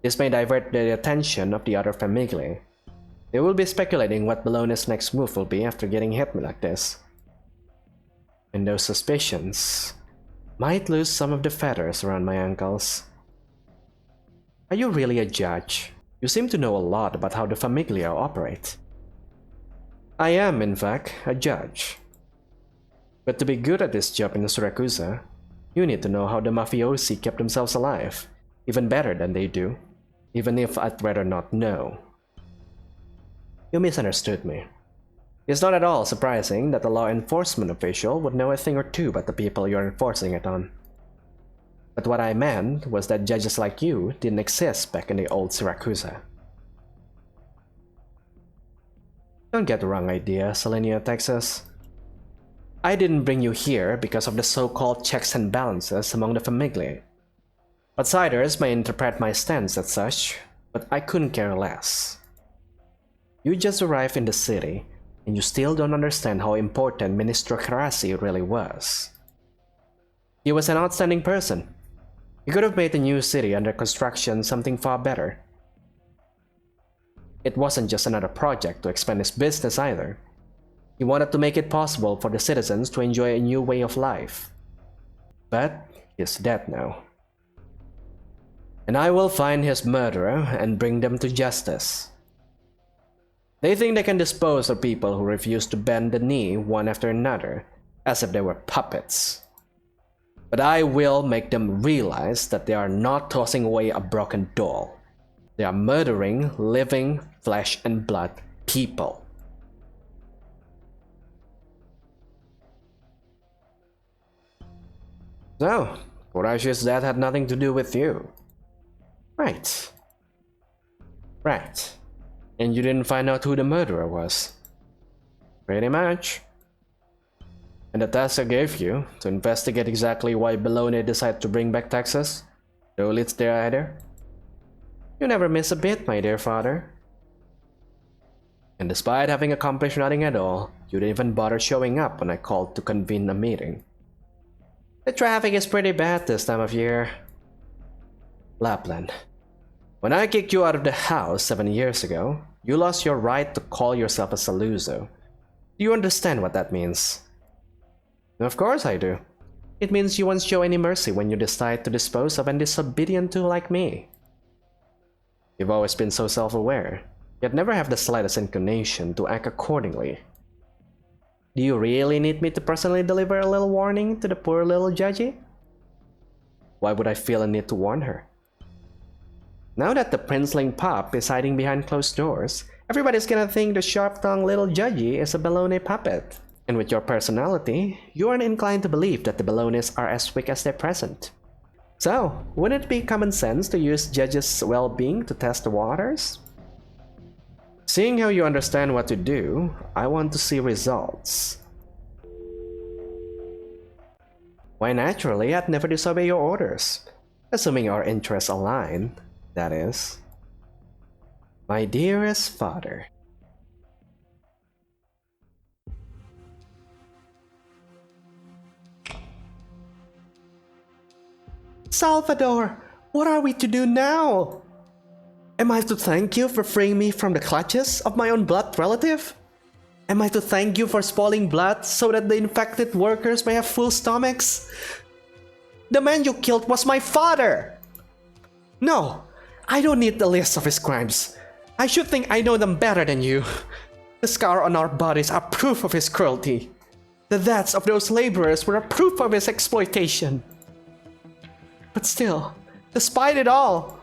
this may divert the attention of the other Famiglia. They will be speculating what Bellone's next move will be after getting hit me like this. And those suspicions might lose some of the feathers around my ankles. Are you really a judge? You seem to know a lot about how the Famiglia operate. I am, in fact, a judge. But to be good at this job in Siracusa, you need to know how the mafiosi kept themselves alive, even better than they do, even if I'd rather not know. You misunderstood me. It's not at all surprising that a law enforcement official would know a thing or two about the people you're enforcing it on. But what I meant was that judges like you didn't exist back in the old Siracusa. Don't get the wrong idea, Selenia, Texas. I didn't bring you here because of the so-called checks and balances among the Famiglia. Outsiders may interpret my stance as such, but I couldn't care less. You just arrived in the city, and you still don't understand how important Ministro Carassi really was. He was an outstanding person. He could have made the new city under construction something far better. It wasn't just another project to expand his business either. He wanted to make it possible for the citizens to enjoy a new way of life. But he's dead now. And I will find his murderer and bring them to justice. They think they can dispose of people who refuse to bend the knee one after another, as if they were puppets. But I will make them realize that they are not tossing away a broken doll. They are murdering living, flesh and blood people. So, Horatius' death had nothing to do with you. Right. Right. And you didn't find out who the murderer was. Pretty much. And the task I gave you to investigate exactly why Bellone decided to bring back Texas, no leads there either. You never miss a bit, my dear father. And despite having accomplished nothing at all, you didn't even bother showing up when I called to convene a meeting. The traffic is pretty bad this time of year. Lapland. When I kicked you out of the house 7 years ago, you lost your right to call yourself a Saluso. Do you understand what that means? Of course I do. It means you won't show any mercy when you decide to dispose of a disobedient tool like me. You've always been so self-aware, yet never have the slightest inclination to act accordingly. Do you really need me to personally deliver a little warning to the poor little judgy? Why would I feel a need to warn her? Now that the princeling pup is hiding behind closed doors, everybody's gonna think the sharp-tongued little judgy is a Bellone puppet. And with your personality, you aren't inclined to believe that the Bellones are as weak as their present. So, wouldn't it be common sense to use Judge's well-being to test the waters? Seeing how you understand what to do, I want to see results. Why naturally, I'd never disobey your orders. Assuming our interests align, that is. My dearest father. Salvador, what are we to do now? Am I to thank you for freeing me from the clutches of my own blood relative? Am I to thank you for spoiling blood so that the infected workers may have full stomachs? The man you killed was my father! No, I don't need the list of his crimes. I should think I know them better than you. The scars on our bodies are proof of his cruelty. The deaths of those laborers were a proof of his exploitation. But still, despite it all,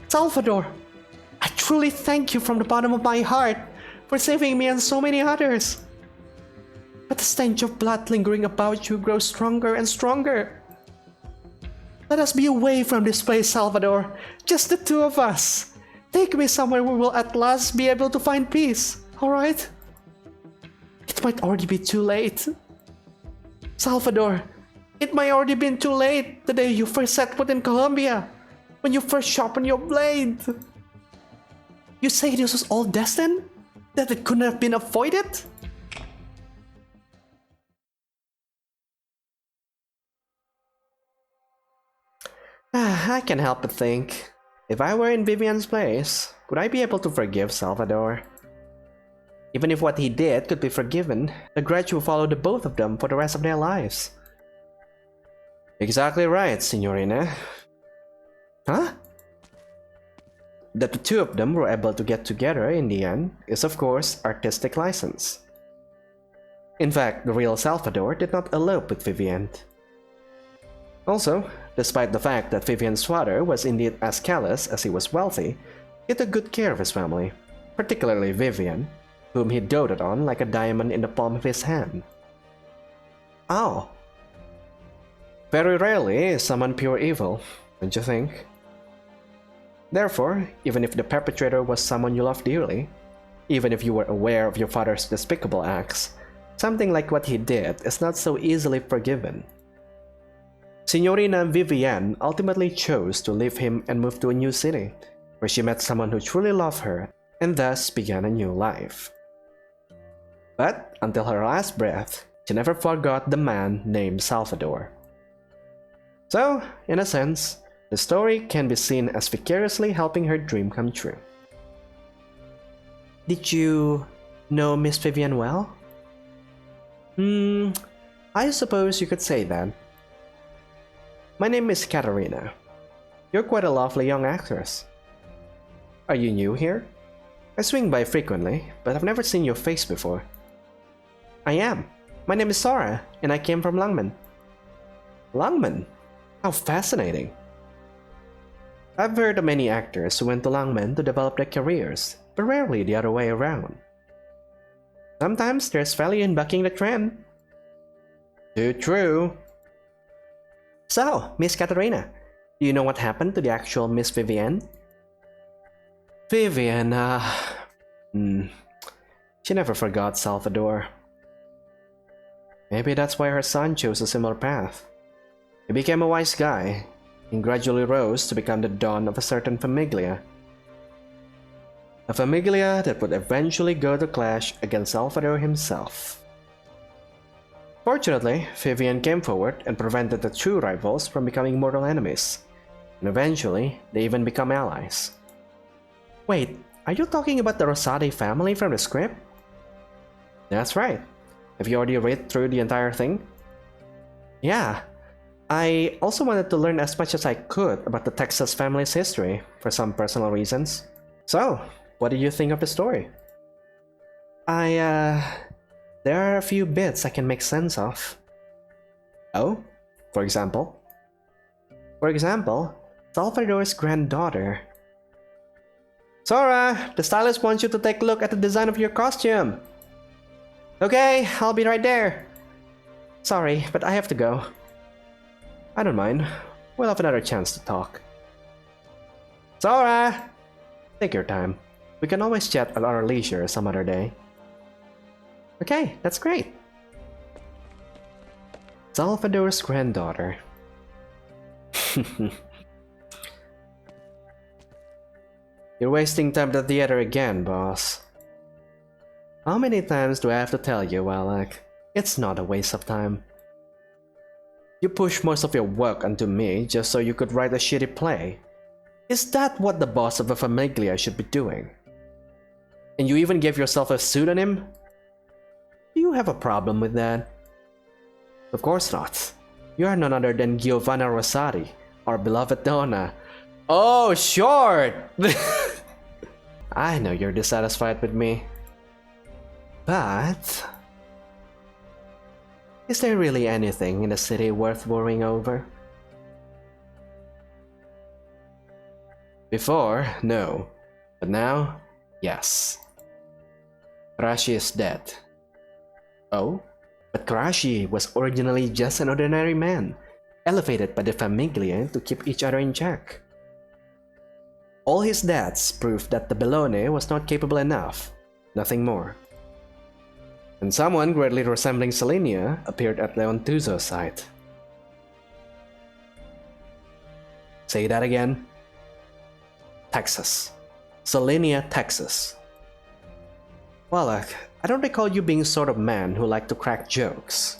Salvador, I truly thank you from the bottom of my heart for saving me and so many others. But the stench of blood lingering about you grows stronger and stronger. Let us be away from this place, Salvador, just the two of us. Take me somewhere we will at last be able to find peace, alright? It might already be too late. Salvador, it might already been too late the day you first set foot in Colombia, when you first sharpened your blade. You say this was all destined? That it couldn't have been avoided? I can't help but think, if I were in Vivian's place, would I be able to forgive Salvador? Even if what he did could be forgiven, the grudge will follow the both of them for the rest of their lives. Exactly right, Signorina. Huh? That the two of them were able to get together in the end is of course artistic license. In fact, the real Salvador did not elope with Vivian. Also, despite the fact that Vivian's father was indeed as callous as he was wealthy, he took good care of his family, particularly Vivian, whom he doted on like a diamond in the palm of his hand. Oh. Very rarely is someone pure evil, don't you think? Therefore, even if the perpetrator was someone you loved dearly, even if you were aware of your father's despicable acts, something like what he did is not so easily forgiven. Signorina Vivienne ultimately chose to leave him and move to a new city, where she met someone who truly loved her and thus began a new life. But until her last breath, she never forgot the man named Salvador. So, in a sense, the story can be seen as vicariously helping her dream come true. Did you know Miss Vivian well? I suppose you could say that. My name is Katarina. You're quite a lovely young actress. Are you new here? I swing by frequently, but I've never seen your face before. I am. My name is Sora, and I came from Lungmen. Lungmen? How fascinating. I've heard of many actors who went to Lungmen to develop their careers, but rarely the other way around. Sometimes there's value in bucking the trend. Too true. So, Miss Katarina, do you know what happened to the actual Miss Vivienne? Vivian, she never forgot Salvador. Maybe that's why her son chose a similar path. He became a wise guy, and gradually rose to become the don of a certain famiglia. A famiglia that would eventually go to clash against Salvador himself. Fortunately, Vivian came forward and prevented the two rivals from becoming mortal enemies, and eventually, they even become allies. Wait, are you talking about the Rosati family from the script? That's right. Have you already read through the entire thing? Yeah. I also wanted to learn as much as I could about the Texas family's history, for some personal reasons. So, what did you think of the story? There are a few bits I can make sense of. Oh? For example? For example, Salvador's granddaughter. Sora, the stylist wants you to take a look at the design of your costume. Okay, I'll be right there. Sorry, but I have to go. I don't mind. We'll have another chance to talk. Sora! Take your time. We can always chat at our leisure some other day. Okay, that's great. Salvador's granddaughter. You're wasting time at the theater again, boss. How many times do I have to tell you, Wallach? It's not a waste of time. You push most of your work onto me just so you could write a shitty play. Is that what the boss of a famiglia should be doing? And you even gave yourself a pseudonym? Do you have a problem with that? Of course not. You are none other than Giovanna Rosati, our beloved Donna. Oh, short! I know you're dissatisfied with me. But... is there really anything in the city worth worrying over? Before, no. But now, yes. Karashi is dead. Oh? But Karashi was originally just an ordinary man, elevated by the famiglia to keep each other in check. All his deaths proved that the Bellone was not capable enough, nothing more. And someone greatly resembling Selenia appeared at Leontuzo's side. Say that again. Texas. Selenia, Texas. Wallach, I don't recall you being the sort of man who liked to crack jokes.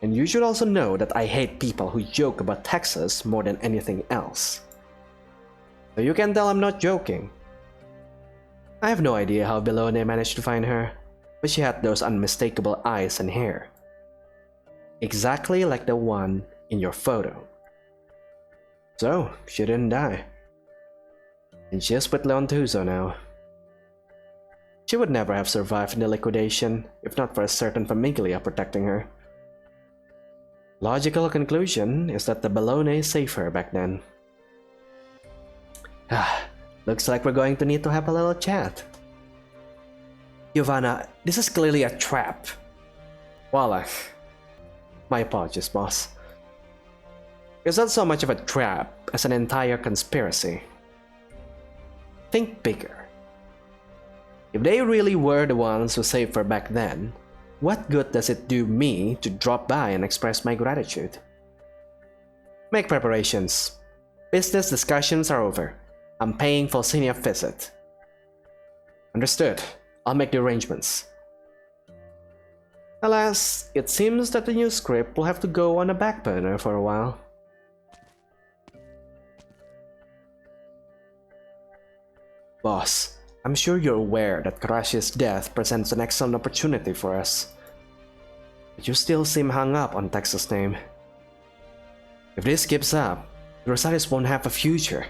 And you should also know that I hate people who joke about Texas more than anything else. So you can tell I'm not joking. I have no idea how Bellone managed to find her, but she had those unmistakable eyes and hair. Exactly like the one in your photo. So, she didn't die. And she's with Leontuso now. She would never have survived the liquidation if not for a certain famiglia protecting her. Logical conclusion is that the Bellone saved her back then. Looks like we're going to need to have a little chat. Giovanna, this is clearly a trap. Voila. My apologies, boss. It's not so much of a trap as an entire conspiracy. Think bigger. If they really were the ones who saved her back then, what good does it do me to drop by and express my gratitude? Make preparations. Business discussions are over. I'm paying Falsinia a visit. Understood. I'll make the arrangements. Alas, it seems that the new script will have to go on a back burner for a while. Boss, I'm sure you're aware that Karashi's death presents an excellent opportunity for us. But you still seem hung up on Texas' name. If this keeps up, the Rosalis won't have a future.